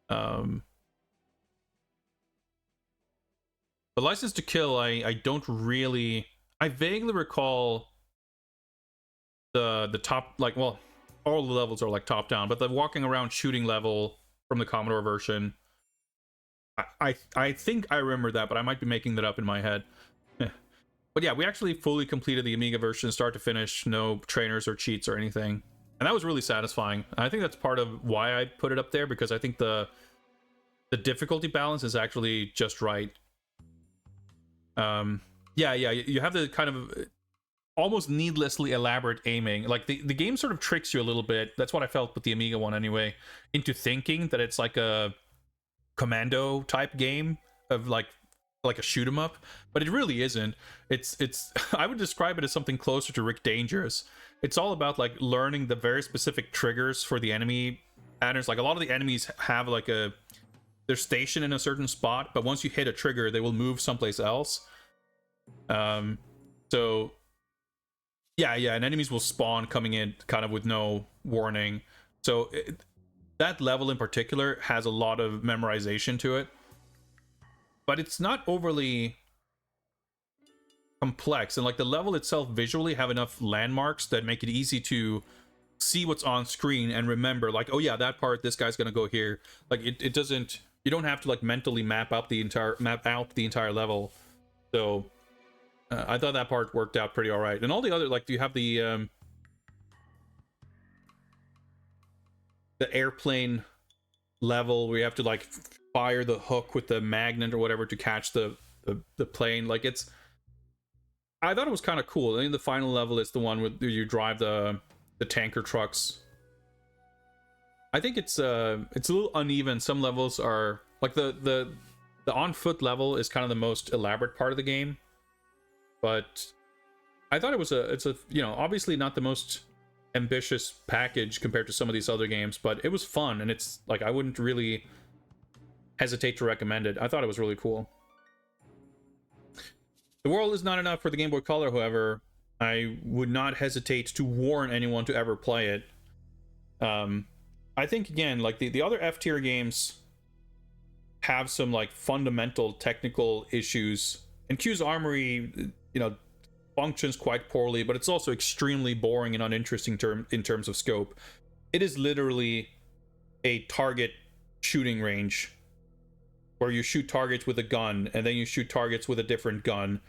The License to Kill, I don't really... I vaguely recall the top, like, well, all the levels are like top down, but the walking around shooting level from the Commodore version, I think I remember that, but I might be making that up in my head. But yeah, we actually fully completed the Amiga version, start to finish, no trainers or cheats or anything. And that was really satisfying. And I think that's part of why I put it up there, because I think the difficulty balance is actually just right. Yeah, you have the kind of almost needlessly elaborate aiming. Like, the game sort of tricks you a little bit. That's what I felt with the Amiga one anyway, into thinking that it's like a commando type game of like a shoot 'em up, but it really isn't. It's I would describe it as something closer to Rick Dangerous. It's all about like learning the very specific triggers for the enemy patterns. Like, a lot of the enemies have like they're stationed in a certain spot, but once you hit a trigger, they will move someplace else. So yeah, and enemies will spawn coming in kind of with no warning. So that level in particular has a lot of memorization to it, but it's not overly complex. And like, the level itself visually have enough landmarks that make it easy to see what's on screen and remember, like, oh yeah, that part, this guy's gonna go here. Like, it doesn't, you don't have to like mentally map out the entire level. So I thought that part worked out pretty all right. And all the other, like, you have the airplane level where you have to like fire the hook with the magnet or whatever to catch the plane. Like, I thought it was kind of cool. I think the final level is the one where you drive the tanker trucks. I think it's a little uneven. Some levels are like the on foot level is kind of the most elaborate part of the game, but I thought it's a, you know, obviously not the most ambitious package compared to some of these other games, but it was fun, and it's like I wouldn't really hesitate to recommend it. I thought it was really cool. The world is not enough for the Game Boy Color, however. I would not hesitate to warn anyone to ever play it. I think, again, like the other F-tier games have some like fundamental technical issues, and Q's Armory, you know, functions quite poorly, but it's also extremely boring and uninteresting in terms of scope. It is literally a target shooting range where you shoot targets with a gun, and then you shoot targets with a different gun.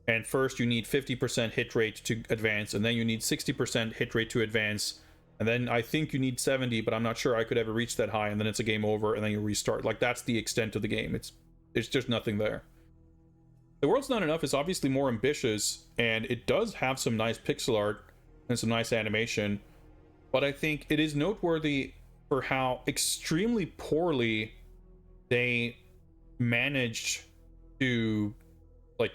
And first you need 50% hit rate to advance, and then you need 60% hit rate to advance, and then I think you need 70, but I'm not sure I could ever reach that high, and then it's a game over, and then you restart. Like, that's the extent of the game. It's just nothing there. The World's Not Enough is obviously more ambitious, and it does have some nice pixel art and some nice animation, but I think it is noteworthy for how extremely poorly they managed to like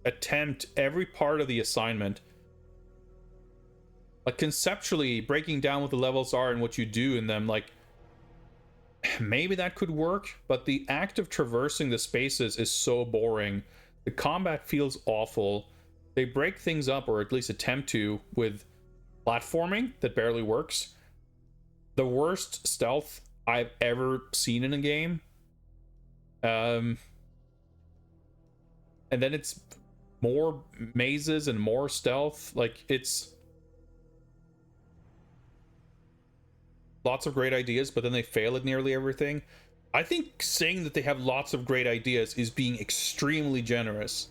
attempt every part of the assignment. Like, conceptually breaking down what the levels are and what you do in them, like, maybe that could work, but the act of traversing the spaces is so boring. The combat feels awful. They break things up, or at least attempt to, with platforming that barely works. The worst stealth I've ever seen in a game. And then it's more mazes and more stealth. Like, it's lots of great ideas, but then they fail at nearly everything. I think saying that they have lots of great ideas is being extremely generous.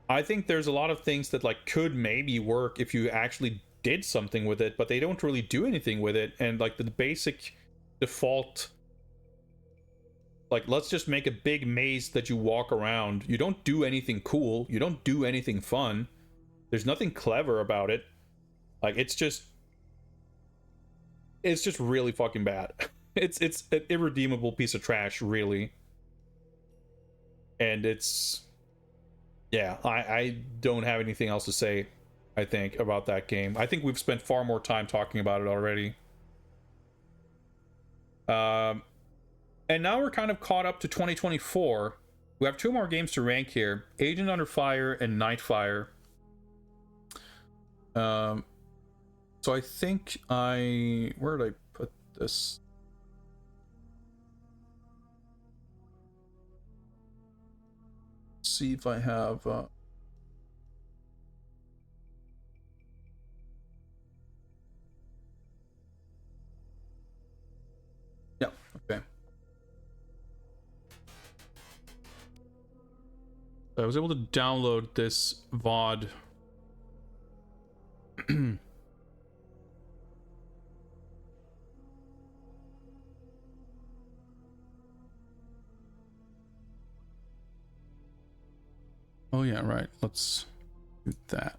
I think there's a lot of things that like could maybe work if you actually did something with it, but they don't really do anything with it. And like the basic default, like, let's just make a big maze that you walk around. You don't do anything cool. You don't do anything fun. There's nothing clever about it. Like, it's just really fucking bad. It's an irredeemable piece of trash, really. And it's, yeah, I don't have anything else to say, I think, about that game. I think we've spent far more time talking about it already. And now we're kind of caught up to 2024. We have two more games to rank here: Agent Under Fire and Nightfire. So I think where did I put this? See if I have yeah, okay. I was able to download this VOD. Oh yeah, right. Let's do that.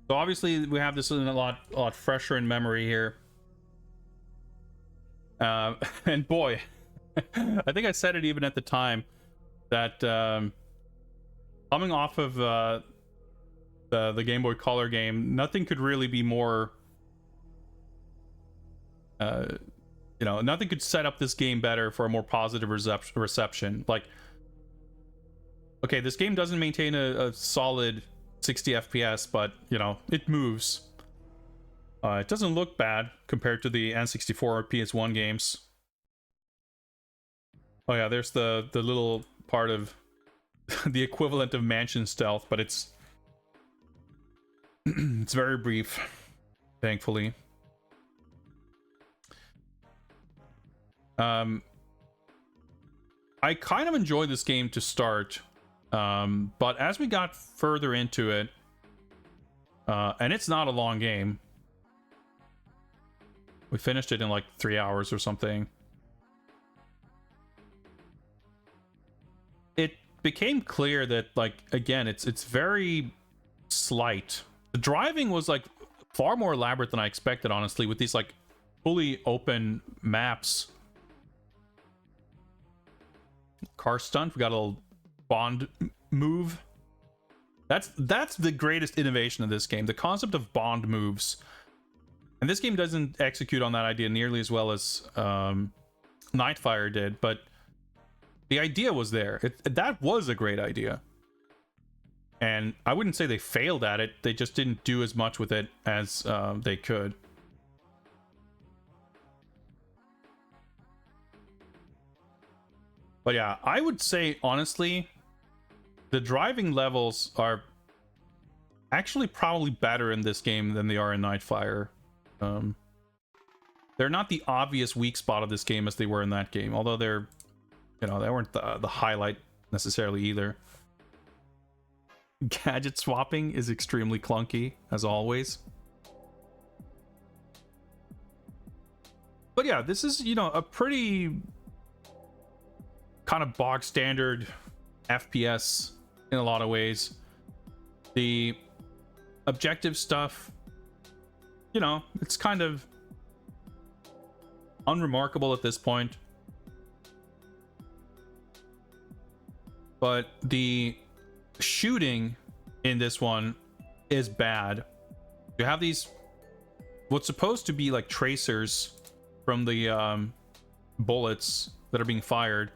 So obviously we have this in a lot fresher in memory here. And boy, I think I said it even at the time that coming off of the Game Boy Color game, nothing could really be more you know, nothing could set up this game better for a more positive reception. Like, okay, this game doesn't maintain a solid 60 FPS, but, you know, it moves. It doesn't look bad compared to the N64 or PS1 games. Oh yeah, there's the little part of the equivalent of mansion stealth, but it's it's very brief, thankfully. I kind of enjoyed this game to start, but as we got further into it, and it's not a long game, we finished it in like 3 hours or something. It became clear that, like, again, it's very slight. The driving was like far more elaborate than I expected, honestly, with these like fully open maps. Car stunt, we got a little Bond move. That's the greatest innovation of this game, the concept of bond moves. And this game doesn't execute on that idea nearly as well as Nightfire did, but the idea was there. That was a great idea. And I wouldn't say they failed at it, they just didn't do as much with it as they could. But yeah, I would say, honestly, the driving levels are actually probably better in this game than they are in Nightfire. They're not the obvious weak spot of this game as they were in that game, although they're, you know, they weren't the highlight necessarily either. Gadget swapping is extremely clunky, as always. But yeah, this is, you know, a pretty kind of bog standard FPS in a lot of ways. The objective stuff, you know, it's kind of unremarkable at this point. But the shooting in this one is bad. You have these, what's supposed to be like tracers from the bullets that are being fired,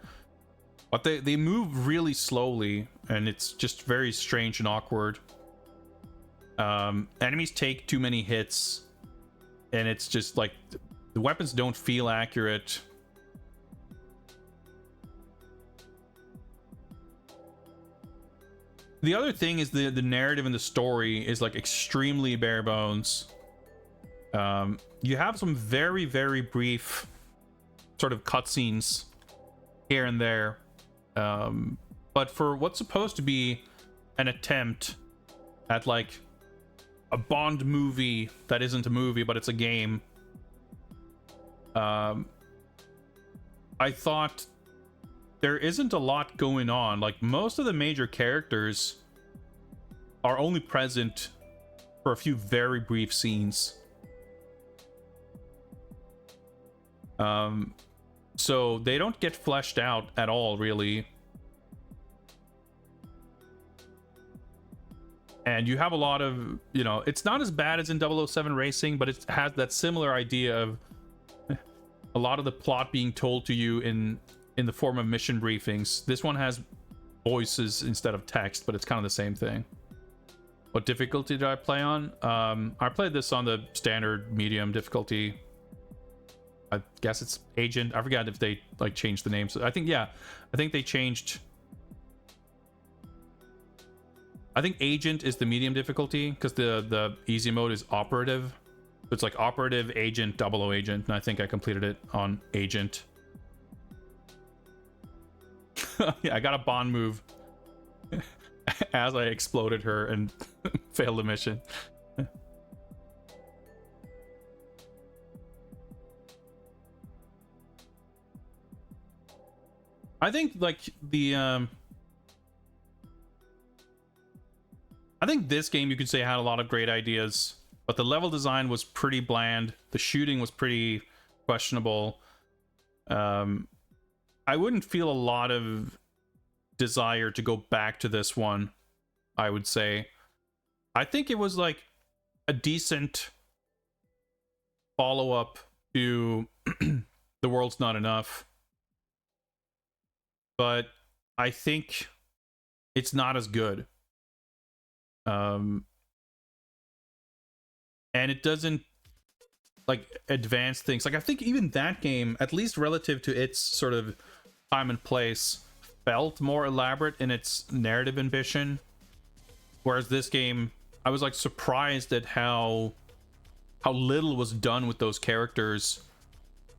but they move really slowly, and it's just very strange and awkward. Enemies take too many hits, and it's just like the weapons don't feel accurate. The other thing is the narrative and the story is like extremely bare bones. You have some very, very brief sort of cutscenes here and there. But for what's supposed to be an attempt at like a Bond movie that isn't a movie, but it's a game, I thought there isn't a lot going on. Like, most of the major characters are only present for a few very brief scenes. So they don't get fleshed out at all, really. And you have a lot of, you know, it's not as bad as in 007 Racing, but it has that similar idea of a lot of the plot being told to you in the form of mission briefings. This one has voices instead of text, but it's kind of the same thing. What difficulty did I play on? I played this on the standard medium difficulty. I guess it's Agent. I forgot if they like changed the names. I think, yeah, I think they changed. I think Agent is the medium difficulty because the easy mode is Operative. So it's like Operative, Agent, 00 Agent, and I think I completed it on Agent. Yeah, I got a Bond move as I exploded her and failed the mission. I think like the I think this game, you could say, had a lot of great ideas, but the level design was pretty bland. The shooting was pretty questionable. I wouldn't feel a lot of desire to go back to this one, I would say. I think it was like a decent follow-up to The World's Not Enough, but I think it's not as good. And it doesn't like advance things. Like, I think even that game, at least relative to its sort of time and place, felt more elaborate in its narrative ambition, whereas this game, I was like surprised at how little was done with those characters.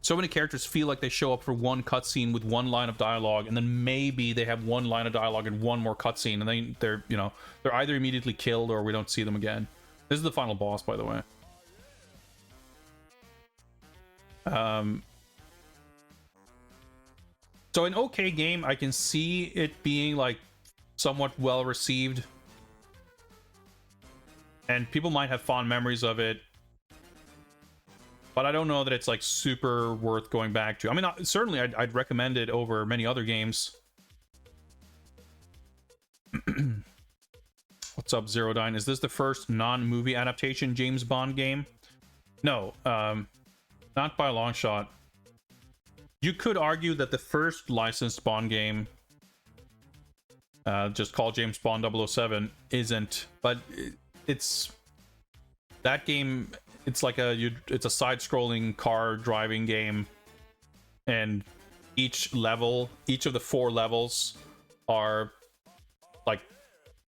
So many characters feel like they show up for one cutscene with one line of dialogue, and then maybe they have one line of dialogue and one more cutscene, and then they're, you know, they're either immediately killed or we don't see them again. This is the final boss, by the way. So an okay game, I can see it being like somewhat well received, and people might have fond memories of it, but I don't know that it's like super worth going back to. I mean, certainly I'd recommend it over many other games. What's up, Zerodyne? Is this the first non-movie adaptation James Bond game? No, not by a long shot. You could argue that the first licensed Bond game, just called James Bond 007, isn't, but it's that game. It's like it's a side-scrolling car driving game, and each of the 4 levels are like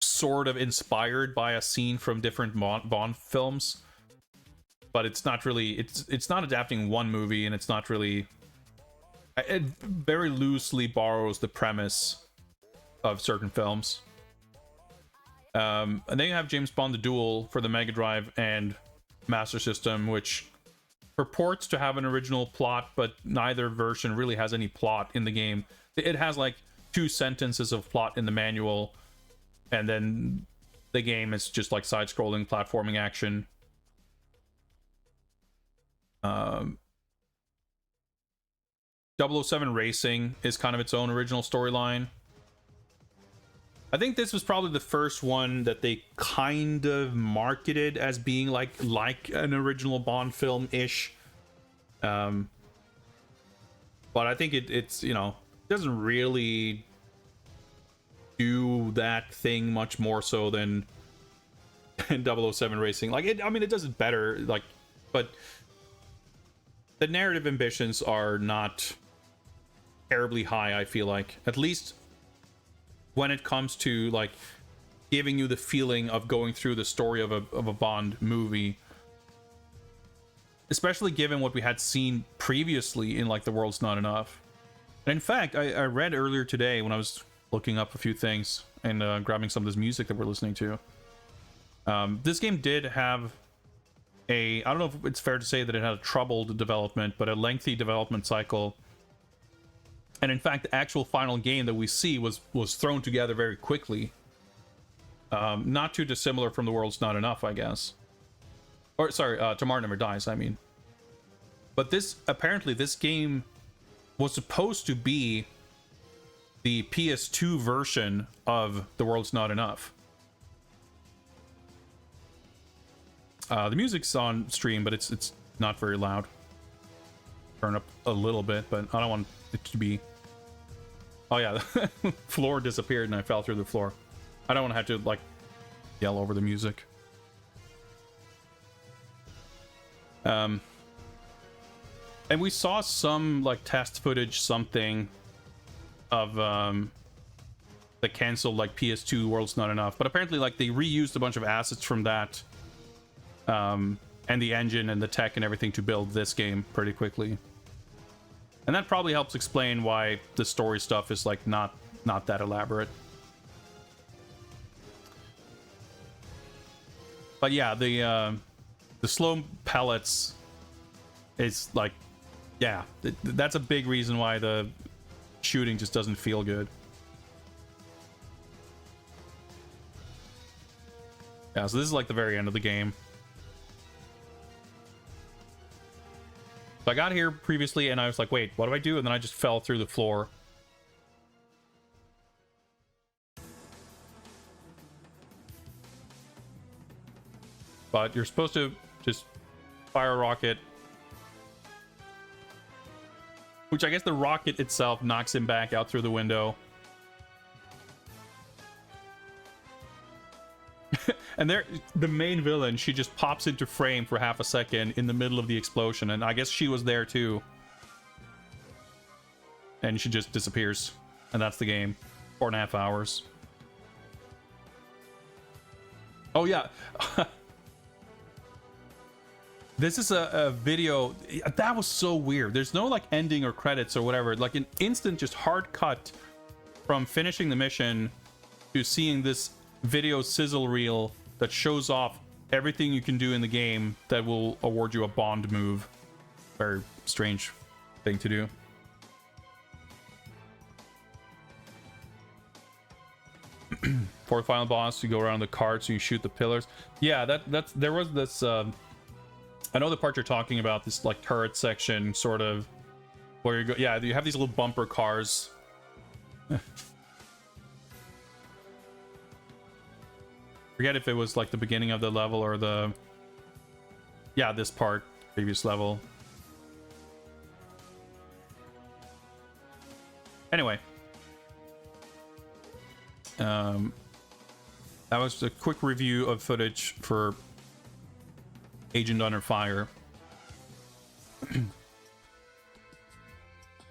sort of inspired by a scene from different Bond films, but it's not really, it's not adapting one movie, and it's not really, it very loosely borrows the premise of certain films. And then you have James Bond: The Duel for the Mega Drive and Master System, which purports to have an original plot, but neither version really has any plot in the game. It has like 2 sentences of plot in the manual, and then the game is just like side-scrolling platforming action. 007 Racing is kind of its own original storyline. I think this was probably the first one that they kind of marketed as being like an original Bond film-ish. But I think it's, you know, doesn't really do that thing much more so than 007 Racing. Like, I mean, it does it better, like, but the narrative ambitions are not terribly high, I feel like. At least when it comes to like giving you the feeling of going through the story of a Bond movie, especially given what we had seen previously in like The World's Not Enough. And in fact, I read earlier today when I was looking up a few things and grabbing some of this music that we're listening to, this game did have I don't know if it's fair to say that it had a troubled development, but a lengthy development cycle. And in fact, the actual final game that we see was thrown together very quickly. Not too dissimilar from The World's Not Enough, I guess. Or, sorry, Tomorrow Never Dies, I mean. But apparently this game was supposed to be the PS2 version of The World's Not Enough. The music's on stream, but it's not very loud. Turn up a little bit, but I don't want it to be... Oh yeah, the floor disappeared and I fell through the floor. I don't want to have to like yell over the music. And we saw some like test footage, something of the canceled like PS2 World's Not Enough, but apparently like they reused a bunch of assets from that, and the engine and the tech and everything to build this game pretty quickly. And that probably helps explain why the story stuff is like not that elaborate. But yeah, the slow pellets is like, yeah, that's a big reason why the shooting just doesn't feel good. Yeah, so this is like the very end of the game. So I got here previously and I was like, wait, what do I do? And then I just fell through the floor. But you're supposed to just fire a rocket. Which I guess the rocket itself knocks him back out through the window. And there, the main villain, she just pops into frame for half a second in the middle of the explosion, and I guess she was there too. And she just disappears, and that's the game. 4.5 hours. Oh yeah. This is a video that was so weird. There's no like ending or credits or whatever, like an instant just hard cut from finishing the mission to seeing this video sizzle reel that shows off everything you can do in the game that will award you a Bond move. Very strange thing to do. For the final boss, you go around the carts, so you shoot the pillars. Yeah, that's there was this I know the part you're talking about, this like turret section sort of where you go, yeah, you have these little bumper cars. Forget if it was like the beginning of the level or the... Yeah, this part, previous level. Anyway. That was a quick review of footage for Agent Under Fire.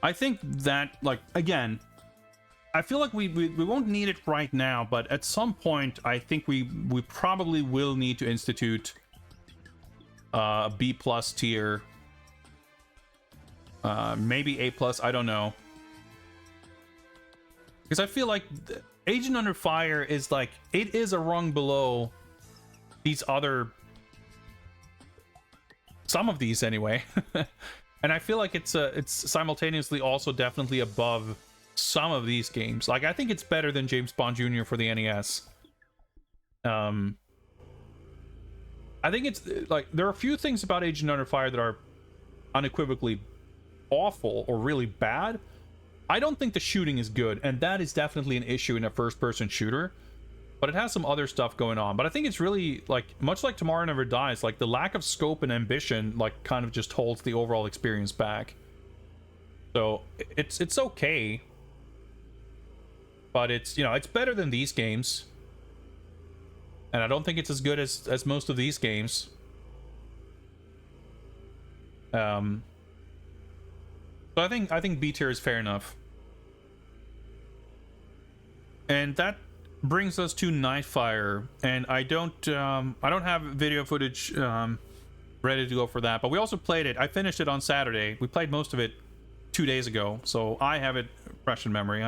I think that, like, again, I feel like we won't need it right now, but at some point, I think we probably will need to institute a B+ tier, maybe A+, I don't know, because I feel like Agent Under Fire is like, it is a rung below these other, some of these anyway. And I feel like it's simultaneously also definitely above some of these games. Like, I think it's better than James Bond Jr. for the NES. I think it's like, there are a few things about Agent Under Fire that are unequivocally awful or really bad. I don't think the shooting is good, and that is definitely an issue in a first-person shooter. But it has some other stuff going on. But I think it's really, like, much like Tomorrow Never Dies, like, the lack of scope and ambition, like, kind of just holds the overall experience back. So, it's okay. But it's, you know, it's better than these games. And I don't think it's as good as most of these games. So I think B tier is fair enough. And that brings us to Nightfire, and I don't have video footage ready to go for that, but we also played it. I finished it on Saturday. We played most of it 2 days ago, so I have it fresh in memory.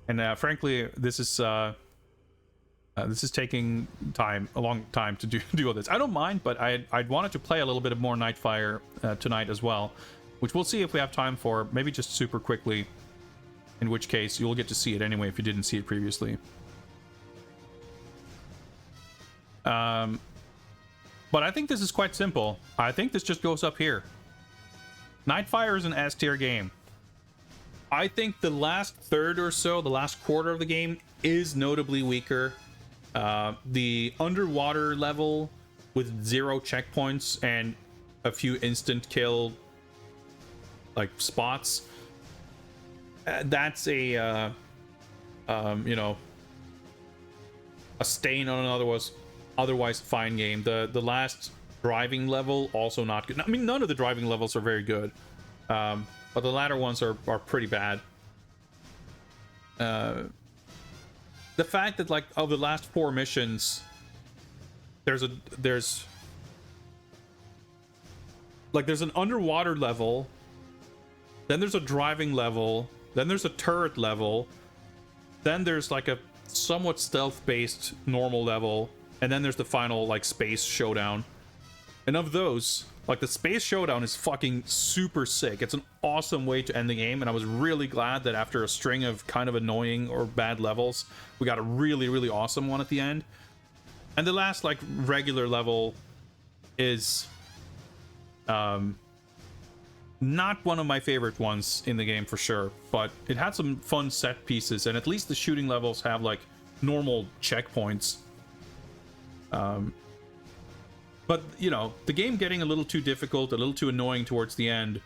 And frankly, this is taking a long time to do all this. I don't mind, but I'd wanted to play a little bit of more Nightfire tonight as well, which we'll see if we have time for, maybe just super quickly, in which case you'll get to see it anyway if you didn't see it previously. But I think this is quite simple. I think this just goes up here. Nightfire is an S tier game. I think the last third or so, the last quarter of the game, is notably weaker. The underwater level with 0 checkpoints and a few instant kill like spots, that's a you know, a stain on an otherwise fine game. The last driving level, also not good. I mean, none of the driving levels are very good, but the latter ones are pretty bad. The fact that, like, of the last 4 missions, there's an underwater level, then there's a driving level, then there's a turret level, then there's like a somewhat stealth-based normal level, and then there's the final, like, space showdown. And of those, like, the space showdown is fucking super sick. It's an awesome way to end the game, and I was really glad that after a string of kind of annoying or bad levels, we got a really, really awesome one at the end. And the last, like, regular level is not one of my favorite ones in the game for sure, but it had some fun set pieces, and at least the shooting levels have, like, normal checkpoints. But, you know, the game getting a little too difficult, a little too annoying towards the end,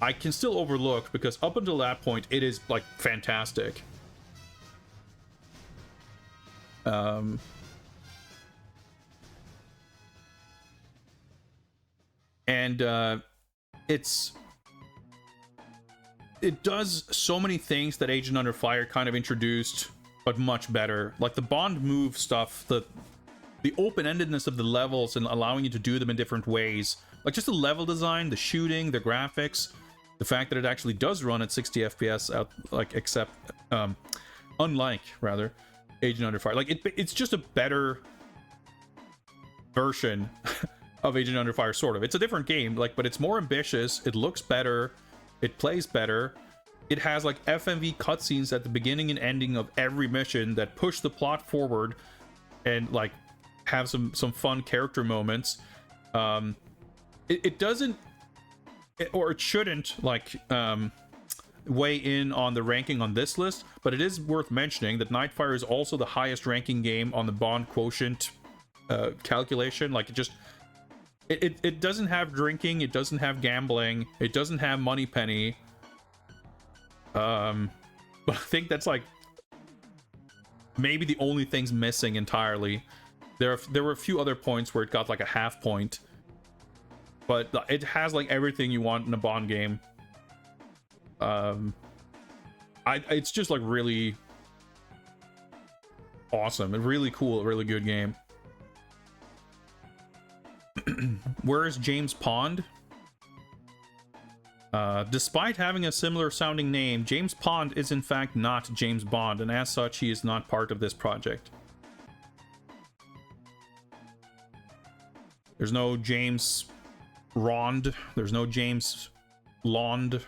I can still overlook, because up until that point, it is, like, fantastic. It does so many things that Agent Under Fire kind of introduced, but much better. Like the Bond move stuff, the open-endedness of the levels and allowing you to do them in different ways. Like just the level design, the shooting, the graphics, the fact that it actually does run at 60 FPS, unlike Agent Under Fire. Like it's just a better version of Agent Under Fire, sort of. It's a different game, like, but it's more ambitious. It looks better. It plays better. It has like FMV cutscenes at the beginning and ending of every mission that push the plot forward and like have some fun character moments. It doesn't, or it shouldn't, like weigh in on the ranking on this list, but it is worth mentioning that Nightfire is also the highest ranking game on the Bond quotient calculation. Like, it doesn't have drinking, it doesn't have gambling, it doesn't have Moneypenny. But I think that's like maybe the only things missing entirely. There were a few other points where it got like a half point, but it has like everything you want in a Bond game. It's just like really awesome and really cool, really good game. Where is James Pond? Despite having a similar sounding name, James Pond is in fact not James Bond, and as such he is not part of this project. There's no James Rond, there's no James Lond,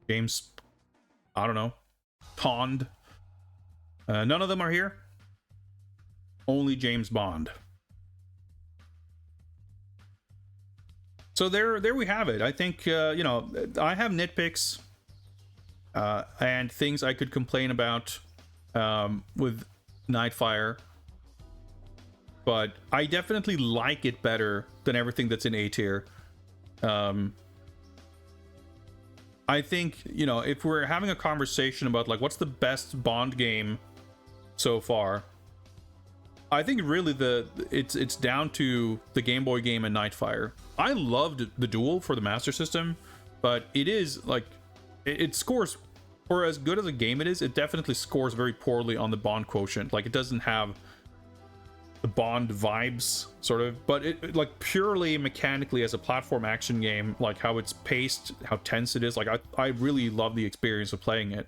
James, I don't know, Pond. None of them are here. Only James Bond. So there we have it. I think, you know, I have nitpicks and things I could complain about with Nightfire, but I definitely like it better than everything that's in A tier. I think, you know, if we're having a conversation about like what's the best Bond game so far, I think really it's down to the Game Boy game and Nightfire. I loved the Duel for the Master System, but it is like it scores, for as good as a game it is, it definitely scores very poorly on the Bond quotient. Like, it doesn't have the Bond vibes, sort of, but it like purely mechanically as a platform action game, like how it's paced, how tense it is, like I really love the experience of playing it.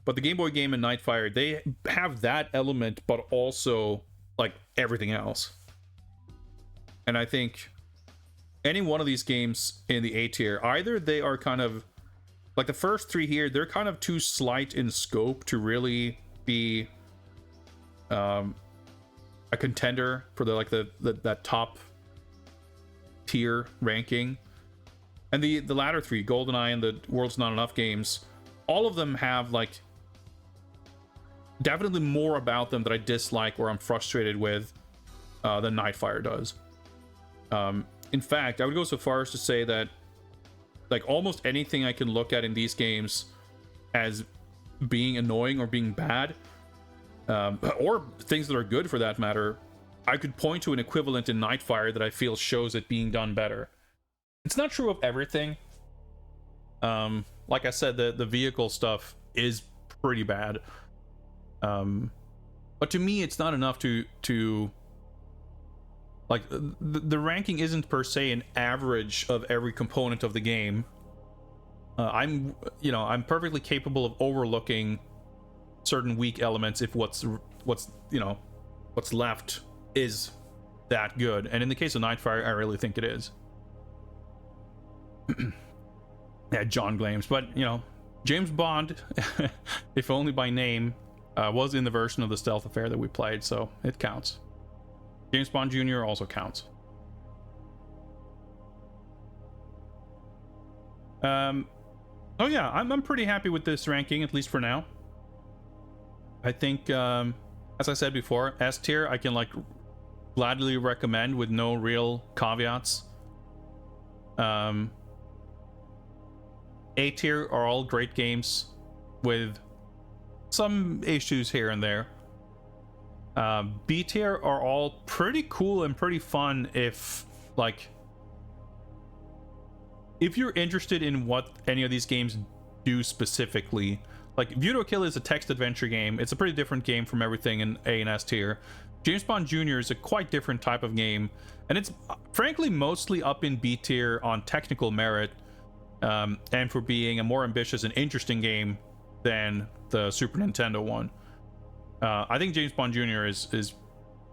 But the Game Boy game and Nightfire, they have that element, but also like everything else. And I think any one of these games in the A tier, either they are kind of like the first three here, they're kind of too slight in scope to really be a contender for the that top tier ranking. And the latter three, GoldenEye and the World's Not Enough games, all of them have like definitely more about them that I dislike or I'm frustrated with than Nightfire does. In fact, I would go so far as to say that like almost anything I can look at in these games as being annoying or being bad, or things that are good for that matter, I could point to an equivalent in Nightfire that I feel shows it being done better. It's not true of everything. Like I said, the vehicle stuff is pretty bad. But to me, it's not enough to like the ranking isn't per se an average of every component of the game. I'm perfectly capable of overlooking certain weak elements if what's left is that good. And in the case of Nightfire, I really think it is. Yeah, John Glames, but you know, James Bond, if only by name, was in the version of the Stealth Affair that we played, so it counts. James Bond Jr. also counts. Oh yeah, I'm pretty happy with this ranking, at least for now. I think, as I said before, S tier I can like gladly recommend with no real caveats. A tier are all great games with some issues here and there. B tier are all pretty cool and pretty fun if you're interested in what any of these games do specifically. Like, View to a Kill is a text adventure game. It's a pretty different game from everything in A and S tier. James Bond Jr. is a quite different type of game, and it's frankly mostly up in B tier on technical merit, and for being a more ambitious and interesting game than the Super Nintendo one. I think James Bond Jr. is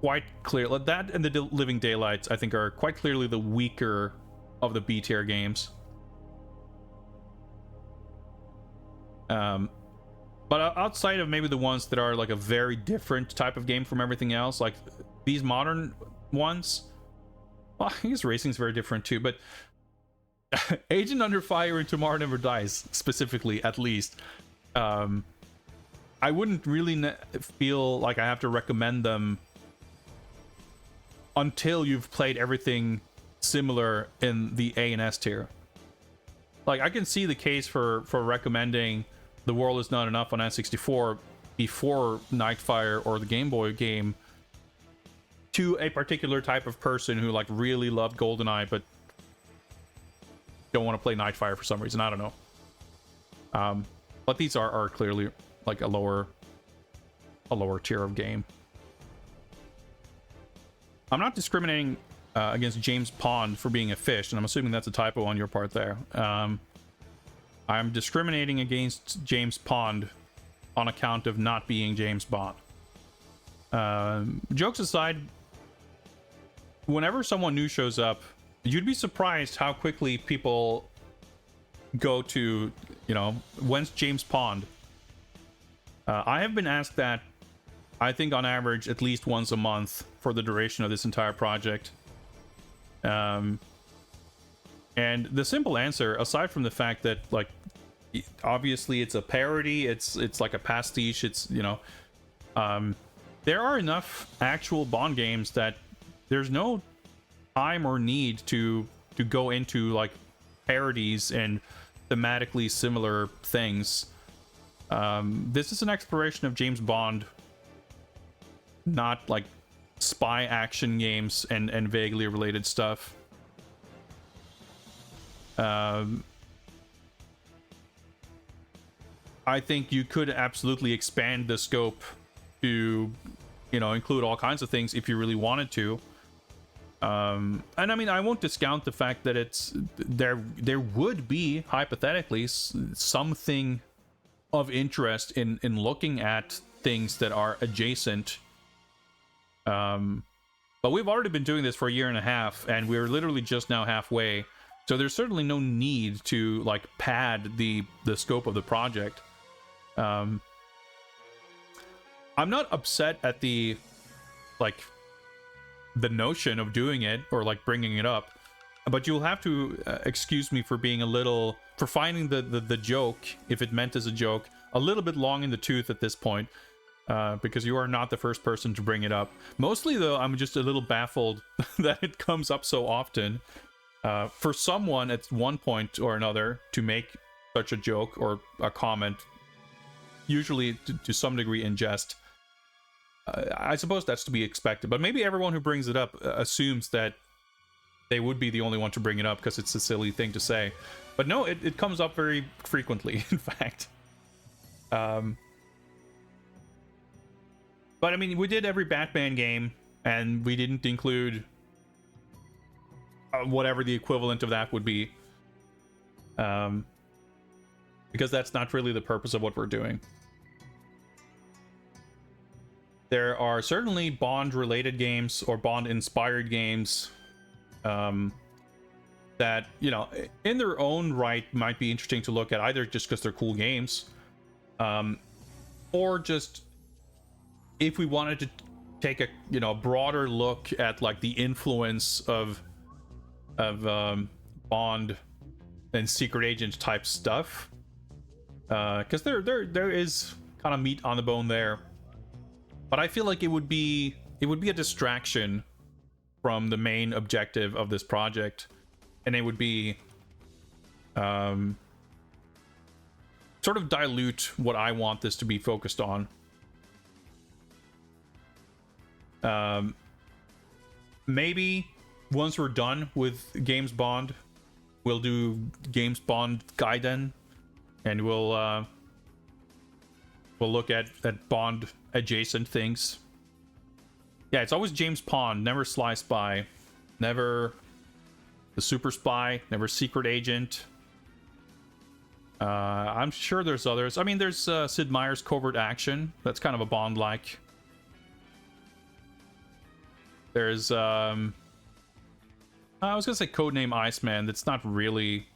quite clear. That and the Living Daylights, I think, are quite clearly the weaker of the B tier games. But outside of maybe the ones that are like a very different type of game from everything else, like these modern ones, well, I guess racing is very different too, but Agent Under Fire and Tomorrow Never Dies, specifically, at least. I wouldn't really feel like I have to recommend them until you've played everything similar in the A and S tier. Like, I can see the case for recommending The World Is Not Enough on N64 before Nightfire or the Game Boy game to a particular type of person who like really loved GoldenEye but don't want to play Nightfire for some reason. I don't know. But these are clearly like a lower tier of game. I'm not discriminating against James Pond for being a fish, and I'm assuming that's a typo on your part there. I'm discriminating against James Pond on account of not being James Bond. Jokes aside, whenever someone new shows up, you'd be surprised how quickly people go to, you know, when's James Pond? I have been asked that, I think on average, at least once a month for the duration of this entire project. And the simple answer, aside from the fact that, like, obviously it's a parody, it's like a pastiche, it's, you know, there are enough actual Bond games that there's no time or need to go into like parodies and thematically similar things. This is an exploration of James Bond, not like spy action games and vaguely related stuff. I think you could absolutely expand the scope to, you know, include all kinds of things if you really wanted to. And I mean, I won't discount the fact that it's there would be hypothetically something of interest in looking at things that are adjacent. But we've already been doing this for a year and a half, and we're literally just now halfway. So there's certainly no need to like pad the scope of the project. I'm not upset at the notion of doing it or like bringing it up, but you'll have to excuse me for being for finding the joke, if it meant as a joke, a little bit long in the tooth at this point, because you are not the first person to bring it up. Mostly though, I'm just a little baffled that it comes up so often. For someone at one point or another to make such a joke or a comment, usually to some degree in jest, I suppose that's to be expected. But maybe everyone who brings it up assumes that they would be the only one to bring it up because it's a silly thing to say. But no, it comes up very frequently, in fact. But I mean, we did every Batman game, and we didn't include whatever the equivalent of that would be, because that's not really the purpose of what we're doing. There are certainly Bond-related games or Bond-inspired games that, you know, in their own right might be interesting to look at, either just because they're cool games, or just if we wanted to take a, you know, broader look at like the influence of Bond and secret agent type stuff, because there is kind of meat on the bone there. But I feel like it would be a distraction from the main objective of this project, and it would be sort of dilute what I want this to be focused on. Maybe once we're done with James Bond, we'll do James Bond Gaiden, and we'll look at Bond adjacent things. Yeah, it's always James Pond, never Sly Spy, never the Super Spy, never Secret Agent. I'm sure there's others. I mean, there's Sid Meier's Covert Action. That's kind of a Bond-like. There's I was gonna say Codename Iceman. That's not really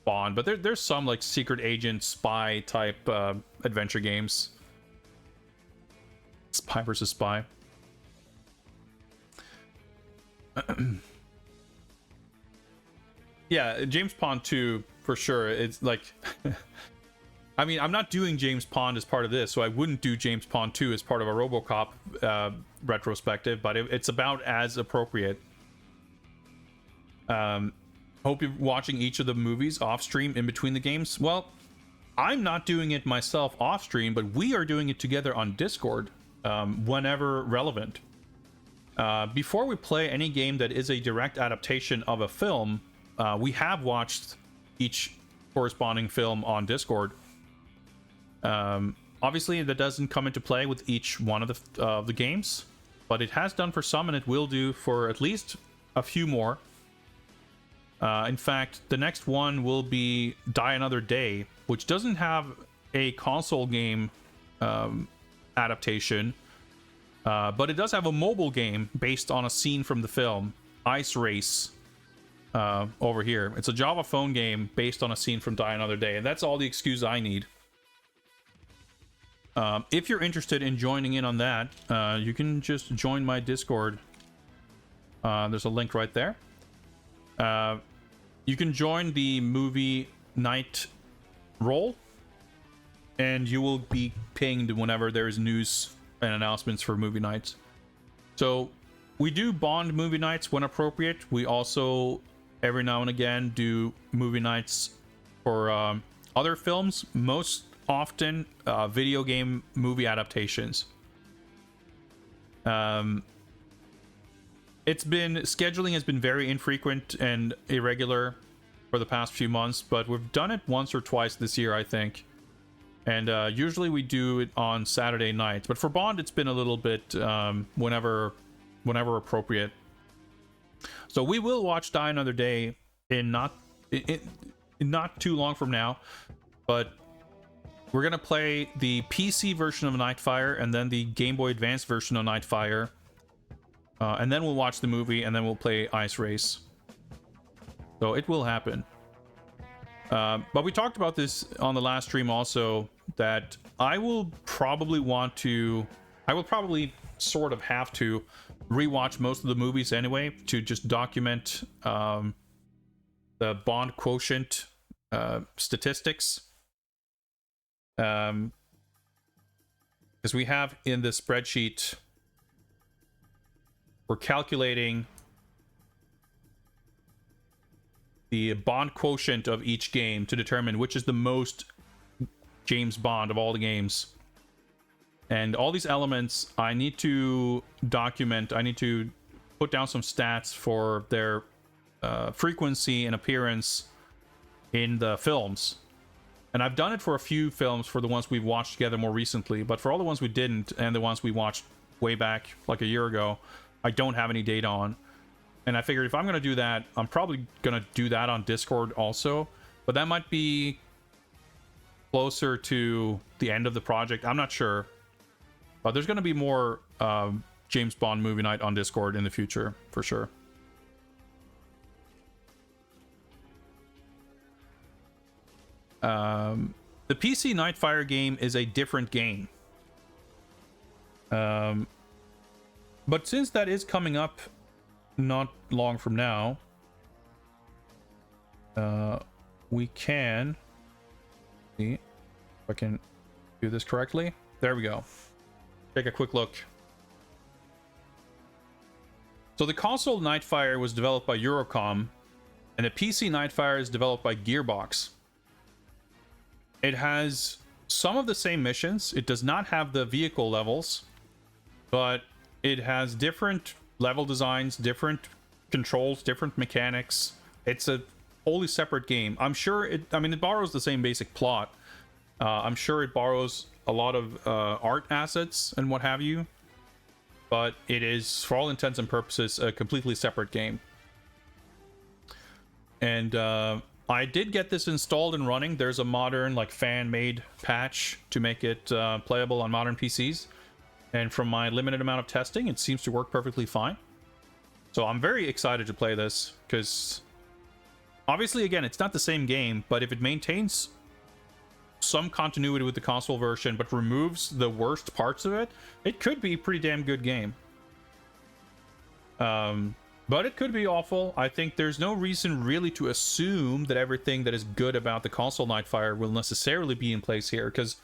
Bond, but there's some like secret agent spy type adventure games. Spy versus spy. Yeah, James Pond 2 for sure. It's like I mean, I'm not doing James Pond as part of this, so I wouldn't do James Pond 2 as part of a RoboCop retrospective, but it's about as appropriate. Hope you're watching each of the movies off stream in between the games. Well, I'm not doing it myself off stream, but we are doing it together on Discord whenever relevant. Before we play any game that is a direct adaptation of a film, we have watched each corresponding film on Discord. Obviously, that doesn't come into play with each one of the games, but it has done for some, and it will do for at least a few more. In fact, the next one will be Die Another Day, which doesn't have a console game adaptation, but it does have a mobile game based on a scene from the film, Ice Race, over here. It's a Java phone game based on a scene from Die Another Day, and that's all the excuse I need. If you're interested in joining in on that, you can just join my Discord. There's a link right there. You can join the movie night roll, and you will be pinged whenever there's news and announcements for movie nights. So we do Bond movie nights when appropriate. We also every now and again do movie nights for other films, most often video game movie adaptations. Scheduling has been very infrequent and irregular for the past few months, but we've done it once or twice this year, I think. And usually we do it on Saturday nights, but for Bond it's been a little bit whenever appropriate. So we will watch Die Another Day in not too long from now, but we're gonna play the PC version of Nightfire and then the Game Boy Advance version of Nightfire. And then we'll watch the movie, and then we'll play Ice Race. So it will happen. But we talked about this on the last stream also, that I will probably sort of have to rewatch most of the movies anyway to just document the Bond quotient statistics. Because we have in the spreadsheet, we're calculating the Bond quotient of each game to determine which is the most James Bond of all the games. And all these elements I need to document. I need to put down some stats for their frequency and appearance in the films. And I've done it for a few films, for the ones we've watched together more recently, but for all the ones we didn't and the ones we watched way back like a year ago, I don't have any data on. And I figured if I'm going to do that, I'm probably going to do that on Discord also. But that might be closer to the end of the project. I'm not sure. But there's going to be more James Bond movie night on Discord in the future, for sure. The PC Nightfire game is a different game. But since that is coming up not long from now, we can see if I can do this correctly. There we go. Take a quick look. So the console Nightfire was developed by Eurocom, and the PC Nightfire is developed by Gearbox. It has some of the same missions. It does not have the vehicle levels, but it has different level designs, different controls, different mechanics. It's a wholly separate game. I'm sure it borrows the same basic plot. I'm sure it borrows a lot of art assets and what have you, but it is, for all intents and purposes, a completely separate game. And I did get this installed and running. There's a modern, like, fan-made patch to make it playable on modern PCs. And from my limited amount of testing, it seems to work perfectly fine. So I'm very excited to play this, because obviously, again, it's not the same game, but if it maintains some continuity with the console version, but removes the worst parts of it, it could be a pretty damn good game. But it could be awful. I think there's no reason really to assume that everything that is good about the console Nightfire will necessarily be in place here, because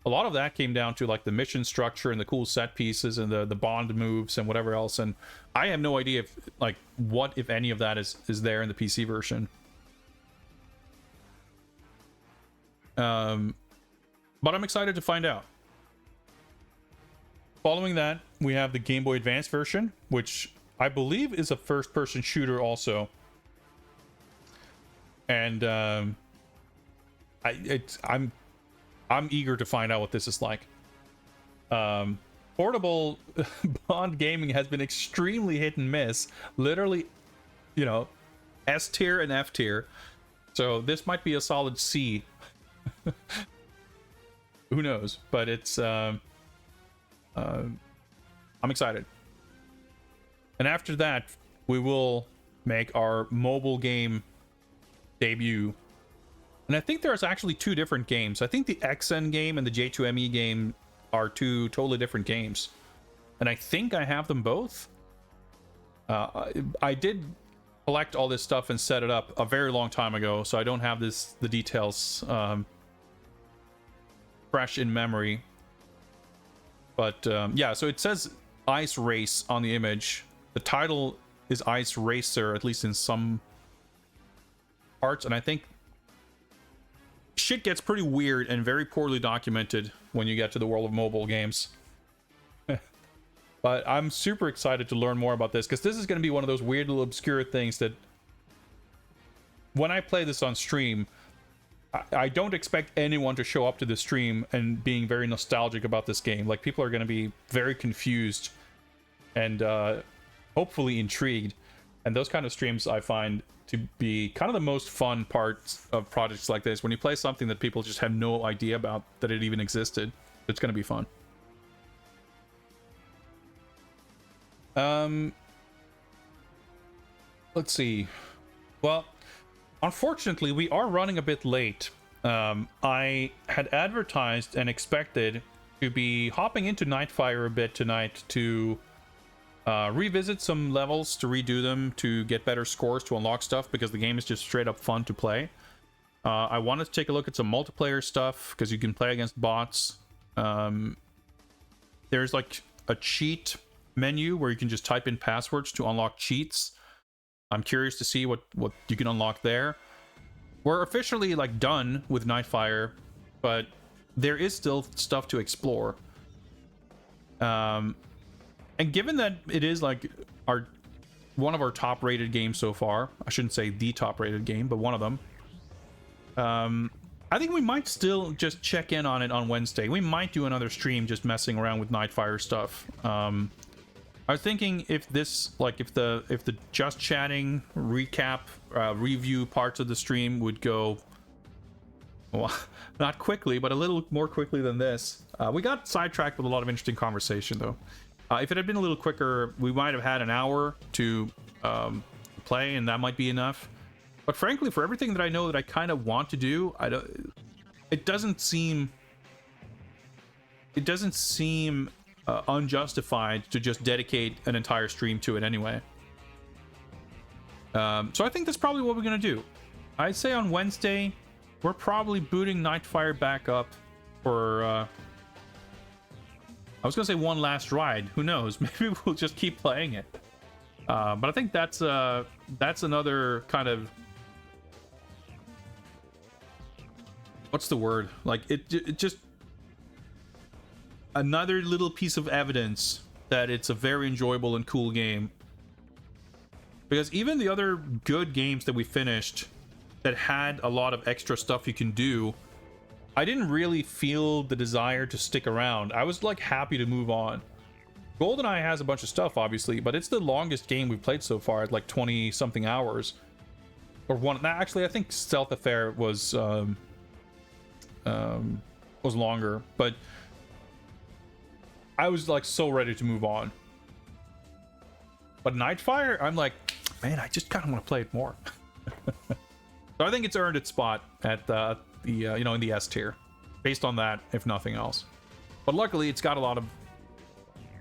a lot of that came down to like the mission structure and the cool set pieces and the bond moves and whatever else. And I have no idea if like what, if any of that is there in the PC version. But I'm excited to find out. Following that, we have the Game Boy Advance version, which I believe is a first-person shooter also. And I'm eager to find out what this is like. Portable Bond gaming has been extremely hit and miss. Literally, you know, S tier and F tier. So this might be a solid C. Who knows? But it's I'm excited. And after that, we will make our mobile game debut. And I think there's actually two different games. I think the XN game and the J2ME game are two totally different games. And I think I have them both. I did collect all this stuff and set it up a very long time ago, so I don't have the details fresh in memory. But yeah, so it says Ice Race on the image. The title is Ice Racer, at least in some parts, and I think shit gets pretty weird and very poorly documented when you get to the world of mobile games. But I'm super excited to learn more about this, because this is going to be one of those weird little obscure things that when I play this on stream, I don't expect anyone to show up to the stream and being very nostalgic about this game. Like, people are going to be very confused and hopefully intrigued. And those kind of streams I find to be kind of the most fun parts of projects like this, when you play something that people just have no idea about that it even existed. It's going to be fun. Let's see. Well, unfortunately, we are running a bit late. I had advertised and expected to be hopping into Nightfire a bit tonight to revisit some levels, to redo them, to get better scores, to unlock stuff, because the game is just straight up fun to play. I wanted to take a look at some multiplayer stuff, because you can play against bots. There's like a cheat menu where you can just type in passwords to unlock cheats. I'm curious to see what you can unlock there. We're officially like done with Nightfire, but there is still stuff to explore. And given that it is like one of our top rated games so far, I shouldn't say the top rated game, but one of them, I think we might still just check in on it on Wednesday. We might do another stream just messing around with Nightfire stuff. I was thinking if this, like, if the just chatting recap review parts of the stream would go, well, not quickly, but a little more quickly than this. We got sidetracked with a lot of interesting conversation, though. If it had been a little quicker, we might have had an hour to play, and that might be enough. But frankly, for everything that I know that I kind of want to do, it doesn't seem unjustified to just dedicate an entire stream to it anyway. So I think that's probably what we're gonna do. I'd say on Wednesday we're probably booting Nightfire back up for I was gonna say one last ride. Who knows? Maybe we'll just keep playing it. But I think that's another kind of, what's the word? Like it just another little piece of evidence that it's a very enjoyable and cool game. Because even the other good games that we finished that had a lot of extra stuff you can do, I didn't really feel the desire to stick around. I was like happy to move on. GoldenEye has a bunch of stuff, obviously, but it's the longest game we've played so far at like 20 something hours. Or one, actually I think Stealth Affair was longer, but I was like so ready to move on. But Nightfire, I'm like, man, I just kind of want to play it more. So I think it's earned its spot at the in the S tier, based on that, if nothing else. But luckily, it's got a lot of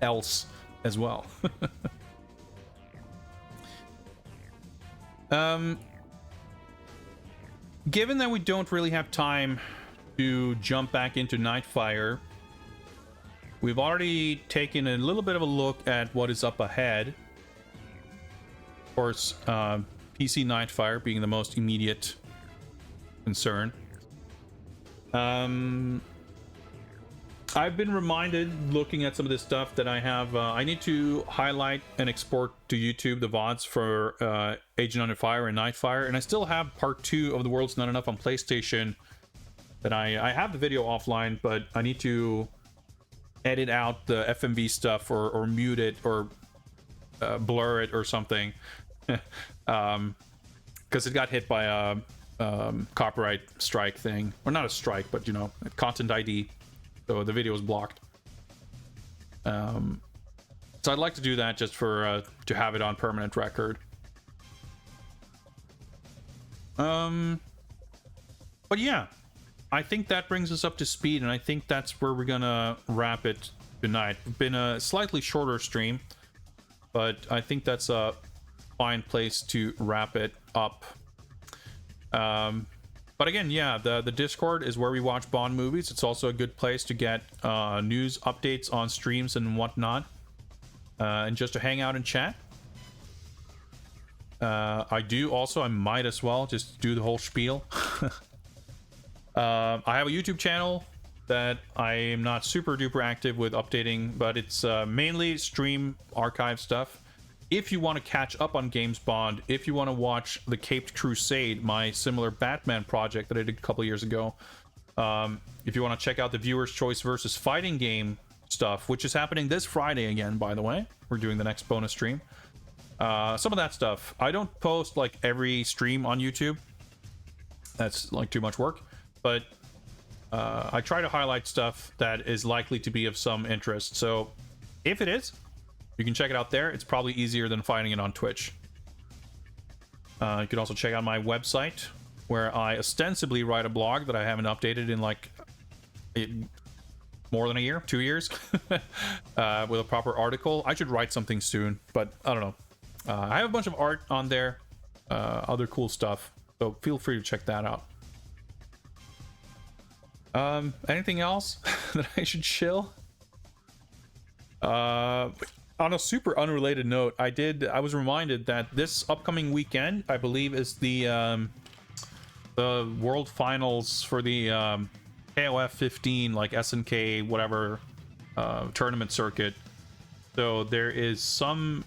else as well. Given that we don't really have time to jump back into Nightfire, we've already taken a little bit of a look at what is up ahead. Of course, PC Nightfire being the most immediate concern. I've been reminded, looking at some of this stuff, that I have I need to highlight and export to YouTube the VODs for Agent Under Fire and Nightfire, and I still have part 2 of The World's Not Enough on PlayStation. That I have the video offline, but I need to edit out the FMV stuff or mute it or blur it or something, because it got hit by a copyright strike thing, or not a strike, but you know, content ID. So the video was blocked. So I'd like to do that just for to have it on permanent record. But yeah, I think that brings us up to speed, and I think that's where we're gonna wrap it tonight. It's been a slightly shorter stream, but I think that's a fine place to wrap it up. But again, yeah, the Discord is where we watch Bond movies. It's also a good place to get news updates on streams and whatnot, and just to hang out and chat. I might as well just do the whole spiel. I have a YouTube channel that I am not super duper active with updating, but it's mainly stream archive stuff. If you want to catch up on Games Bond, if you want to watch The Caped Crusade, my similar Batman project that I did a couple years ago, if you want to check out the Viewer's Choice versus Fighting Game stuff, which is happening this Friday again, by the way, we're doing the next bonus stream. Some of that stuff. I don't post like every stream on YouTube. That's like too much work, but I try to highlight stuff that is likely to be of some interest. So if it is, you can check it out there. It's probably easier than finding it on Twitch. You can also check out my website, where I ostensibly write a blog that I haven't updated in like more than a year, 2 years, with a proper article. I should write something soon, but I don't know. I have a bunch of art on there, other cool stuff, so feel free to check that out. Anything else that I should chill? On a super unrelated note, I was reminded that this upcoming weekend, I believe, is the World Finals for the KOF 15, like SNK whatever tournament circuit. So there is some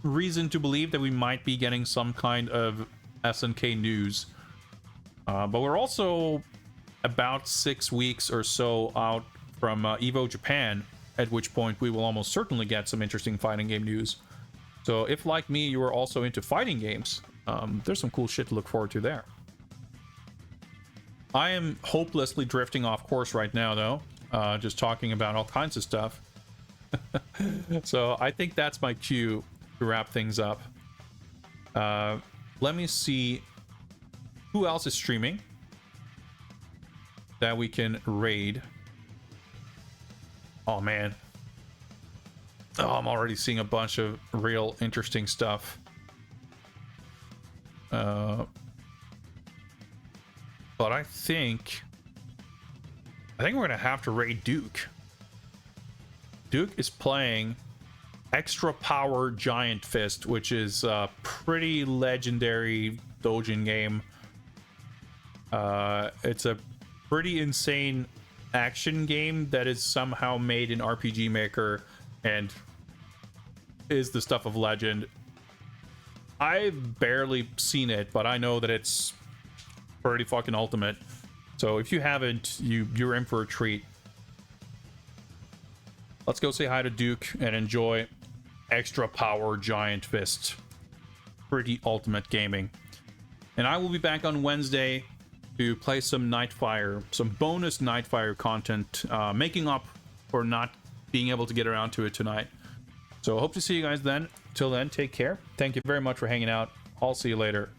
reason to believe that we might be getting some kind of SNK news. But we're also about 6 weeks or so out from EVO Japan, at which point we will almost certainly get some interesting fighting game news. So if, like me, you are also into fighting games, there's some cool shit to look forward to there. I am hopelessly drifting off course right now, though, just talking about all kinds of stuff. So I think that's my cue to wrap things up. Let me see who else is streaming that we can raid. Oh man, I'm already seeing a bunch of real interesting stuff. But I think we're gonna have to raid Duke. Duke is playing Extra Power Giant Fist, which is a pretty legendary Dojin game. It's a pretty insane action game that is somehow made in RPG Maker and is the stuff of legend. I've barely seen it, but I know that it's pretty fucking ultimate. So if you haven't, you're in for a treat. Let's go say hi to Duke and enjoy Extra Power Giant Fist. Pretty ultimate gaming. And I will be back on Wednesday to play some Nightfire, some bonus Nightfire content, making up for not being able to get around to it tonight. So hope to see you guys then. Till then, take care. Thank you very much for hanging out. I'll see you later.